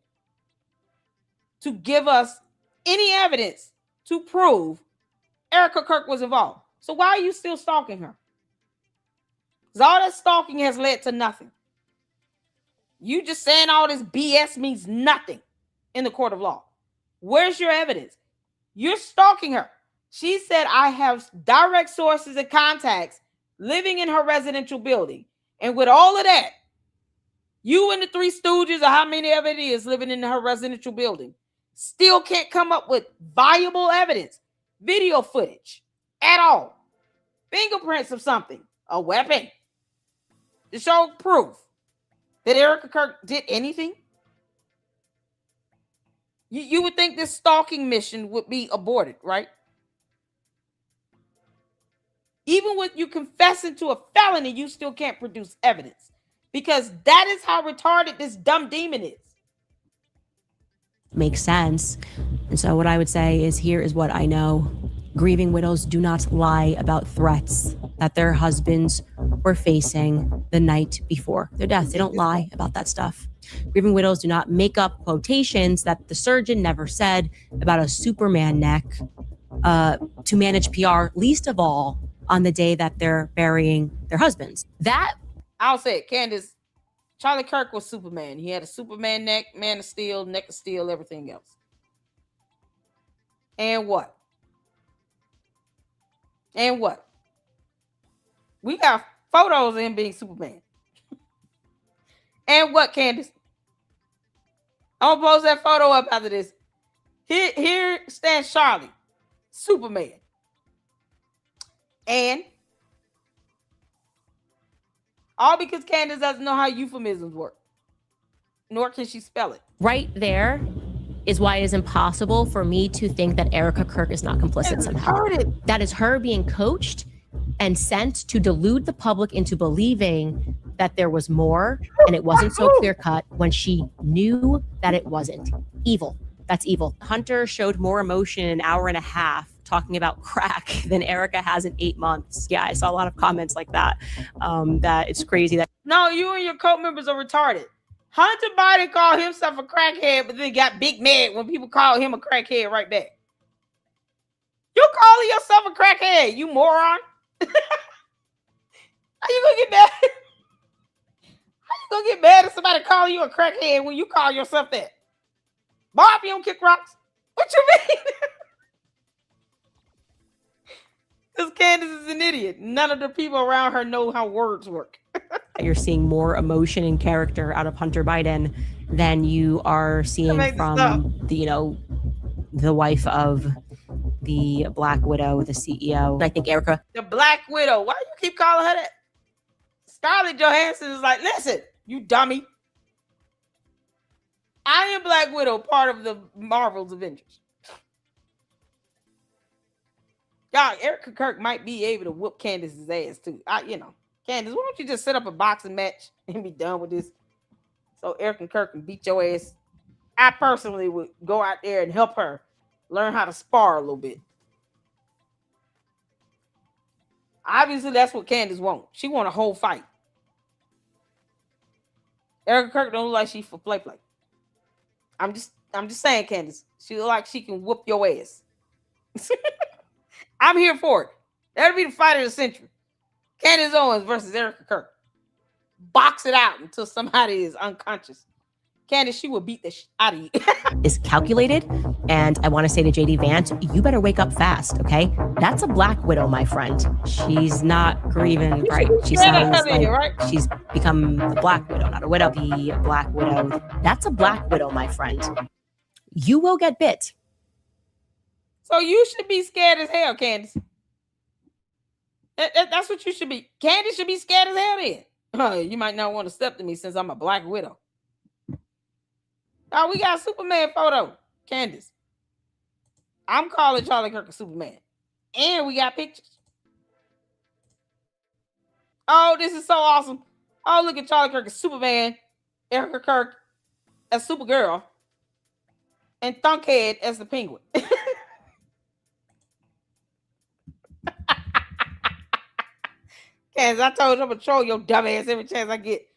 to give us any evidence to prove Erica Kirk was involved. So why are you still stalking her? Because all that stalking has led to nothing. You just saying all this BS means nothing in the court of law. Where's your evidence? You're stalking her. She said, I have direct sources and contacts living in her residential building. And with all of that, you and the Three Stooges, or how many of it is living in her residential building, still can't come up with viable evidence, video footage at all fingerprints of something, a weapon, to show proof that Erica Kirk did anything. You would think this stalking mission would be aborted, right? Even with you confessing to a felony, you still can't produce evidence because that is how retarded this dumb demon is. Makes sense. And so what I would say is, here is what I know. Grieving widows do not lie about threats that their husbands were facing the night before their death. They don't lie about that stuff. Grieving widows do not make up quotations that the surgeon never said about a Superman neck to manage PR, least of all on the day that they're burying their husbands. That, I'll say it, Candace, Charlie Kirk was Superman. He had a Superman neck, man of steel, neck of steel, everything else. And what? And what? We got photos of him being Superman. And what, Candace? I'm gonna post that photo up after this. Here stands Charlie, Superman. And all because Candace doesn't know how euphemisms work, nor can she spell it. right there is why it is impossible for me to think that Erica Kirk is not complicit somehow. That is her being coached and sent to delude the public into believing that there was more and it wasn't so clear cut when she knew that it wasn't. Evil. That's evil. Hunter showed more emotion in an hour and a half talking about crack than Erica has in 8 months. Yeah, I saw a lot of comments like that. That it's crazy that. No, you and your cult members are retarded. Hunter Biden called himself a crackhead, but then got big mad when people called him a crackhead right back. You calling yourself a crackhead, you moron? How you gonna get mad? How you gonna get mad at somebody calling you a crackhead when you call yourself that? Bob, you don't kick rocks? What you mean? Because Candace is an idiot. None of the people around her know how words work. You're seeing more emotion and character out of Hunter Biden than you are seeing from the wife of the Black Widow, the CEO. I think Erica. The Black Widow. Why do you keep calling her that? Scarlett Johansson is like, listen, you dummy. I am Black Widow, part of the Marvel's Avengers. Y'all, Erica Kirk might be able to whoop Candace's ass too. Candace, why don't you just set up a boxing match and be done with this? So Erica Kirk can beat your ass. I personally would go out there and help her learn how to spar a little bit. Obviously, that's what Candace wants. She want a whole fight. Erica Kirk don't look like she for play. I'm just saying, Candace. She look like she can whoop your ass. I'm here for it. That'll be the fight of the century. Candace Owens versus Erica Kirk. Box it out until somebody is unconscious. Candace, she will beat the shit out of you. Is calculated. And I want to say to JD Vance, you better wake up fast, okay? That's a Black Widow, my friend. She's not grieving, right? She sounds like she's become the Black Widow, not a widow. The Black Widow. That's a Black Widow, my friend. You will get bit. So you should be scared as hell, Candace. That's what you should be. Candace should be scared as hell then. You might not want to step to me since I'm a Black Widow. Oh, we got a Superman photo. Candace. I'm calling Charlie Kirk a Superman. And we got pictures. Oh, this is so awesome. Oh, look at Charlie Kirk as Superman. Erica Kirk as Supergirl. And Thunkhead as the Penguin. Candace, I told you I'm going to troll your dumb ass every chance I get.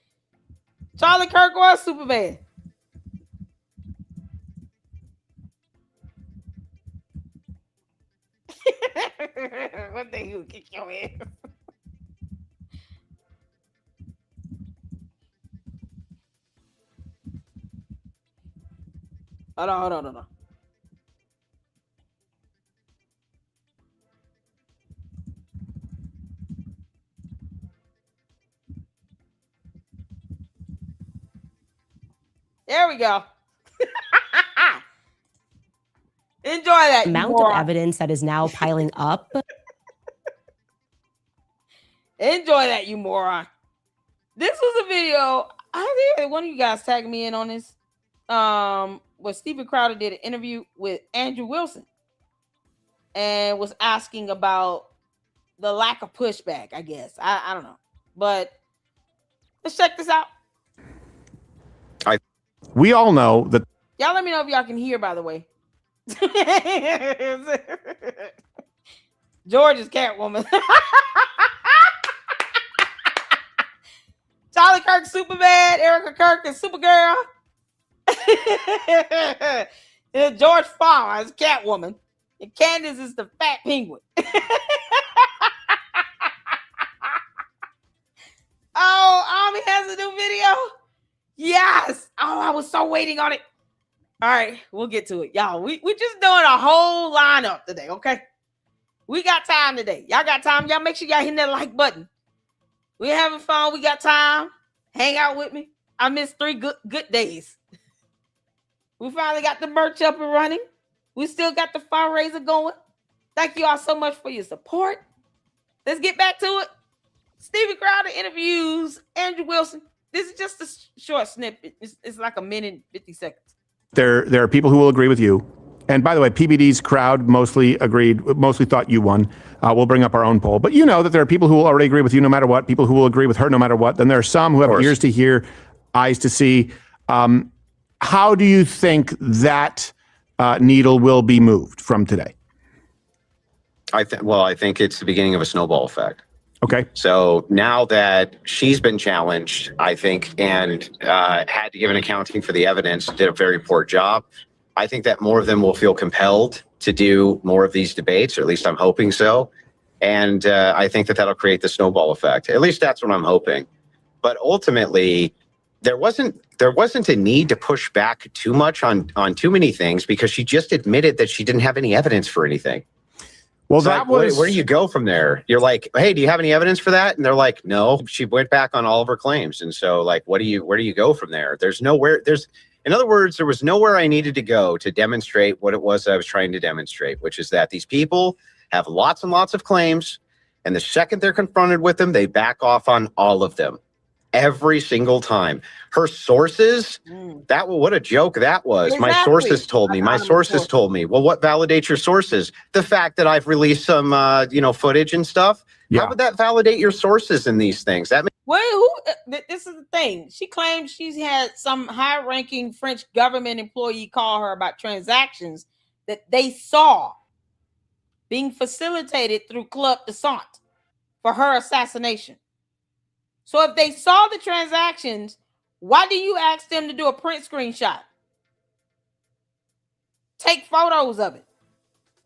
Charlie Kirk was Superman. One thing you kick your ass. Hold on. There we go. Enjoy that Amount of evidence that is now piling up. Enjoy that, you moron. This was a video. I think one of you guys tagged me in on this. Where Steven Crowder did an interview with Andrew Wilson and was asking about the lack of pushback, I guess. I don't know. But let's check this out. We all know that. Y'all let me know if y'all can hear, by the way. George is Catwoman. Charlie Kirk, Superman. Erica Kirk is Supergirl. George Farmer is Catwoman. And Candace is the fat penguin. Oh, Army has a new video. Yes. Oh, I was so waiting on it. All right, we'll get to it. Y'all, we just doing a whole lineup today, okay? We got time today. Y'all got time. Y'all make sure y'all hit that like button. We're having fun. We got time. Hang out with me. I missed 3 good days. We finally got the merch up and running. We still got the fundraiser going. Thank you all so much for your support. Let's get back to it. Steven Crowder interviews Andrew Wilson. This is just a short snippet. It's like a minute and 50 seconds. There are people who will agree with you. And by the way, PBD's crowd mostly thought you won. We'll bring up our own poll. But you know that there are people who will already agree with you no matter what, people who will agree with her no matter what. Then there are some who have ears to hear, eyes to see. How do you think that needle will be moved from today? I think it's the beginning of a snowball effect. Okay. So now that she's been challenged, I think, and had to give an accounting for the evidence, did a very poor job. I think that more of them will feel compelled to do more of these debates, or at least I'm hoping so. And I think that that'll create the snowball effect. At least that's what I'm hoping. But ultimately, there wasn't a need to push back too much on too many things, because she just admitted that she didn't have any evidence for anything. Well, so that where do you go from there? You're like, hey, do you have any evidence for that? And they're like, no. She went back on all of her claims. And so, like, where do you go from there? In other words, there was nowhere I needed to go to demonstrate what it was that I was trying to demonstrate, which is that these people have lots and lots of claims, and the second they're confronted with them, they back off on all of them. Every single time. Her sources, what a joke that was. Exactly. My sources told me. My sources told me. Well, what validates your sources? The fact that I've released some, footage and stuff. Yeah. How would that validate your sources in these things? That this is the thing. She claims she's had some high-ranking French government employee call her about transactions that they saw being facilitated through Clerpatriot for her assassination. So if they saw the transactions, why do you ask them to do a print screenshot? Take photos of it.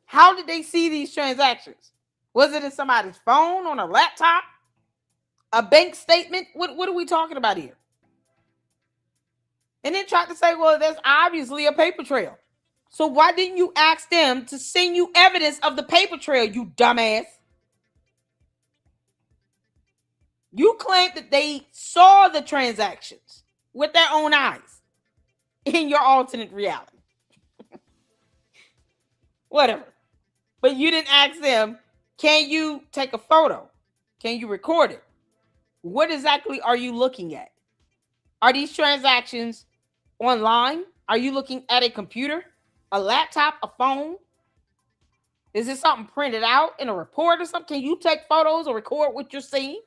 How did they see these transactions? Was it in somebody's phone, on a laptop? A bank statement? What are we talking about here? And then tried to say, well, there's obviously a paper trail. So why didn't you ask them to send you evidence of the paper trail, you dumbass? You claim that they saw the transactions with their own eyes in your alternate reality. Whatever. But you didn't ask them, can you take a photo? Can you record it? What exactly are you looking at? Are these transactions online? Are you looking at a computer, a laptop, a phone? Is this something printed out in a report or something? Can you take photos or record what you're seeing?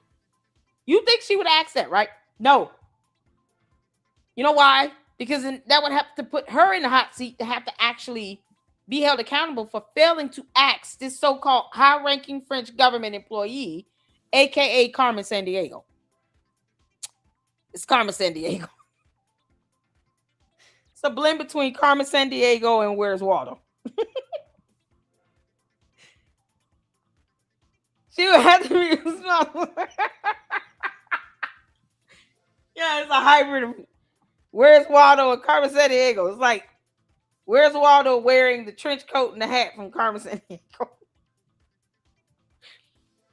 You think she would ask that, right? No. You know why? Because that would have to put her in the hot seat to have to actually be held accountable for failing to ask this so-called high-ranking French government employee, a.k.a. Carmen Sandiego. It's Carmen Sandiego. It's a blend between Carmen Sandiego and Where's Waldo. She would have to be... Yeah, it's a hybrid of Where's Waldo and Carmen Sandiego. It's like, Where's Waldo wearing the trench coat and the hat from Carmen Sandiego?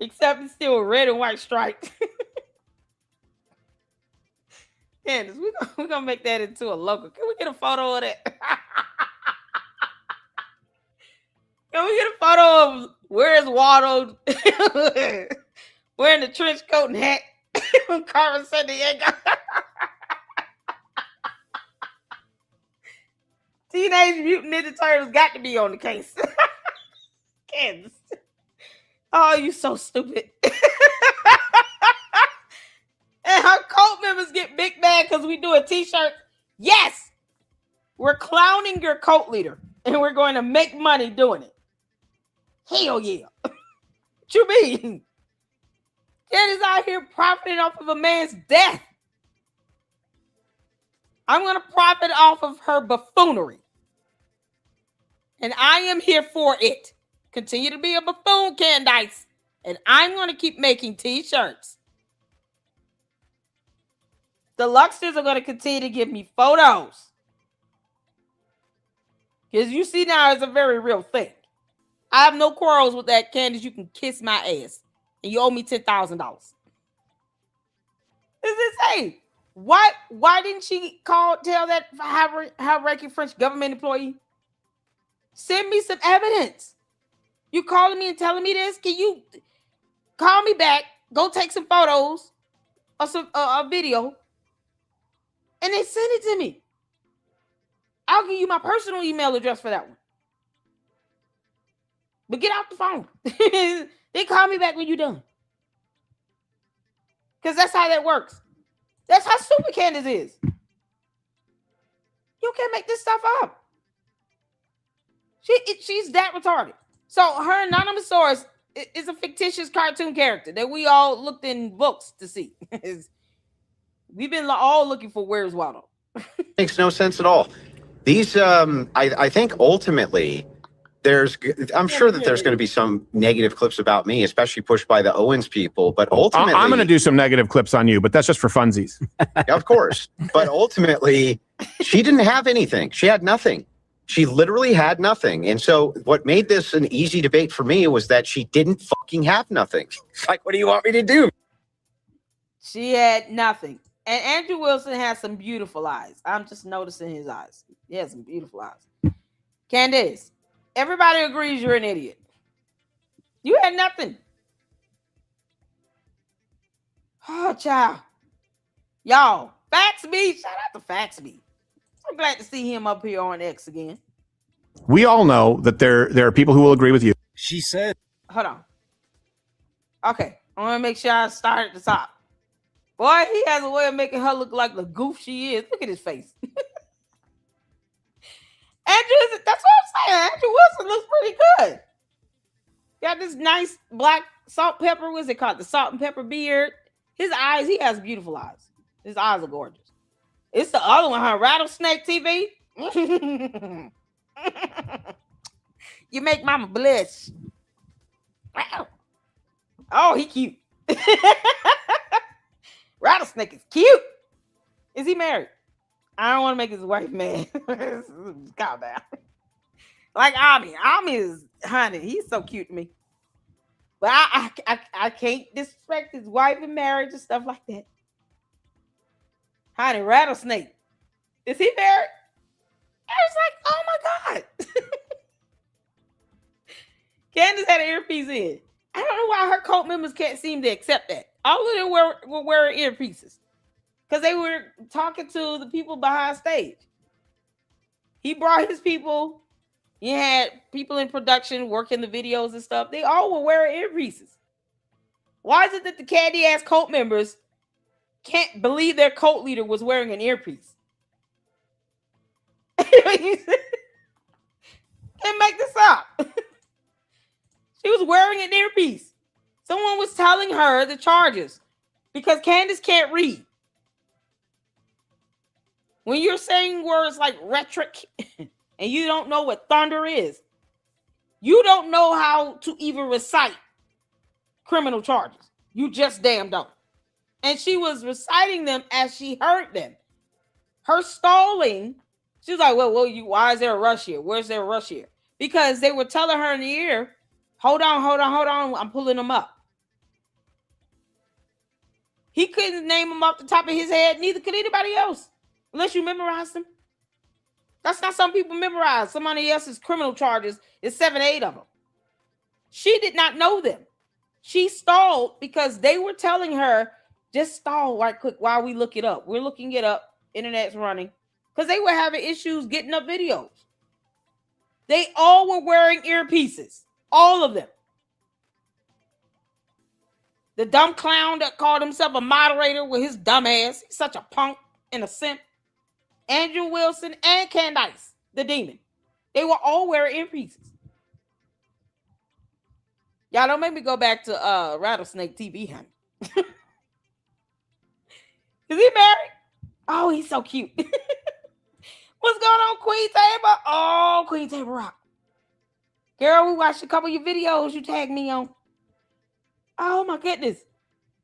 Except it's still red and white striped. Candace, we're gonna make that into a logo. Can we get a photo of that? Can we get a photo of Where's Waldo wearing the trench coat and hat from Carmen San Diego. Teenage Mutant Ninja Turtles got to be on the case. Candace. Oh, you so stupid. And her cult members get big mad because we do a t-shirt. Yes, we're clowning your cult leader and we're going to make money doing it. Hell yeah. What you mean? Candace out here profiting off of a man's death. I'm going to profit off of her buffoonery. And I am here for it. Continue to be a buffoon, Candace. And I'm going to keep making t-shirts. The Luxters are going to continue to give me photos. Because you see now it's a very real thing. I have no quarrels with that, Candace. You can kiss my ass. And you owe me $10,000. It's insane. Why didn't she tell that high-ranking French government employee? Send me some evidence. You calling me and telling me this? Can you call me back? Go take some photos or a video. And they sent it to me. I'll give you my personal email address for that one. But get off the phone. They call me back when you're done. Because that's how that works. That's how stupid Candace is. You can't make this stuff up. She's that retarded. So her anonymous source is a fictitious cartoon character that we all looked in books to see. We've been all looking for Where's Waldo. Makes no sense at all. These, I think ultimately, I'm sure that there's going to be some negative clips about me, especially pushed by the Owens people. But ultimately, I'm going to do some negative clips on you, but that's just for funsies. Of course. But ultimately, she didn't have anything. She had nothing. She literally had nothing. And so what made this an easy debate for me was that she didn't fucking have nothing. It's like, what do you want me to do? She had nothing. And Andrew Wilson has some beautiful eyes. I'm just noticing his eyes. He has some beautiful eyes. Candace, everybody agrees you're an idiot. You had nothing. Oh, child. Y'all, Faxby. Shout out to Faxby. I'm glad to see him up here on X again. We all know that there are people who will agree with you. She said. Hold on. Okay, I want to make sure I start at the top. Boy, he has a way of making her look like the goof she is. Look at his face. Andrew, that's what I'm saying. Andrew Wilson looks pretty good. Got this nice black salt pepper. What's it called? The salt and pepper beard. His eyes, he has beautiful eyes. His eyes are gorgeous. It's the other one, huh? Rattlesnake TV. You make mama blush. Wow. Oh, he cute. Rattlesnake is cute. Is he married? I don't want to make his wife mad. Calm down. Like Ami. Ami is, honey, he's so cute to me. But I can't disrespect his wife and marriage and stuff like that. Honey, Rattlesnake. Is he married? I was like, oh my God. Candace had an earpiece in. I don't know why her cult members can't seem to accept that. All of them were wearing earpieces because they were talking to the people behind stage. He brought his people. He had people in production working the videos and stuff. They all were wearing earpieces. Why is it that the candy ass cult members can't believe their cult leader was wearing an earpiece? Can't make this up. She was wearing an earpiece. Someone was telling her the charges because Candace can't read. When you're saying words like rhetoric and you don't know what thunder is, you don't know how to even recite criminal charges. You just damn don't. And she was reciting them as she heard them. Her stalling, she was like, well, why is there a rush here? Where's there a rush here? Because they were telling her in the ear, hold on. I'm pulling them up. He couldn't name them off the top of his head. Neither could anybody else. Unless you memorize them. That's not some people memorize. Somebody else's criminal charges is 7, 8 of them. She did not know them. She stalled because they were telling her, just stall right quick while we look it up. We're looking it up. Internet's running. Because they were having issues getting up videos. They all were wearing earpieces. All of them. The dumb clown that called himself a moderator with his dumb ass. He's such a punk and a simp. Andrew Wilson and Candace, the demon. They were all wearing earpieces. Y'all don't make me go back to Rattlesnake TV, honey. Is he married? Oh, he's so cute. What's going on, Queen Tabor? Oh, Queen Tabor Rock. Girl, we watched a couple of your videos you tagged me on. Oh, my goodness.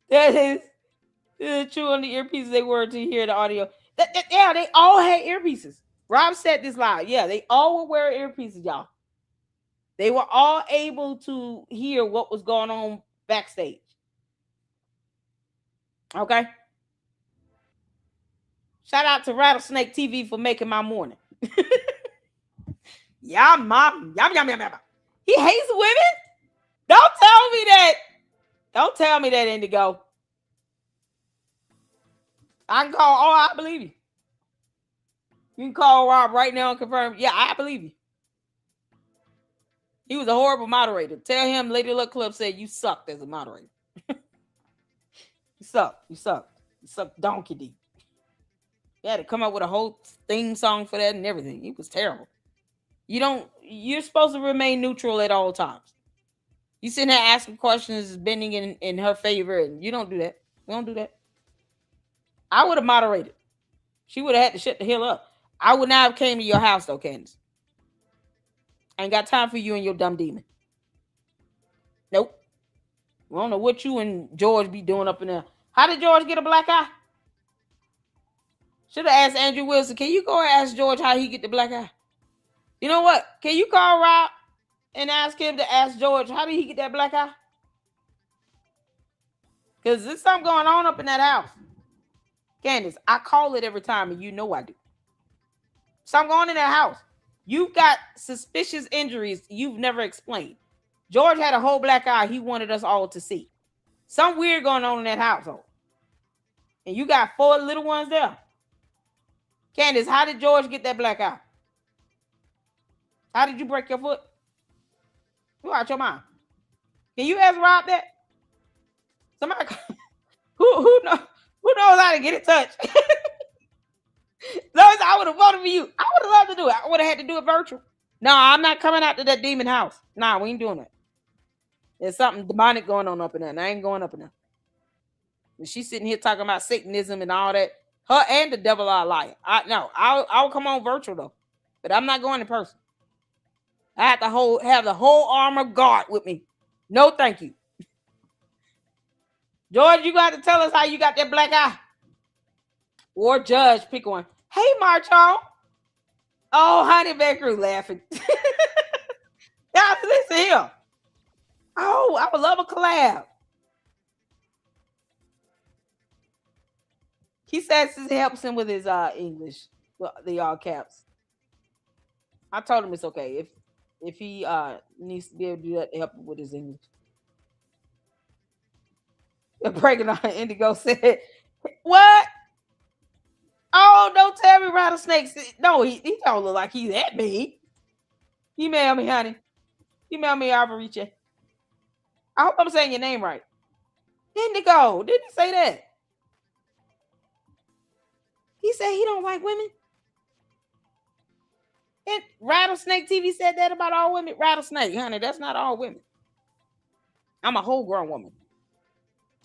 That is true on the earpieces they were to hear the audio. Yeah, they all had earpieces. Rob said this live. Yeah, they all were wearing earpieces, y'all. They were all able to hear what was going on backstage. Okay? Shout out to Rattlesnake TV for making my morning. Yum, mom. Yum, yum, yum, yum. He hates women? Don't tell me that. Don't tell me that, Indigo. I can call. Oh, I believe you. You can call Rob right now and confirm. Yeah, I believe you. He was a horrible moderator. Tell him Lady Luck Club said you sucked as a moderator. You suck. You suck. You suck donkey deep. He had to come up with a whole theme song for that and everything. It was terrible. You're supposed to remain neutral at all times. You sitting there asking questions, bending in her favor, and you don't do that. We don't do that. I would have moderated. She would have had to shut the hell up. I would not have came to your house though, Candace. I ain't got time for you and your dumb demon. Nope. We don't know what you and George be doing up in there. How did George get a black eye? Should have asked Andrew Wilson. Can you go and ask George how he get the black eye? You know what? Can you call Rob and ask him to ask George how did he get that black eye? Because there's something going on up in that house. Candace, I call it every time, and you know I do. Something going on in that house. You've got suspicious injuries you've never explained. George had a whole black eye he wanted us all to see. Something weird going on in that household. And you got 4 little ones there. Candace, how did George get that black eye? How did you break your foot? You out your mind. Can you ask Rob that? Somebody who knows how to get in touch? I would have voted for you. I would have loved to do it. I would have had to do it virtual. No, I'm not coming out to that demon house. Nah, we ain't doing that. There's something demonic going on up in there, and I ain't going up in there. And she's sitting here talking about Satanism and all that. Her and the devil are a liar. I'll come on virtual though, but I'm not going in person. I have to have the whole armor guard with me. No, thank you. George, you got to tell us how you got that black eye. Or Judge, pick one. Hey, Marchon. Oh, Honey Bakery laughing. Y'all listen here. Oh, I would love a collab. He says it helps him with his English, well, the all caps. I told him it's okay if he needs to be able to do that to help him with his English. Breaking on Indigo said, "What? Oh, don't tell me rattlesnakes. No, he don't look like he's that big. Email me, honey. Email me, Arboriche. I hope I'm saying your name right. Indigo, didn't he say that? He said he don't like women. And Rattlesnake TV said that about all women. Rattlesnake, honey, that's not all women. I'm a whole grown woman.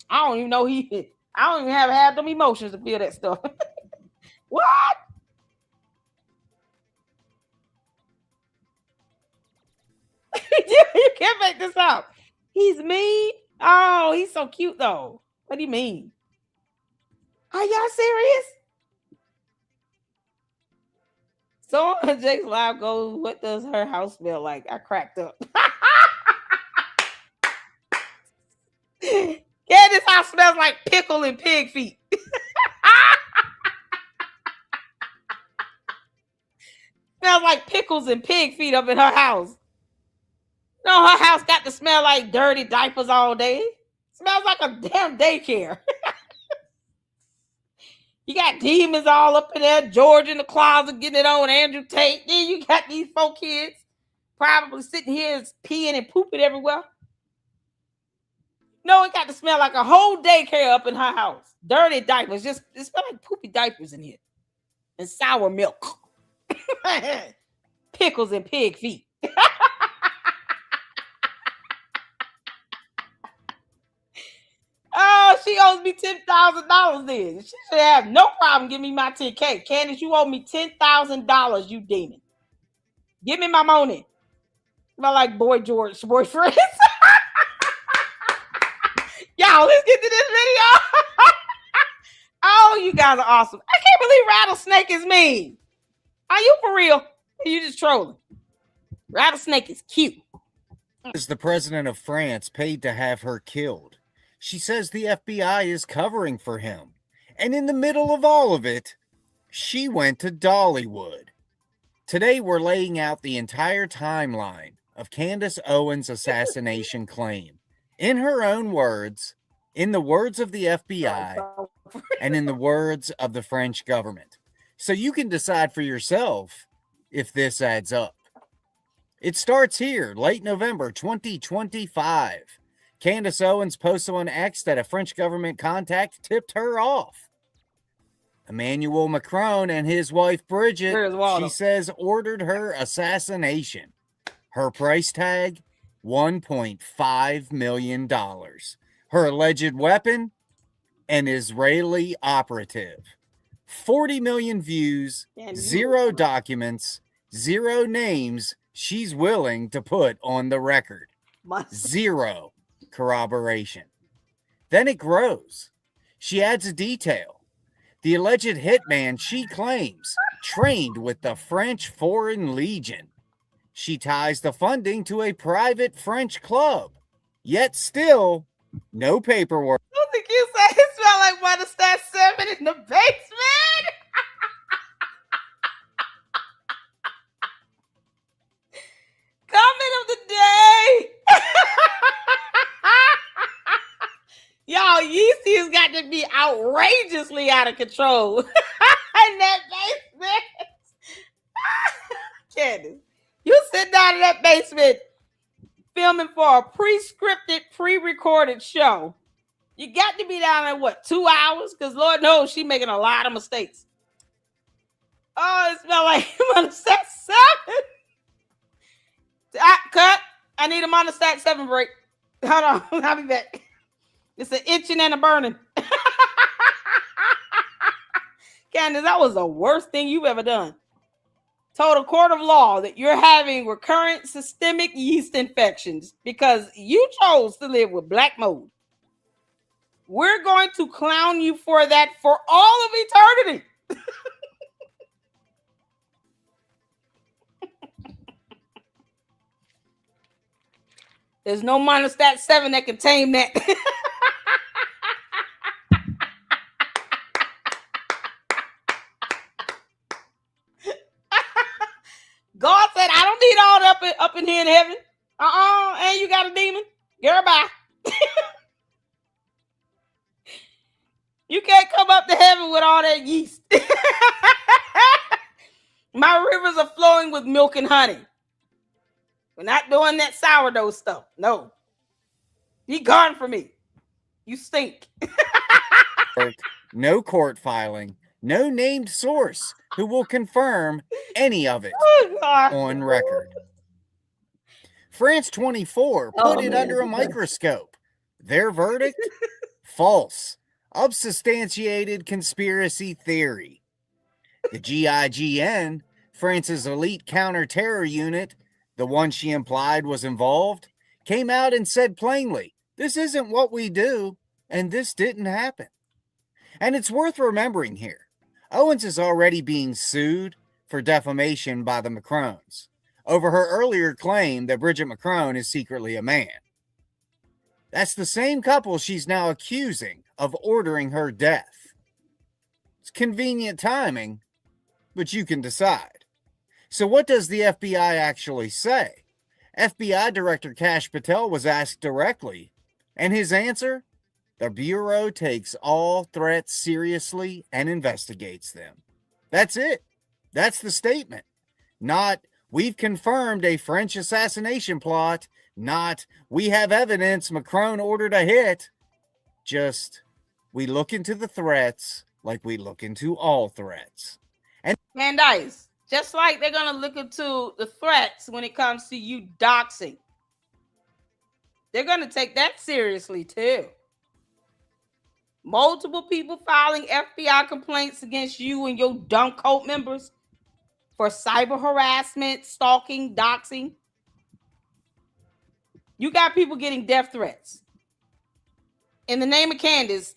I don't even know I don't even have them emotions to feel that stuff. What? You can't make this up. He's mean. Oh, he's so cute though. What do you mean? Are y'all serious? So on Jake's live goes, what does her house smell like? I cracked up. Yeah, this house smells like pickle and pig feet. Smells like pickles and pig feet up in her house. No, her house got the smell like dirty diapers all day. Smells like a damn daycare. You got demons all up in there. George in the closet getting it on Andrew Tate. Then you got these 4 kids probably sitting here peeing and pooping everywhere. No, it got to smell like a whole daycare up in her house. Dirty diapers. It smells like poopy diapers in here. And sour milk. Pickles and pig feet. Oh, she owes me $10,000 then. She should have no problem giving me my $10K. Candace, you owe me $10,000, you demon. Give me my money. Smell like Boy George boyfriends. Y'all, let's get to this video. Oh, you guys are awesome. I can't believe Rattlesnake is mean. Are you for real? Are you just trolling? Rattlesnake is cute. Is the president of France paid to have her killed? She says the FBI is covering for him. And in the middle of all of it, she went to Dollywood. Today, we're laying out the entire timeline of Candace Owens' assassination claim. In her own words, in the words of the FBI, and in the words of the French government. So you can decide for yourself if this adds up. It starts here, late November 2025. Candace Owens posts on X that a French government contact tipped her off. Emmanuel Macron and his wife Bridget, she says, ordered her assassination. Her price tag, $1.5 million. Her alleged weapon, an Israeli operative. 40 million views, 0 documents, 0 names she's willing to put on the record. 0 corroboration. Then it grows. She adds a detail. The alleged hitman, she claims, trained with the French Foreign Legion. She ties the funding to a private French club. Yet still, no paperwork. I don't think you said it smelled like Monostat 7 in the basement. Comment of the day. Y'all, Yeezy has got to be outrageously out of control in that basement. Candace, you sit down in that basement filming for a pre-scripted, pre-recorded show. You got to be down there, what, 2 hours? Because Lord knows she's making a lot of mistakes. Oh, it smells like Monostat 7. Cut. I need a Monostat 7 break. Hold on. I'll be back. It's an itching and a burning. Candace, that was the worst thing you've ever done. Told a court of law that you're having recurrent systemic yeast infections because you chose to live with black mold. We're going to clown you for that for all of eternity. There's no Monostat 7 that can tame that. God said, I don't need all that up in here in heaven. And you got a demon. Girl, bye. You can't come up to heaven with all that yeast. My rivers are flowing with milk and honey. We're not doing that sourdough stuff. No. Be gone from me. You stink. No court filing. No named source who will confirm any of it on record. France 24 put it under a microscope. Their verdict? False. Unsubstantiated conspiracy theory. The GIGN, France's elite counter-terror unit, the one she implied was involved, came out and said plainly, this isn't what we do, and this didn't happen. And it's worth remembering here, Owens is already being sued for defamation by the Macrons over her earlier claim that Bridget Macron is secretly a man. That's the same couple she's now accusing of ordering her death. It's convenient timing, but you can decide. So what does the FBI actually say? FBI Director Kash Patel was asked directly, and his answer? The Bureau takes all threats seriously and investigates them. That's it. That's the statement. Not, we've confirmed a French assassination plot. Not, we have evidence Macron ordered a hit. Just, we look into the threats like we look into all threats. And Candace, just like they're going to look into the threats when it comes to you doxing, they're going to take that seriously too. Multiple people filing FBI complaints against you and your dumb cult members for cyber harassment, stalking, doxing. You got people getting death threats. In the name of Candace,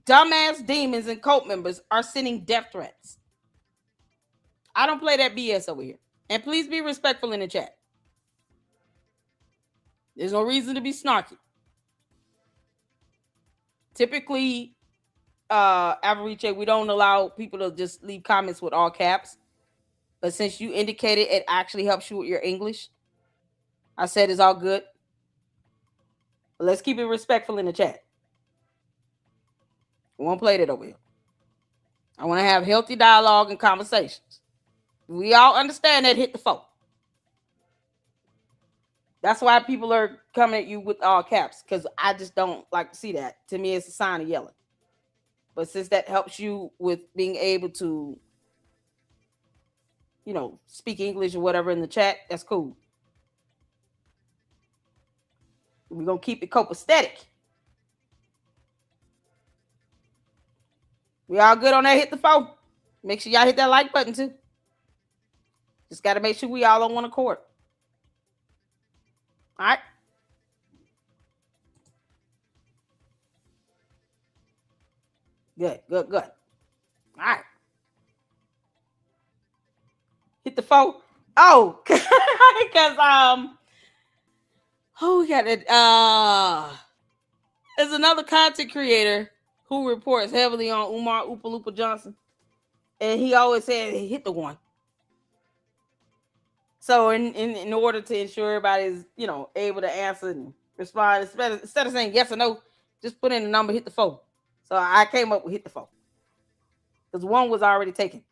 dumbass demons and cult members are sending death threats. I don't play that BS over here. And please be respectful in the chat. There's no reason to be snarky. Typically, Averiche, we don't allow people to just leave comments with all caps. But since you indicated it actually helps you with your English, I said it's all good. But let's keep it respectful in the chat. I won't play that over here. I want to have healthy dialogue and conversations. We all understand that. Hit the phone. That's why people are coming at you with all caps, because I just don't like to see that. To me, it's a sign of yelling. But since that helps you with being able to, you know, speak English or whatever in the chat, that's cool. We're going to keep it copacetic. We all good on that? Hit the phone. Make sure y'all hit that like button too. Just got to make sure we all on one accord. All right. Good. All right. Hit the phone. Oh, because we got it. There's another content creator who reports heavily on Umar Oopaloopa Johnson, and he always said he hit the one. So in order to ensure everybody's, you know, able to answer and respond, instead of saying yes or no, just put in the number, hit the phone. So I came up with hit the phone because one was already taken.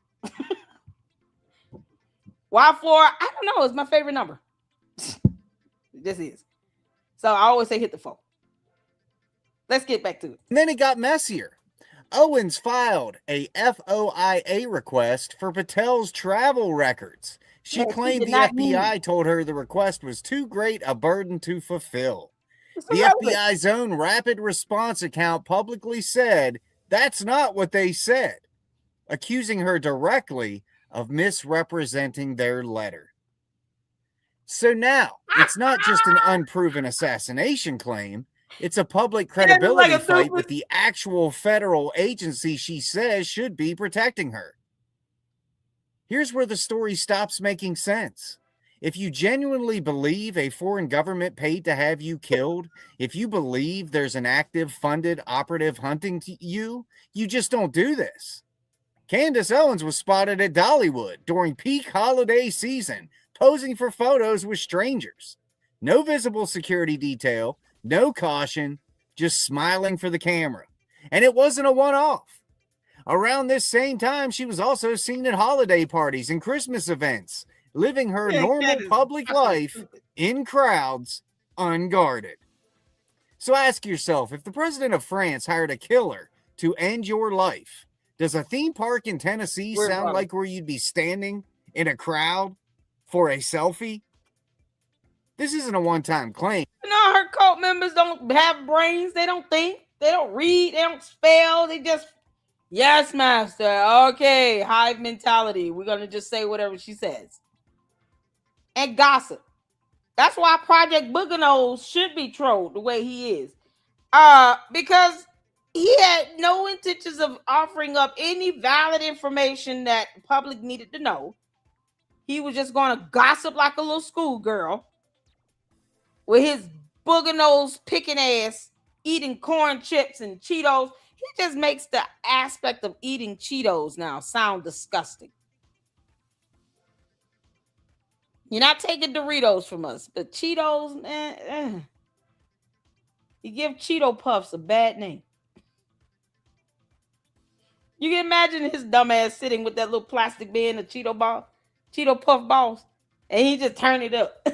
Why 4? I don't know. It's my favorite number. This is. So I always say hit the phone. Let's get back to it. then it got messier. Owens filed a FOIA request for Patel's travel records. She claimed the FBI told her the request was too great a burden to fulfill. The FBI's own rapid response account publicly said that's not what they said, accusing her directly of misrepresenting their letter. So now, it's not just an unproven assassination claim, it's a public credibility fight with the actual federal agency she says should be protecting her. Here's where the story stops making sense. If you genuinely believe a foreign government paid to have you killed, if you believe there's an active funded operative hunting you, you just don't do this. Candace Owens was spotted at Dollywood during peak holiday season, posing for photos with strangers. No visible security detail, no caution, just smiling for the camera. And it wasn't a one-off. Around this same time, she was also seen at holiday parties and Christmas events, living her normal public life in crowds, unguarded. So ask yourself, if the president of France hired a killer to end your life, does a theme park in Tennessee sound like where you'd be standing in a crowd for a selfie? This isn't a one-time claim. You know, her cult members don't have brains. They don't think. They don't read. They don't spell. They just, yes, master. Okay, hive mentality. We're going to just say whatever she says. And gossip. That's why Project Booganose should be trolled the way he is. Because he had no intentions of offering up any valid information that the public needed to know. He was just going to gossip like a little schoolgirl with his booger nose picking ass, eating corn chips and Cheetos. He just makes the aspect of eating Cheetos now sound disgusting. You're not taking Doritos from us, but Cheetos, You give Cheeto Puffs a bad name. You can imagine his dumb ass sitting with that little plastic bin of Cheeto Puff balls, and he just turn it up.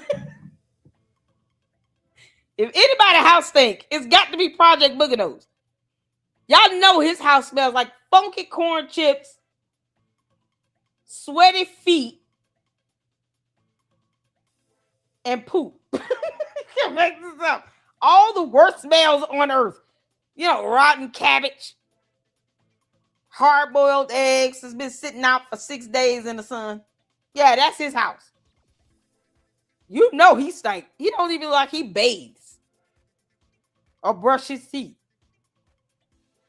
If anybody house stink, it's got to be Project Boogie Nose. Y'all know his house smells like funky corn chips, sweaty feet, and poop. Can't make this up. All the worst smells on earth. You know, rotten cabbage, hard-boiled eggs that's been sitting out for 6 days in the sun. Yeah, that's his house. You know he stank. He don't even like he bathes or brush his teeth.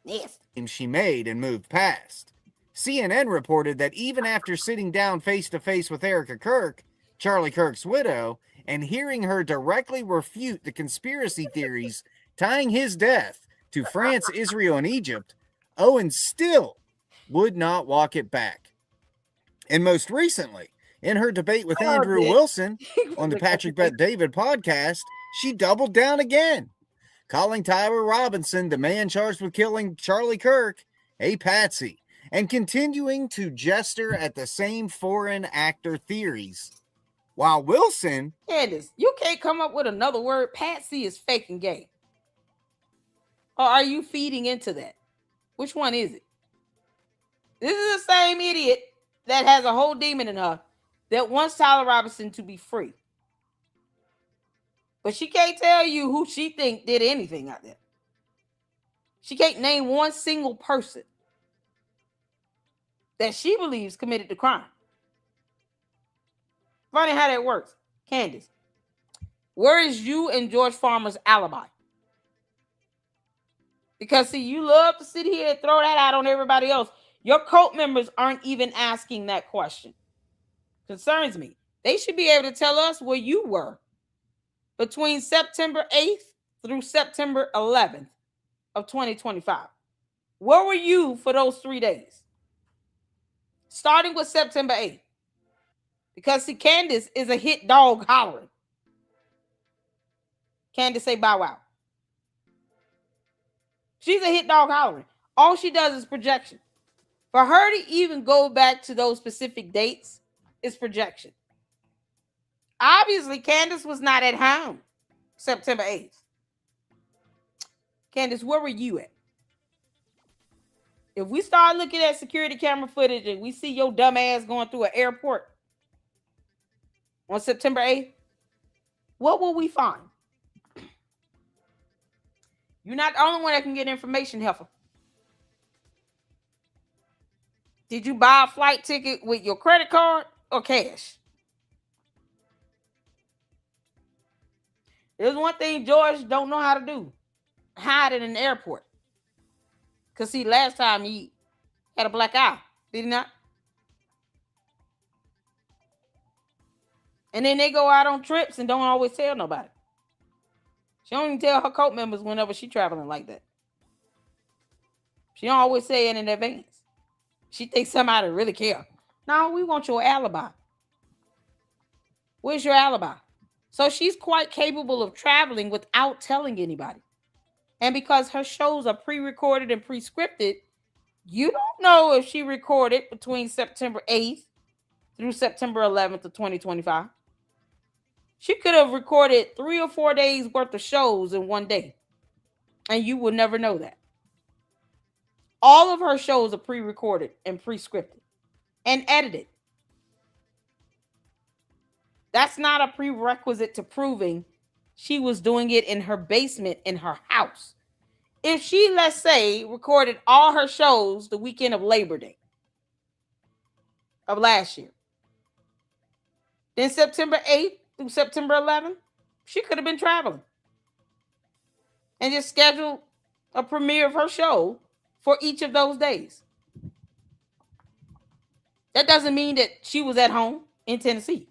Yes. She made and moved past. CNN reported that even after sitting down face-to-face with Erica Kirk, Charlie Kirk's widow, and hearing her directly refute the conspiracy theories tying his death to France, Israel, and Egypt, Owens still would not walk it back. And most recently, in her debate with Andrew Wilson on the Patrick Bet David podcast, she doubled down again, calling Tyler Robinson, the man charged with killing Charlie Kirk, a patsy, and continuing to gesture at the same foreign actor theories. While Wilson... Candace, you can't come up with another word. Patsy is fake and gay. Or are you feeding into that? Which one is it? This is the same idiot that has a whole demon in her that wants Tyler Robinson to be free. But she can't tell you who she think did anything out there. She can't name one single person that she believes committed the crime. Funny how that works. Candace, where is you and George Farmer's alibi? Because, see, you love to sit here and throw that out on everybody else. Your cult members aren't even asking that question. Concerns me. They should be able to tell us where you were between September 8th through September 11th of 2025. Where were you for those 3 days? Starting with September 8th. Because, see, Candace is a hit dog hollering. Candace say bow wow. She's a hit dog hollering. All she does is projection. For her to even go back to those specific dates is projection. Obviously, Candace was not at home September 8th. Candace, where were you at? If we start looking at security camera footage and we see your dumb ass going through an airport on September 8th, what will we find? You're not the only one that can get information, Heifer. Did you buy a flight ticket with your credit card or cash? There's one thing George don't know how to do. Hide in an airport. Because, see, last time he had a black eye. Did he not? And then they go out on trips and don't always tell nobody. She don't even tell her cult members whenever she traveling like that. She don't always say it in advance. She thinks somebody really care. No, we want your alibi. Where's your alibi? So she's quite capable of traveling without telling anybody. And because her shows are pre-recorded and pre-scripted, you don't know if she recorded between September 8th through September 11th of 2025. She could have recorded 3 or 4 days worth of shows in one day. And you will never know that. All of her shows are pre-recorded and pre-scripted and edited. That's not a prerequisite to proving she was doing it in her basement in her house. If she, let's say, recorded all her shows the weekend of Labor Day of last year, then September 8th through September 11th, she could have been traveling and just scheduled a premiere of her show for each of those days. That doesn't mean that she was at home in Tennessee.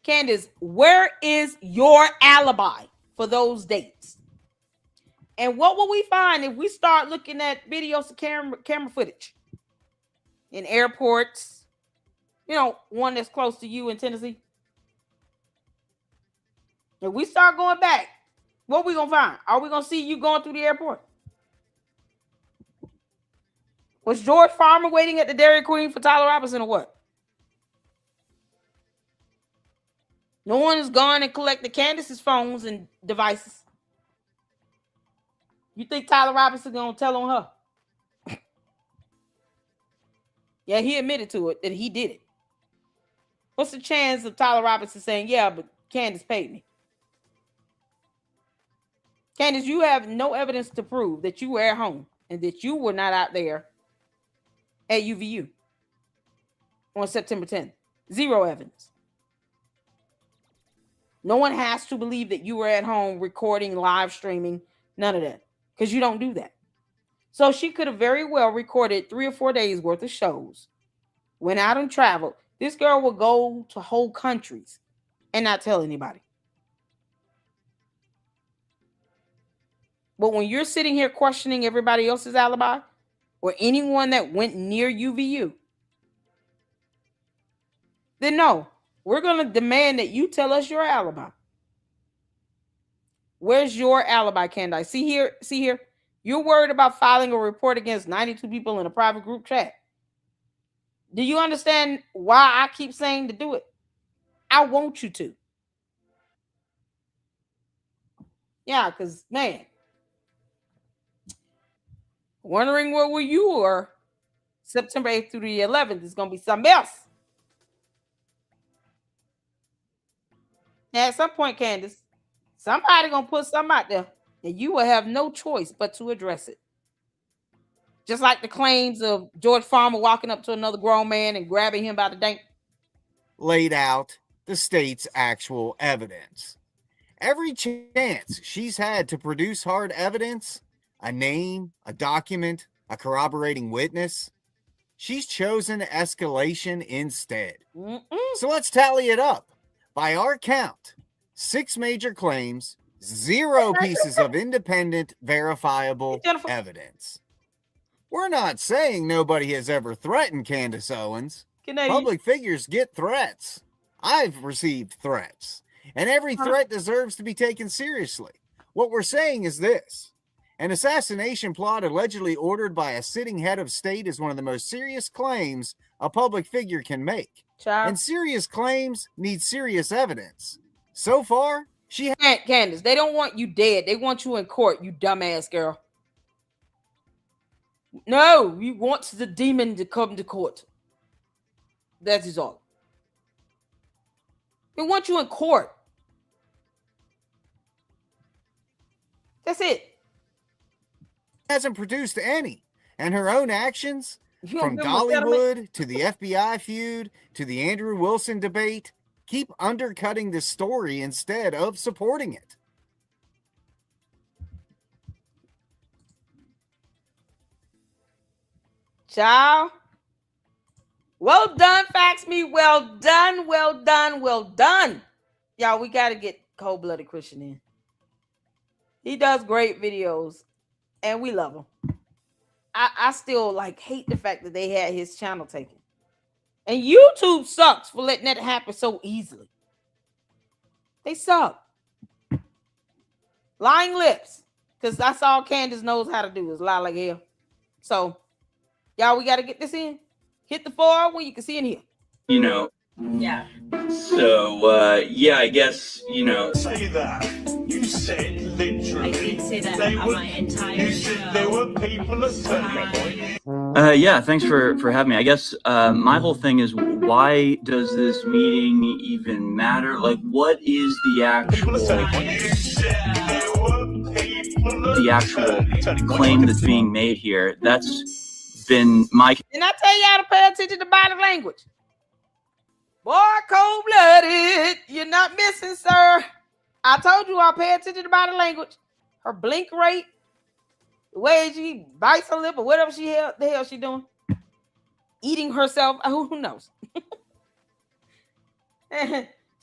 Candace, where is your alibi for those dates? And what will we find if we start looking at videos of camera footage in airports, You know, one that's close to you in Tennessee. If we start going back, what we gonna find? Are we gonna see you going through the airport? Was George Farmer waiting at the Dairy Queen for Tyler Robinson or what? No one has gone and collected Candace's phones and devices. You think Tyler Robinson gonna tell on her? Yeah, he admitted to it that he did it. What's the chance of Tyler Robinson saying, yeah, but Candace paid me? Candace, you have no evidence to prove that you were at home and that you were not out there at UVU on September 10th. Zero evidence. No one has to believe that you were at home recording, live streaming, none of that, because you don't do that. So she could have very well recorded 3 or 4 days worth of shows, went out and traveled. This girl will go to whole countries and not tell anybody. But when you're sitting here questioning everybody else's alibi or anyone that went near UVU, then no, we're going to demand that you tell us your alibi. Where's your alibi, Candace? See here. You're worried about filing a report against 92 people in a private group chat. Do you understand why I keep saying to do it? I want you to. Yeah, because, man, wondering where you were September 8th through the 11th is going to be something else. Now, at some point, Candace, somebody going to put something out there, and you will have no choice but to address it. Just like the claims of George Farmer walking up to another grown man and grabbing him by the dank. Laid out the state's actual evidence. Every chance she's had to produce hard evidence, a name, a document, a corroborating witness, she's chosen escalation instead. So let's tally it up. By our count, 6 major claims, 0 pieces of independent, verifiable evidence. We're not saying nobody has ever threatened Candace Owens. Public figures get threats. I've received threats, and every threat deserves to be taken seriously. What we're saying is this. An assassination plot allegedly ordered by a sitting head of state is one of the most serious claims a public figure can make. And serious claims need serious evidence. So far, she had Candace, they don't want you dead. They want you in court, you dumbass girl. No, we want the demon to come to court. That is all. We want you in court. That's it. Hasn't produced any, and her own actions, from Dollywood to the FBI feud to the Andrew Wilson debate, keep undercutting the story instead of supporting it. Child. Well done, Fax Me. Well done, well done, well done. Y'all, we got to get Cold-Blooded Christian in. He does great videos, and we love him. I still hate the fact that they had his channel taken. And YouTube sucks for letting that happen so easily. They suck. Lying lips. Because that's all Candace knows how to do is lie like hell. So, y'all, we got to get this in. Hit the 4 when you can see in here. You know. Yeah. So, yeah, I guess, you know. Say that. You said literally. I did say that on my entire show. There were people assembling. Yeah, thanks for having me. I guess my whole thing is, why does this meeting even matter? Like, what is the actual claim that's being made here? That's been my... Didn't I tell y'all to pay attention to body language? Boy, cold-blooded. You're not missing, sir. I told you I'll pay attention to body language. Her blink rate, the way she bites her lip or whatever the hell she doing. Eating herself. Who knows?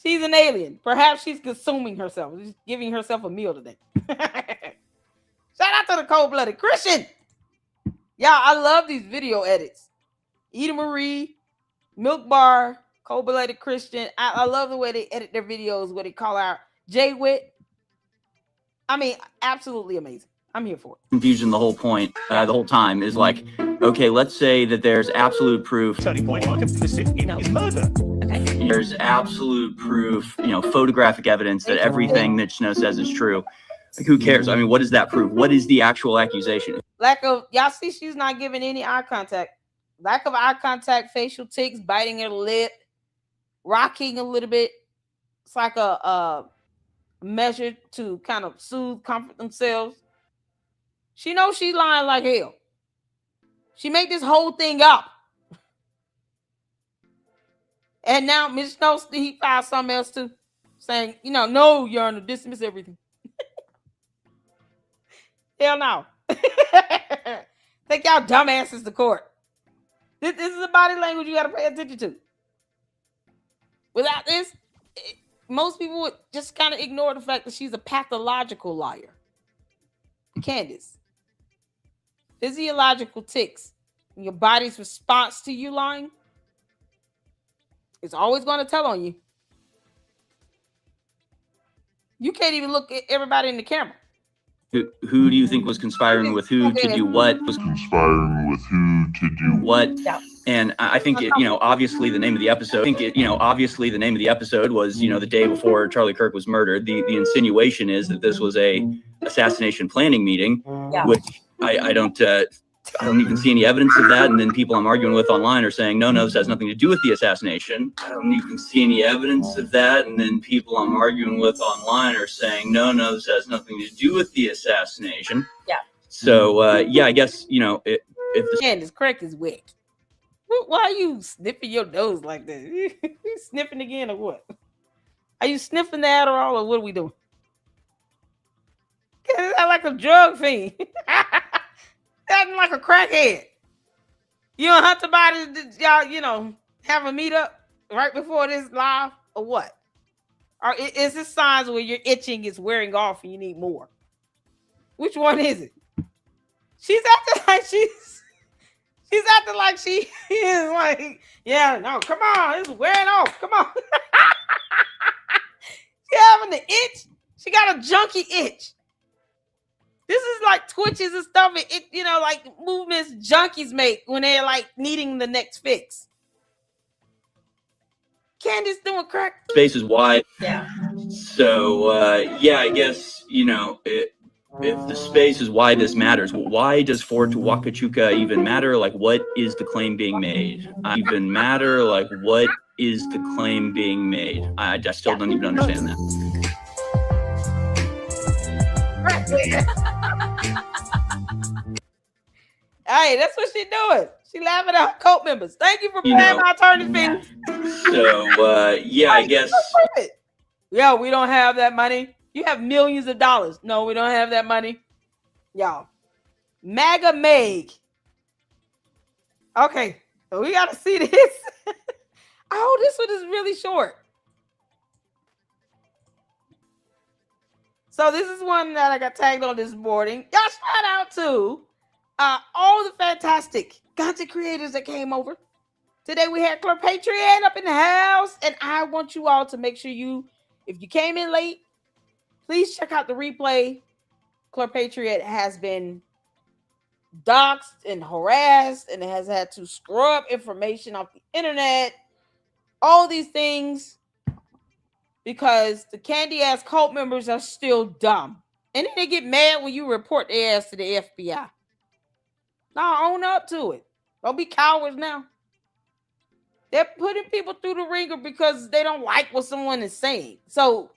She's an alien. Perhaps she's consuming herself. She's giving herself a meal today. Shout out to the Cold-Blooded Christian. Yeah, I love these video edits. Eda Marie, Milk Bar, Cold-Blooded Christian. I love the way they edit their videos where they call out Jay Witt. I mean, absolutely amazing. I'm here for it. Confusion, the whole point, the whole time is like, okay, let's say that there's absolute proof. Turning point, I'm complicit in his murder. There's absolute proof, photographic evidence that everything that Snow says is true. Like, who cares? I mean, what does that prove? What is the actual accusation? Y'all see she's not giving any eye contact. Lack of eye contact, facial tics, biting her lip, rocking a little bit. It's like a measure to kind of soothe, comfort themselves. She knows she's lying like hell. She made this whole thing up. And now Mr. Snow, he filed something else too, saying, no, Your Honor, dismiss everything. Hell no. Take y'all dumbasses to court. This is a body language you got to pay attention to. Without this, most people would just kind of ignore the fact that she's a pathological liar. Candace, physiological tics, your body's response to you lying, it's always going to tell on you. You can't even look at everybody in the camera. Who do you think was conspiring with who to do what? Was conspiring with who to do what? Yeah. And I think obviously the name of the episode. Obviously the name of the episode was, the day before Charlie Kirk was murdered. The insinuation is that this was a assassination planning meeting, which I don't even see any evidence of that. And then people I'm arguing with online are saying, no, this has nothing to do with the assassination. I don't even see any evidence of that. And then people I'm arguing with online are saying, no, this has nothing to do with the assassination. Yeah. So, I guess, if the Candace, correct is wet. Why are you sniffing your nose like that? You sniffing again or what? Are you sniffing the Adderall or what are we doing? Candace, I like a drug fiend. Acting like a crackhead. You don't have to buy this, y'all, have a meetup right before this live or what? Or is this signs where your itching is wearing off and you need more? Which one is it? She's acting like she is like, yeah, no, come on, it's wearing off. Come on. She having the itch. She got a junky itch. This is like twitches and stuff. Like movements junkies make when they're like needing the next fix. Candace doing crack. Space is wide. Yeah. So, I guess, if the space is why this matters, why does Fort Huacachuca even matter? Like, what is the claim being made? I still don't even understand that. Hey, that's what she's doing. She laughing at her cult members. Thank you for paying my attorney fees. So, I guess. Yeah, we don't have that money. You have millions of dollars. No, we don't have that money. Y'all. MAGA Meg. Okay, so we got to see this. Oh, this one is really short. So this is one that I got tagged on this morning. Y'all shout out to all the fantastic content creators that came over. Today we had Clerpatriot up in the house, and I want you all to make sure if you came in late, please check out the replay. Clerpatriot has been doxxed and harassed and has had to scrub information off the internet. All these things because the candy ass cult members are still dumb. And then they get mad when you report their ass to the FBI. Now own up to it. Don't be cowards now. They're putting people through the ringer because they don't like what someone is saying. So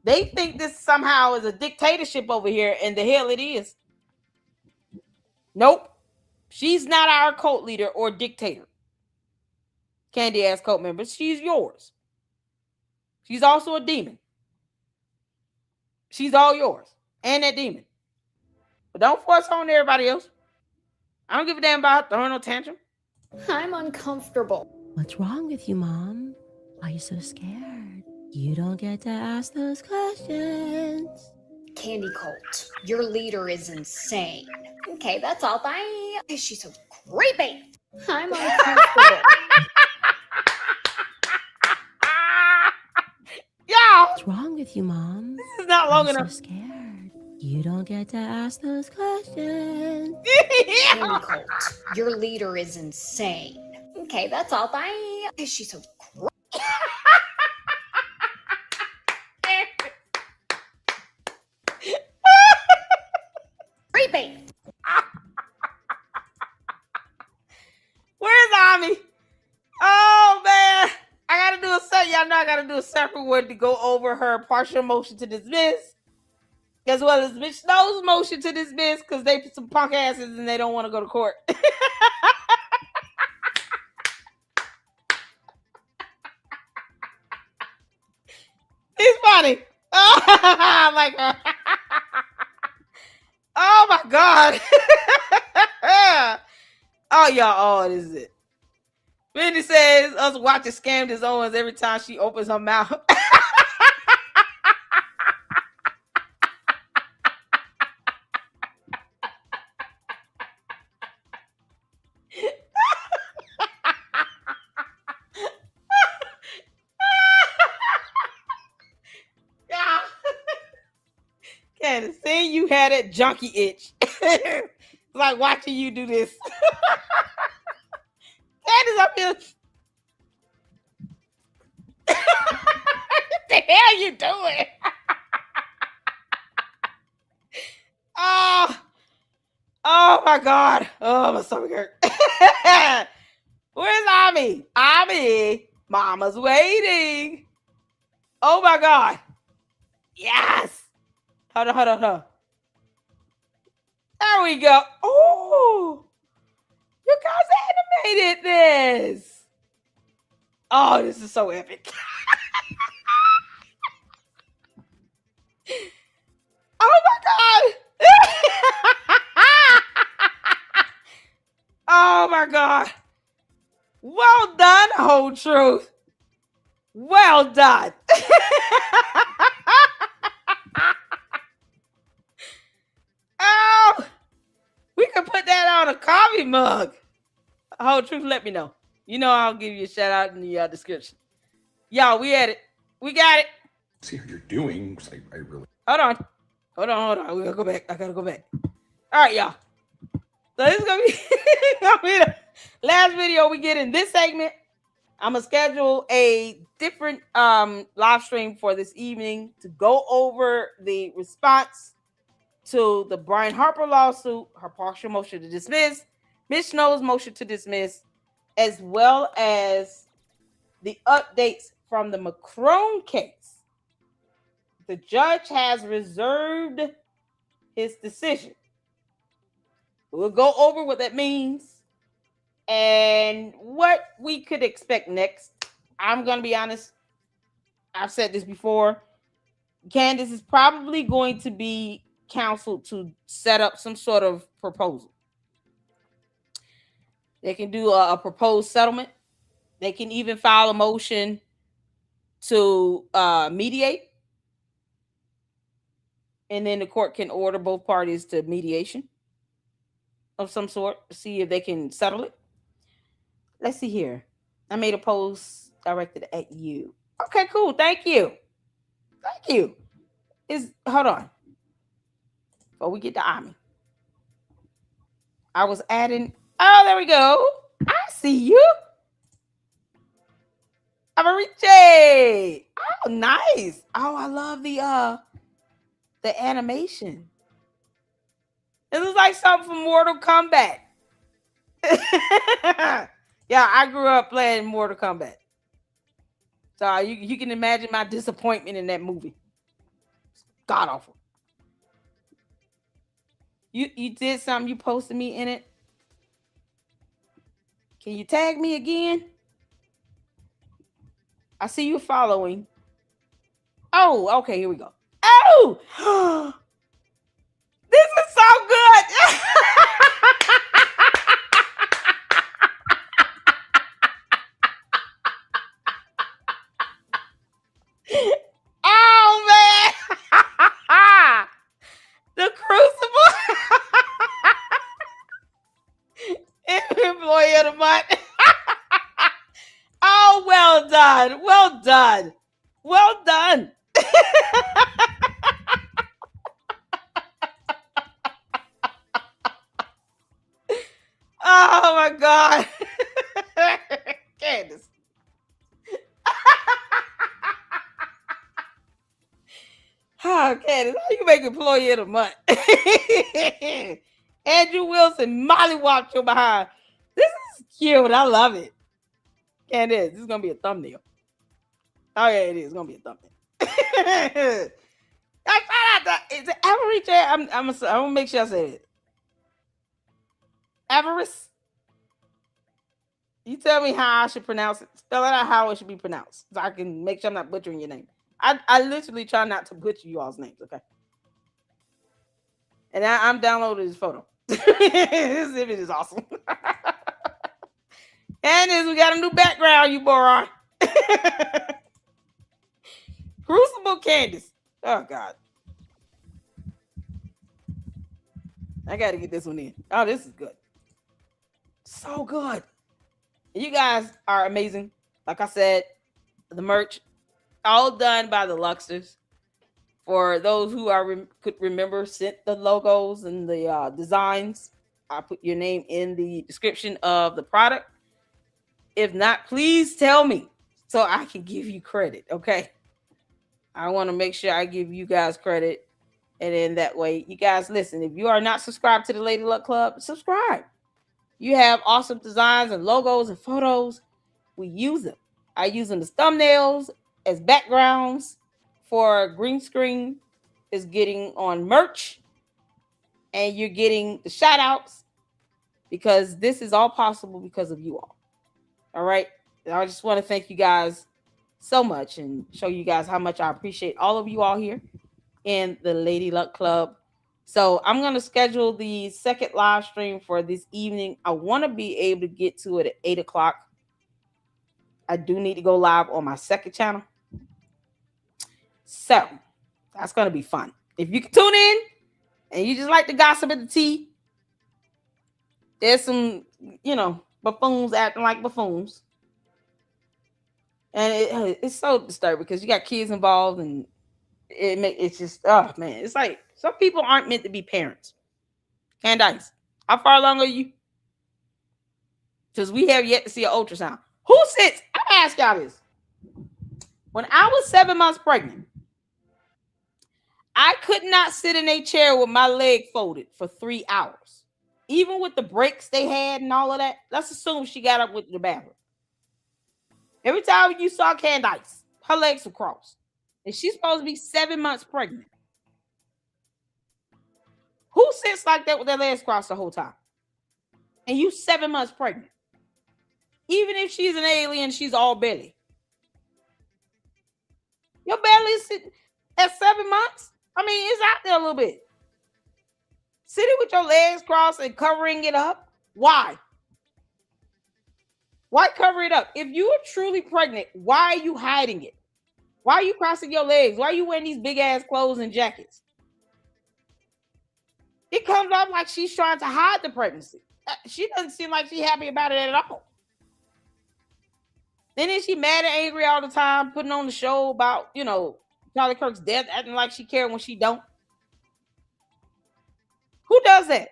they think this somehow is a dictatorship over here, and the hell it is. Nope. She's not our cult leader or dictator. Candy ass cult members. She's yours. She's also a demon. She's all yours. And that demon. But don't force on everybody else. I don't give a damn about throwing no tantrum. I'm uncomfortable. What's wrong with you, Mom? Why are you so scared? You don't get to ask those questions. Candy cult. Your leader is insane. Okay, that's all. Bye. She's so creepy. I'm uncomfortable. What's wrong with you, Mom? This is not long enough. I'm so scared. You don't get to ask those questions. Really, Colt, your leader is insane. Okay, that's all. Bye. She's so creepy. Where's Ami? Oh man, I gotta do a set. Y'all know I gotta do a separate one to go over her partial motion to dismiss, as well as Mitch Snow's motion to dismiss because they some punk asses and they don't want to go to court. He's funny. Oh, I like her. Oh my god. Oh y'all, oh this is it. Mindy says us watching Candace Owens every time she opens her mouth. Candace, saying you had that junkie itch. It's like watching you do this. Candace, I feel. What the hell you doing? Oh my god. Oh, my stomach hurt. Where's Ami? Ami, Mama's waiting. Oh my god. Yes. Hold on. There we go. Oh, you guys animated this. Oh, this is so epic. Oh my god. Oh my god. Well done, Whole Truth. Well done. Oh, we can put that on a coffee mug. Whole Truth, let me know. You know I'll give you a shout out in the description. Y'all, we had it. We got it. See what you're doing. I really. Hold on. We gotta go back. I gotta go back. All right, y'all. So this is gonna be the last video we get in this segment. I'm gonna schedule a different live stream for this evening to go over the response to the Brian Harper lawsuit, her partial motion to dismiss, Ms. Snow's motion to dismiss, as well as the updates from the Macron case. The judge has reserved his decision. We'll go over what that means and what we could expect next. I'm going to be honest. I've said this before. Candace is probably going to be counseled to set up some sort of proposal. They can do a proposed settlement. They can even file a motion to mediate. And then the court can order both parties to mediation of some sort, see if they can settle it. Let's see here. I made a post directed at you. Okay, cool. Thank you. Hold on. Before we get to Ami. I was adding. Oh, there we go. I see you. Amariche. Oh, nice. Oh, I love the animation. This is like something from Mortal Kombat. Yeah, I grew up playing Mortal Kombat. So you can imagine my disappointment in that movie. God awful. You did something, you posted me in it. Can you tag me again? I see you following. Oh, okay, here we go. Oh, this is so good. Oh man, the Crucible Employee of the Month. Oh, well done. Oh my God. Candace. Oh, Candace, how you make employee of the month? Andrew Wilson, Molly walked your behind. This is cute. I love it. Candace, this is gonna be a thumbnail. Oh yeah, it is. It's gonna be a thumbnail. Is it Avarice? I'm gonna make sure I say it. Avarice. You tell me how I should pronounce it. Spell it out how it should be pronounced, so I can make sure I'm not butchering your name. I literally try not to butcher you all's names, okay? And I'm downloading this photo. This image is awesome. Candace, we got a new background, you moron. Crucible Candace. Oh God. I gotta get this one in. Oh, this is good. So good. You guys are amazing. Like I said, the merch, all done by the Luxers. For those who could remember, sent the logos and the designs. I put your name in the description of the product. If not, please tell me so I can give you credit, okay? I want to make sure I give you guys credit. And then that way, you guys listen. If you are not subscribed to the Lady Luck Club, subscribe. You have awesome designs and logos and photos. We use them. I use them as thumbnails, as backgrounds for green screen. Is getting on merch. And you're getting the shout outs because this is all possible because of you all. All right. I just want to thank you guys so much and show you guys how much I appreciate all of you all here in the Lady Luck Club. So I'm going to schedule the second live stream for this evening. I want to be able to get to it at 8 o'clock. I do need to go live on my second channel. So that's going to be fun. If you can tune in and you just like to gossip at the tea, there's some, buffoons acting like buffoons. And it's so disturbing because you got kids involved and it's just, oh man, it's like some people aren't meant to be parents. Candace, how far along are you? Because we have yet to see an ultrasound. Who sits? I ask y'all this. When I was 7 months pregnant, I could not sit in a chair with my leg folded for 3 hours. Even with the breaks they had and all of that. Let's assume she got up with the bathroom. Every time you saw Candace, her legs were crossed. And she's supposed to be 7 months pregnant. Who sits like that with their legs crossed the whole time? And you 7 months pregnant. Even if she's an alien, she's all belly. Your belly is sitting at 7 months? I mean, it's out there a little bit. Sitting with your legs crossed and covering it up? Why? Why cover it up? If you are truly pregnant, why are you hiding it? Why are you crossing your legs? Why are you wearing these big ass clothes and jackets? It comes off like she's trying to hide the pregnancy. She doesn't seem like she's happy about it at all. And then she mad and angry all the time, putting on the show about, Charlie Kirk's death, acting like she cared when she don't. Who does that?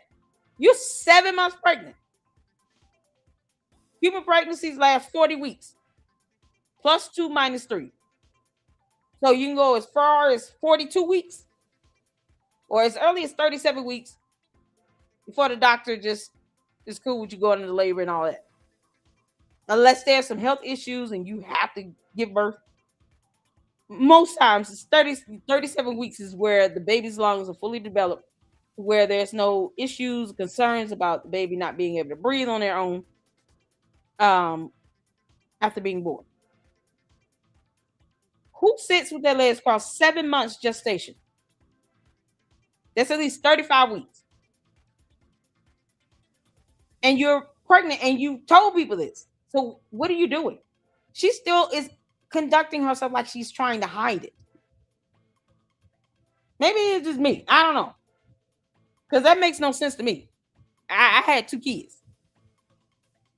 You're 7 months pregnant. Human pregnancies last 40 weeks. Plus 2 minus 3. So you can go as far as 42 weeks. Or as early as 37 weeks. Before the doctor just is cool with you going into labor and all that. Unless there's some health issues and you have to give birth. Most times, it's 37 weeks is where the baby's lungs are fully developed, where there's no issues, concerns about the baby not being able to breathe on their own after being born. Who sits with their legs crossed 7 months gestation? That's at least 35 weeks. And you're pregnant and you told people this. So what are you doing? She still is conducting herself like she's trying to hide it. Maybe it's just me. I don't know. Because that makes no sense to me. I had 2 kids.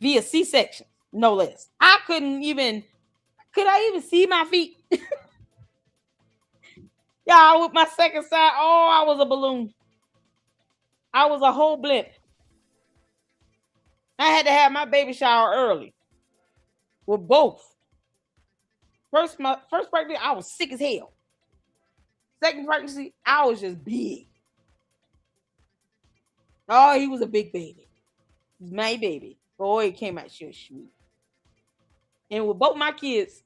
Via C-section, no less. Could I even see my feet? Y'all, with my second side, I was a balloon. I was a whole blimp. I had to have my baby shower early with both. First pregnancy, I was sick as hell. Second pregnancy, I was just big. Oh, he was a big baby. He's my baby. Boy, it came out so sweet. And with both my kids,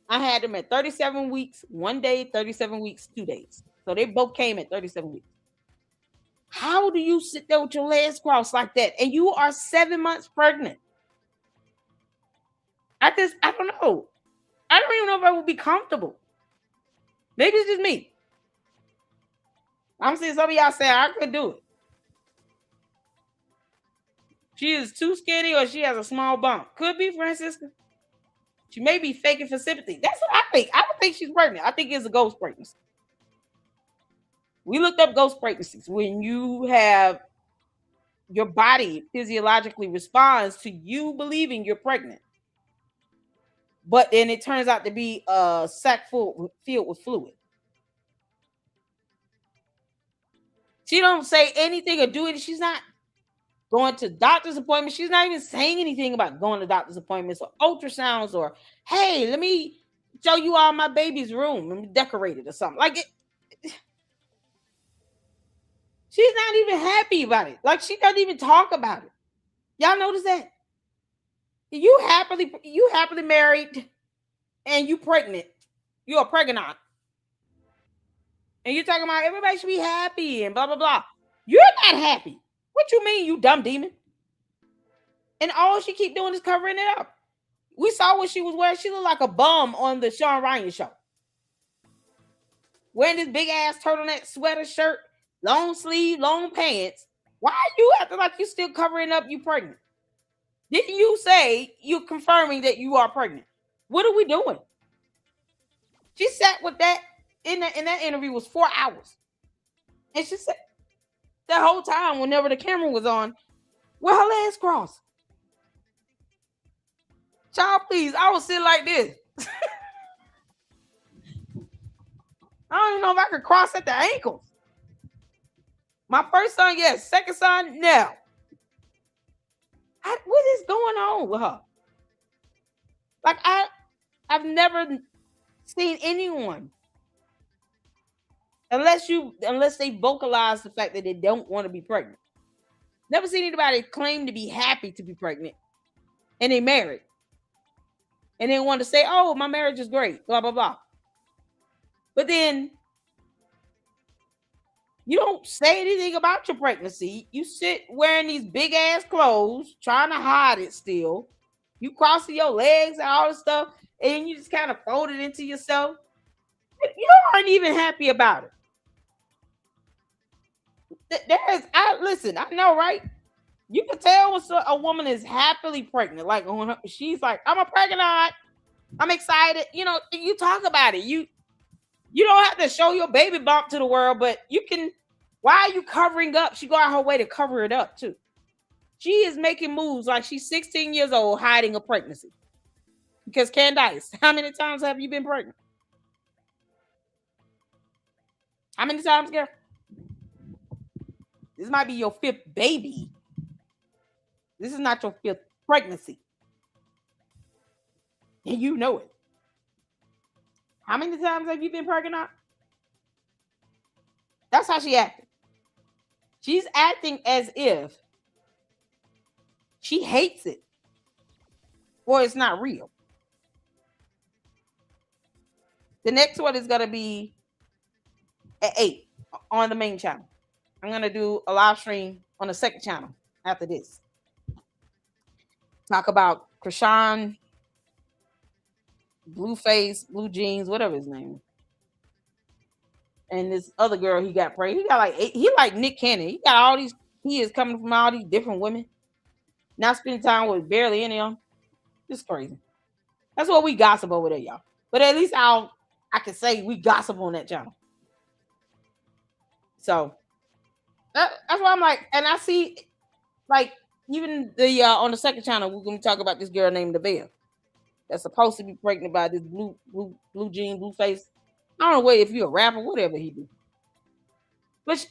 I had them at 37 weeks, 1 day, 37 weeks, 2 days. So they both came at 37 weeks. How do you sit there with your legs crossed like that? And you are 7 months pregnant. I don't know. I don't even know if I would be comfortable. Maybe it's just me. I'm seeing some of y'all saying I could do it. She is too skinny or she has a small bump. Could be, Francisca. She may be faking for sympathy. That's what I think. I don't think she's pregnant. I think it's a ghost pregnancy. We looked up ghost pregnancies. When you have your body physiologically responds to you believing you're pregnant. But then it turns out to be a sack filled with fluid. She don't say anything or do it. She's not going to doctor's appointments. She's not even saying anything about going to doctor's appointments or ultrasounds or, hey, let me show you all my baby's room and decorate it or something. Like it. She's not even happy about it. Like she doesn't even talk about it. Y'all notice that? You happily married and you pregnant. You're pregnant. And you're talking about everybody should be happy and blah, blah, blah. You're not happy. What you mean, you dumb demon? And all she keep doing is covering it up. We saw what she was wearing. She looked like a bum on the Sean Ryan show. Wearing this big ass turtleneck sweater shirt, long sleeve, long pants. Why are you acting like you still covering up you pregnant? Didn't you say you're confirming that you are pregnant? What are we doing? She sat with that in that interview was 4 hours. And she said that whole time, whenever the camera was on, with her legs crossed. Child, please, I was sitting like this. I don't even know if I could cross at the ankles. My first son, yes. Second son, no. What is going on with her? Like I've never seen anyone, unless they vocalize the fact that they don't want to be pregnant. Never seen anybody claim to be happy to be pregnant and they married. And they want to say, oh, my marriage is great, blah, blah, blah. But then you don't say anything about your pregnancy. You sit wearing these big ass clothes, trying to hide it still. You crossing your legs and all this stuff, and you just kind of fold it into yourself. You aren't even happy about it. Listen, I know, right? You can tell when a woman is happily pregnant. Like she's like, I'm a pregnant. I'm excited. You know, you talk about it. You don't have to show your baby bump to the world, but you can. Why are you covering up? She go out her way to cover it up too. She is making moves like she's 16 years old, hiding a pregnancy. Because Candace, how many times have you been pregnant? How many times, girl? This might be your 5th baby. This is not your 5th pregnancy. And you know it. How many times have you been pregnant? That's how she acted. She's acting as if she hates it or it's not real. The next one is going to be at 8 on the main channel. I'm going to do a live stream on the second channel after this. Talk about Krishan, Blueface, Blue Jeans, whatever his name is. And this other girl he got pregnant. He got like 8. He like Nick Cannon. He got all these kids coming from all these different women. Not spending time with barely any of them. Just crazy. That's what we gossip over there, y'all. But at least I can say we gossip on that channel. So that's why I'm like, and I see like even the on the second channel, we're gonna talk about this girl named Nevaeh that's supposed to be pregnant by this blue jean, blue face. I don't know if you're a rapper, whatever he do. But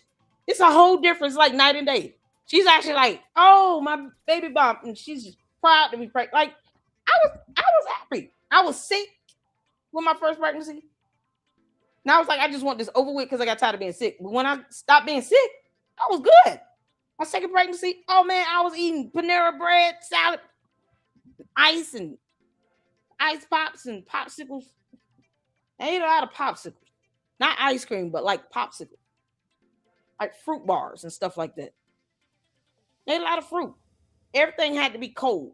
it's a whole difference, like night and day. She's actually like, oh, my baby bump, and she's just proud to be pregnant. Like, I was happy. I was sick with my first pregnancy. Now I was like, I just want this over with because I got tired of being sick. But when I stopped being sick, I was good. My second pregnancy, oh man, I was eating Panera bread, salad, ice pops and popsicles. I ate a lot of popsicles. Not ice cream, but like popsicles. Like fruit bars and stuff like that. I ate a lot of fruit. Everything had to be cold.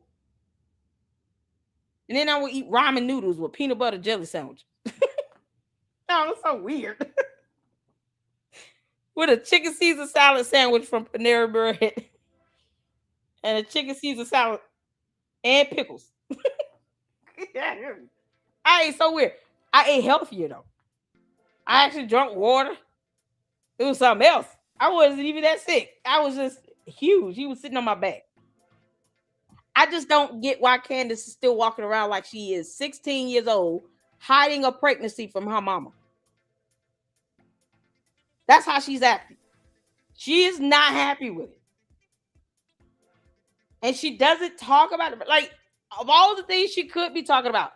And then I would eat ramen noodles with peanut butter jelly sandwiches. Oh, it's so weird. With a chicken Caesar salad sandwich from Panera Bread. And a chicken Caesar salad and pickles. I ate so weird. I ate healthier though. I actually drank water. It was something else. I wasn't even that sick. I was just huge. He was sitting on my back. I just don't get why Candace is still walking around like she is 16 years old, hiding a pregnancy from her mama. That's how she's acting. She is not happy with it. And she doesn't talk about it. Like, of all the things she could be talking about,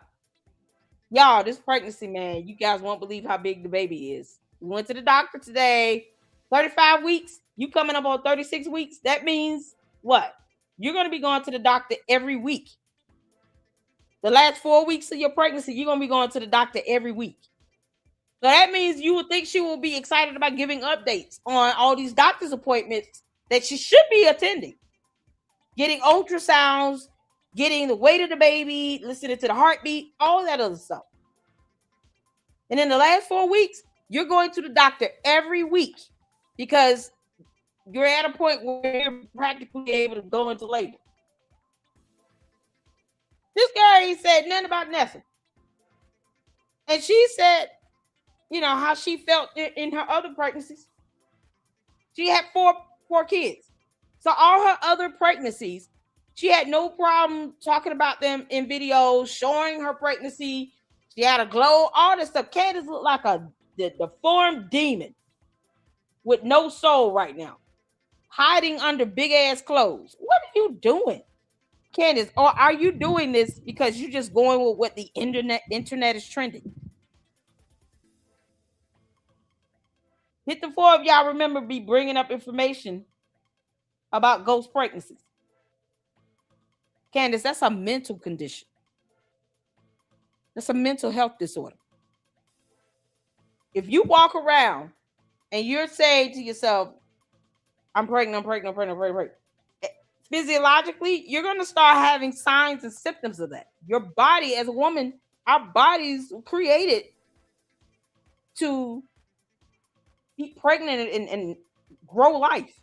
y'all, this pregnancy, man, you guys won't believe how big the baby is. We went to the doctor today. 35 weeks. You coming up on 36 weeks. That means what? You're going to be going to the doctor every week. The last 4 weeks of your pregnancy, you're going to be going to the doctor every week. So that means you would think she will be excited about giving updates on all these doctor's appointments that she should be attending. Getting ultrasounds, getting the weight of the baby, listening to the heartbeat, all that other stuff. And in the last 4 weeks, you're going to the doctor every week because you're at a point where you're practically able to go into labor. This girl ain't said nothing about nothing. And she said, you know, how she felt in her other pregnancies. She had four kids. So all her other pregnancies, she had no problem talking about them in videos, showing her pregnancy. She had a glow, all this stuff. Candace looked like a deformed demon with no soul right now, hiding under big ass clothes. What are you doing, Candace? Or are you doing this because you're just going with what the internet is trending? Hit the four of y'all remember me bringing up information about ghost pregnancies. Candace, that's a mental condition. That's a mental health disorder. If you walk around and you're saying to yourself, I'm pregnant. Physiologically, you're going to start having signs and symptoms of that. Your body, as a woman, our bodies were created to be pregnant and grow life.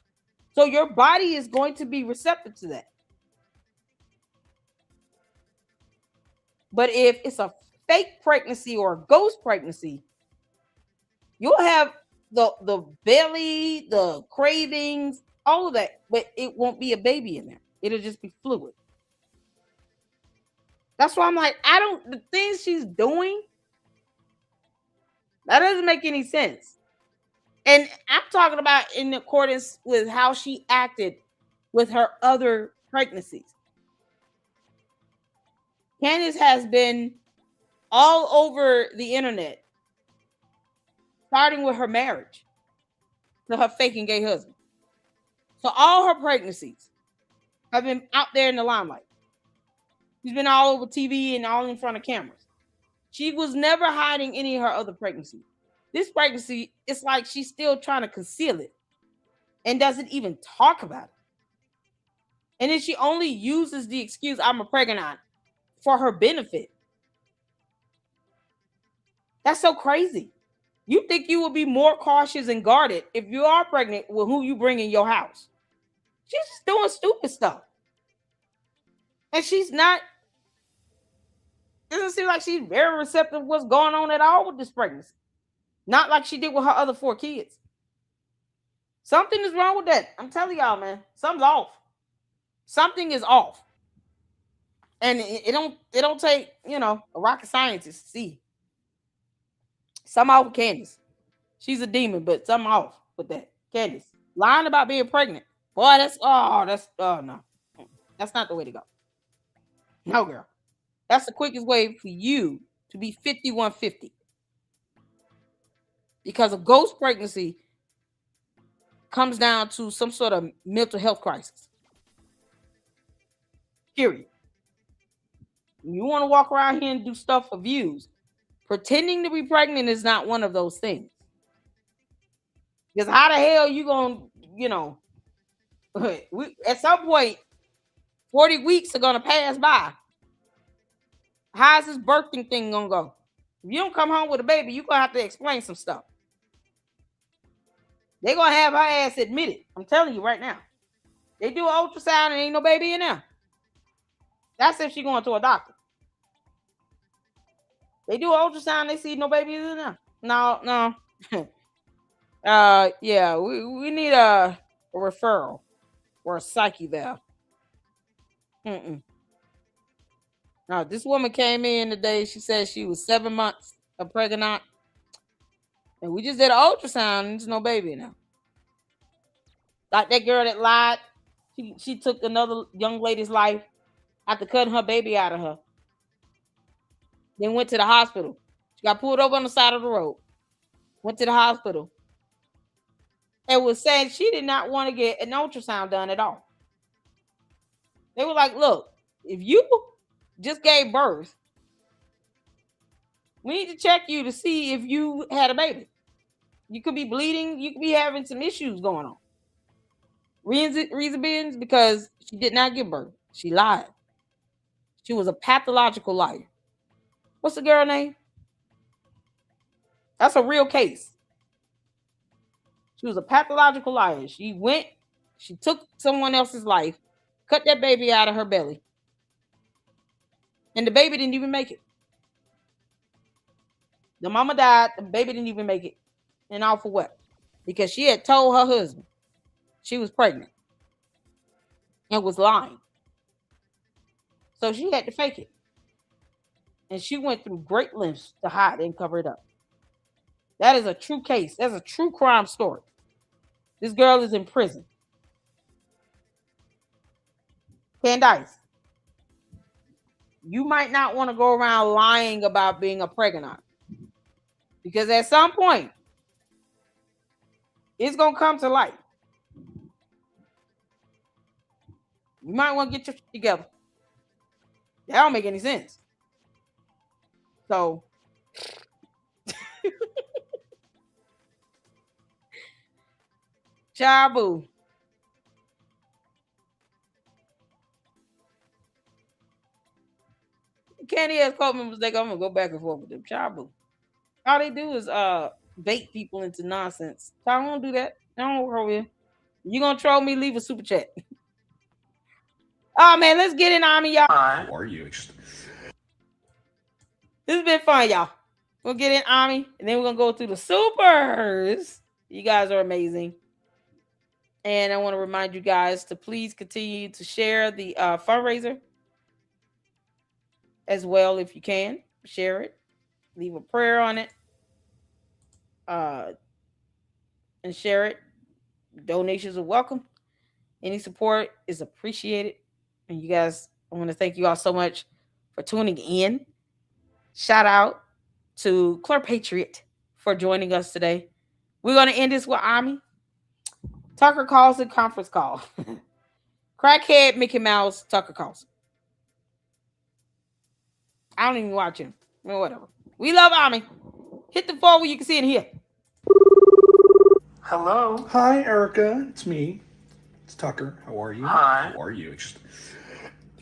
So your body is going to be receptive to that. But if it's a fake pregnancy or a ghost pregnancy, you'll have the belly, the cravings, all of that, but it won't be a baby in there. It'll just be fluid. That's why I'm like, the things she's doing, that doesn't make any sense. And I'm talking about in accordance with how she acted with her other pregnancies. Candace has been all over the internet, starting with her marriage to her fake and gay husband. So all her pregnancies have been out there in the limelight. She's been all over TV and all in front of cameras. She was never hiding any of her other pregnancies. This pregnancy, it's like she's still trying to conceal it and doesn't even talk about it. And then she only uses the excuse, I'm a pregnant, for her benefit. That's so crazy. You think you would be more cautious and guarded if you are pregnant with who you bring in your house. She's just doing stupid stuff. And she's not, doesn't seem like she's very receptive to what's going on at all with this pregnancy. Not like she did with her other 4 kids. Something is wrong with that. I'm telling y'all, man. Something's off. Something is off. And it don't take, a rocket scientist to see. Something off with Candace. She's a demon, but something off with that. Candace, lying about being pregnant. Boy, that's no. That's not the way to go. No, girl. That's the quickest way for you to be 5150. Because a ghost pregnancy comes down to some sort of mental health crisis. Period. You want to walk around here and do stuff for views. Pretending to be pregnant is not one of those things. Because how the hell you gonna, at some point, 40 weeks are gonna pass by. How's this birthing thing gonna go? If you don't come home with a baby, you're gonna have to explain some stuff. They're gonna have her ass admit it. I'm telling you right now. They do an ultrasound and ain't no baby in there. That's if she going to a doctor. They do an ultrasound, they see no baby in there. No. Yeah, we need a referral or a psyche valve. Now, this woman came in today. She said she was 7 months pregnant. And we just did an ultrasound and there's no baby in there. Like that girl that lied. She took another young lady's life after cutting her baby out of her. Then went to the hospital. She got pulled over on the side of the road. Went to the hospital. And was saying she did not want to get an ultrasound done at all. They were like, look, if you just gave birth, we need to check you to see if you had a baby. You could be bleeding. You could be having some issues going on. Reason being because she did not give birth. She lied. She was a pathological liar. What's the girl name? That's a real case. She was a pathological liar. She took someone else's life, cut that baby out of her belly, and the baby didn't even make it. The mama died, the baby didn't even make it. And all for what? Because she had told her husband she was pregnant and was lying. So she had to fake it. And she went through great lengths to hide and cover it up. That is a true case. That's a true crime story. This girl is in prison. Candace, you might not want to go around lying about being a pregnant. Because at some point, it's going to come to light. You might want to get your shit together. That don't make any sense. So, Chabu. Candy has called me a mistake. I'm gonna go back and forth with them. Chabu. All they do is bait people into nonsense. So I don't do that. I don't work over here. You gonna troll me? Leave a super chat. Oh man, let's get in on me, y'all. How are you? This has been fun, y'all. We'll get in Army, and then we're gonna go through the supers. You guys are amazing. And I want to remind you guys to please continue to share the fundraiser as well if you can. Share it. Leave a prayer on it. And share it. Donations are welcome. Any support is appreciated. And you guys, I want to thank you all so much for tuning in. Shout out to Clerpatriot for joining us today. We're going to end this with Army. Tucker Carlson conference call. Crackhead Mickey Mouse Tucker Carlson. I don't even watch him. Well, whatever. We love Army. Hit the phone where you can see it here. Hello. Hi, Erica. It's me. It's Tucker. How are you? Hi. How are you?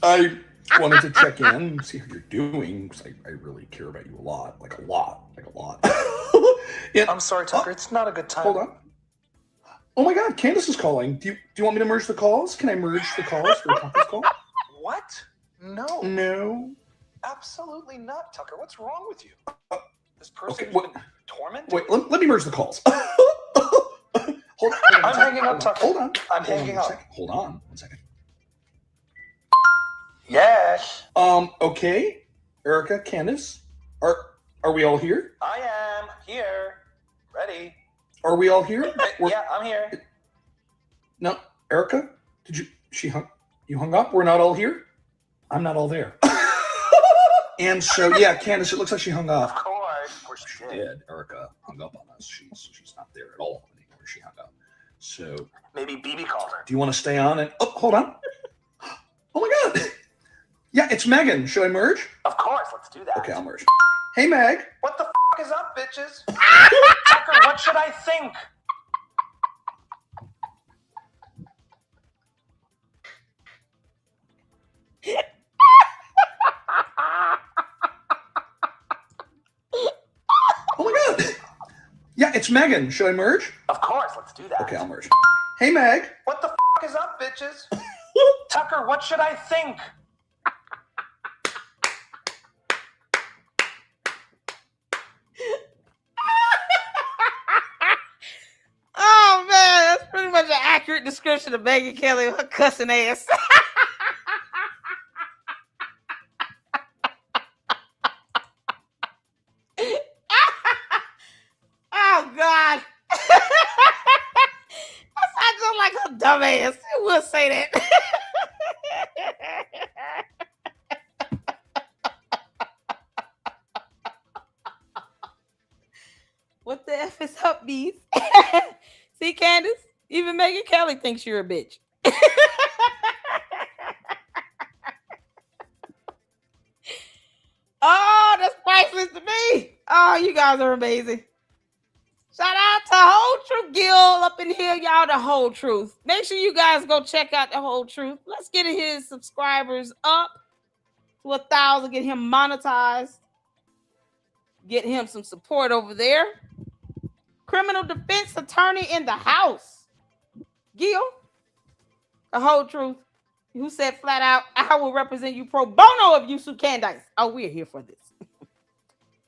I wanted to check in and see how you're doing because I really care about you a lot. Like a lot. Yeah. I'm sorry, Tucker. It's not a good time. Hold on. Oh my God, Candace is calling. Do you want me to merge the calls? Can I merge the calls for a conference call? What? No. No. Absolutely not, Tucker. What's wrong with you? This person Okay, has what? been tormented. Wait, let me merge the calls. Hold on. I'm hanging up, Tucker. Hold on. I'm hanging up. Hold on. 1 second. Yes. Okay. Erica, Candace, are we all here? I am here. Ready. Are we all here? Yeah, I'm here. No, Erica, you hung up? We're not all here? I'm not all there. And so, yeah, Candace, it looks like she hung up. Of course She did. Erica hung up on us. She's not there at all anymore. She hung up. So Maybe BB called her. do you want to stay on? And hold on. Oh my God. Yeah, it's Megan. Should I merge? Of course, let's do that. Okay, I'll merge. Hey, Meg. What the is up, bitches? Tucker, what should I think? Oh my God. Yeah, it's Megan. Should I merge? Of course, let's do that. Okay, I'll merge. Hey, Meg. What the is up, bitches? Tucker, what should I think? Oh man, that's pretty much an accurate description of Megan Kelly, her cussing ass. Oh God. I just like her dumb ass. I will say that. What the F is up, bees? See, Candace? Even Megan Kelly thinks you're a bitch. Oh, that's priceless to me. Oh, you guys are amazing. Shout out to Whole Truth Guild up in here, y'all. The Whole Truth. Make sure you guys go check out the Whole Truth. Let's get his subscribers up to 1,000. Get him monetized. Get him some support over there. Criminal defense attorney in the house. Gil, the Whole Truth, who said flat out, I will represent you pro bono if you sue Candace. Oh, we're here for this.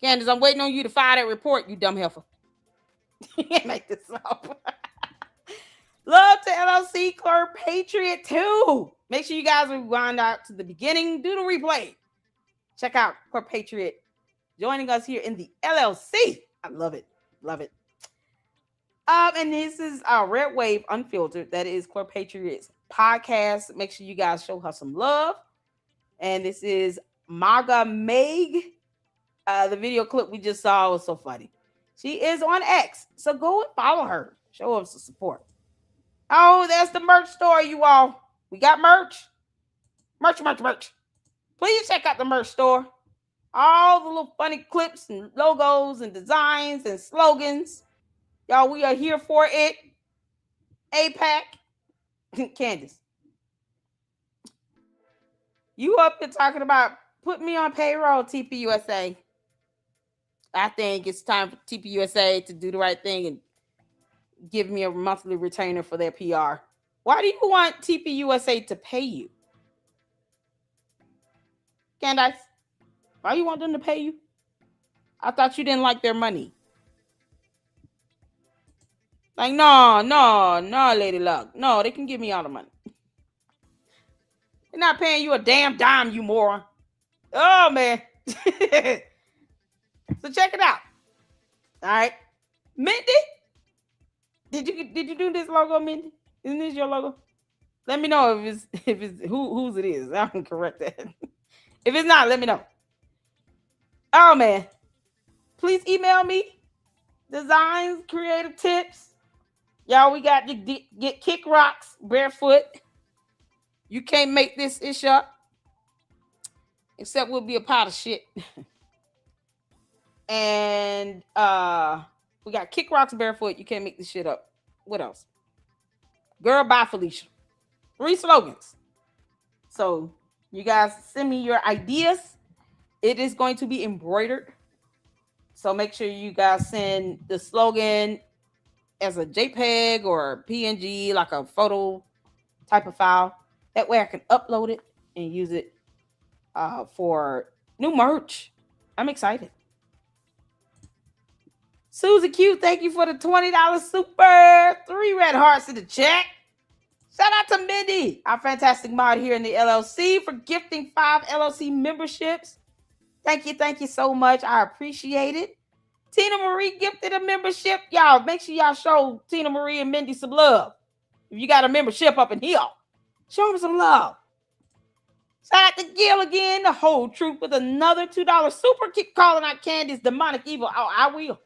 Candace, I'm waiting on you to file that report, you dumb heifer. You can't make this up. Love to LLC Clerpatriot 2. Make sure you guys rewind out to the beginning. Do the replay. Check out Clerpatriot joining us here in the LLC. I love it. Love it. And this is our Red Wave Unfiltered. That is Clerpatriot's podcast. Make sure you guys show her some love. And this is MAGA Meg. The video clip we just saw was so funny. She is on X. So go and follow her. Show her some support. Oh, that's the merch store, you all. We got merch. Merch. Please check out the merch store. All the little funny clips and logos and designs and slogans. Y'all, we are here for it. APAC. Candace. You up here talking about put me on payroll, TPUSA. I think it's time for TPUSA to do the right thing and give me a monthly retainer for their PR. Why do you want TPUSA to pay you? Candace, why you want them to pay you? I thought you didn't like their money. Like, no, Lady Luck. No, they can give me all the money. They're not paying you a damn dime, you moron. Oh, man. So check it out. All right. Mindy, did you do this logo, Mindy? Isn't this your logo? Let me know if it's whose it is. I can correct that. If it's not, let me know. Oh man. Please email me designs, creative tips. Y'all, we got to get Kick Rocks barefoot. You can't make this ish up. Except we'll be a pile of shit. And we got Kick Rocks barefoot. You can't make this shit up. What else? Girl, bye, Felicia. 3 slogans. So you guys send me your ideas. It is going to be embroidered. So make sure you guys send the slogan as a JPEG or PNG, like a photo type of file. That way I can upload it and use it for new merch. I'm excited. Susie Q, thank you for the $20 super. 3 red hearts in the chat. Shout out to Mindy, our fantastic mod here in the LLC, for gifting 5 LLC memberships. Thank you so much. I appreciate it. Tina Marie gifted a membership. Y'all, make sure y'all show Tina Marie and Mindy some love. If you got a membership up in here, show them some love. Shout out to Gil again, the whole truth with another $2 super. Keep calling out Candace demonic evil. Oh, I will.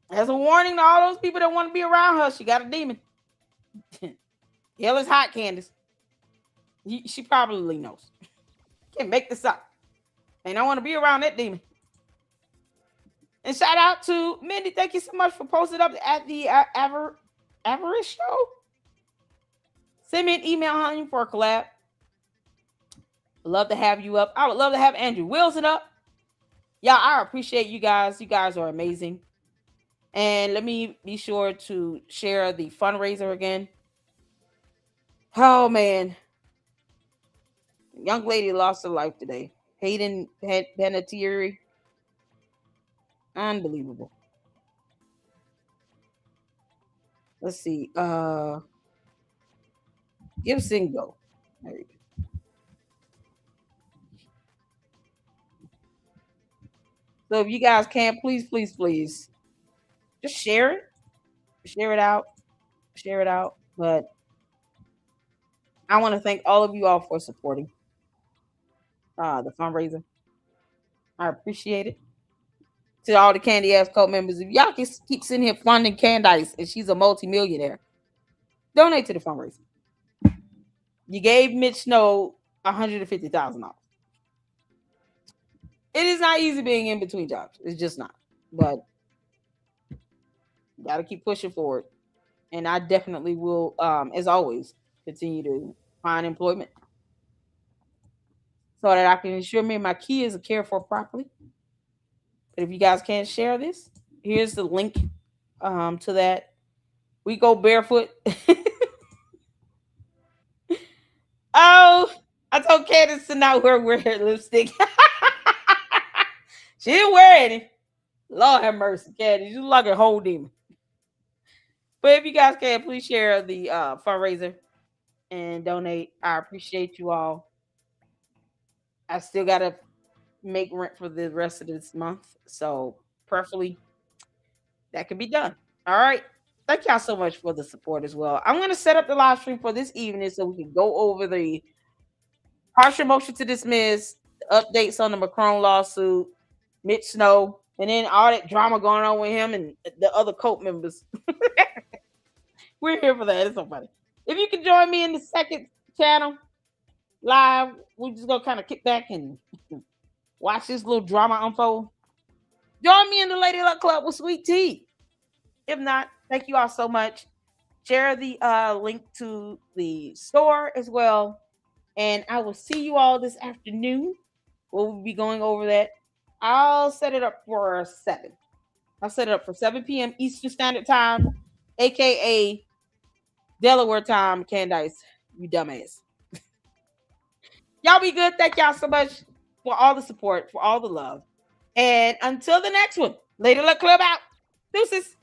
As a warning to all those people that want to be around her, she got a demon. Hell is hot, Candace. She probably knows. Can't make this up. And I want to be around that demon. And shout out to Mindy. Thank you so much for posting up at the Avarice show. Send me an email, honey, for a collab. Love to have you up. I would love to have Andrew Wilson up. Y'all, I appreciate you guys. You guys are amazing. And let me be sure to share the fundraiser again. Oh, man. Young lady lost her life today. Hayden Panettiere. Unbelievable. Let's see. Give Singo. There you go. So if you guys can, please just share it. Share it out. Share it out. But I want to thank all of you all for supporting the fundraiser. I appreciate it. To all the Candy Ass Cult members, if y'all can keep sitting here funding Candace and she's a multimillionaire, donate to the fundraiser. You gave Mitch Snow $150,000. It is not easy being in between jobs. It's just not. But got to keep pushing forward. And I definitely will, as always, continue to find employment so that I can ensure me and my kids are cared for properly. But if you guys can't share this, here's the link to that. We go barefoot. Oh, I told Candace to not wear lipstick. She didn't wear any. Lord have mercy, Candace. You look like a whole demon. But if you guys can, please share the fundraiser and donate. I appreciate you all. I still got to make rent for the rest of this month. So preferably that can be done. All right. Thank y'all so much for the support as well. I'm going to set up the live stream for this evening so we can go over the partial motion to dismiss, updates on the Macron lawsuit, Mitch Snow, and then all that drama going on with him and the other cult members. We're here for that. It's so funny. If you can join me in the second channel live, we're just going to kind of kick back and watch this little drama unfold. Join me in the Lady Luck Club with Sweet Tea. If not, thank you all so much. Share the link to the store as well. And I will see you all this afternoon. We'll be going over that. I'll set it up for 7. I'll set it up for 7 p.m. Eastern Standard Time, a.k.a. Delaware time. Candace, you dumbass. Y'all be good. Thank y'all so much for all the support, for all the love. And until the next one, Lady Luck Club out. Deuces.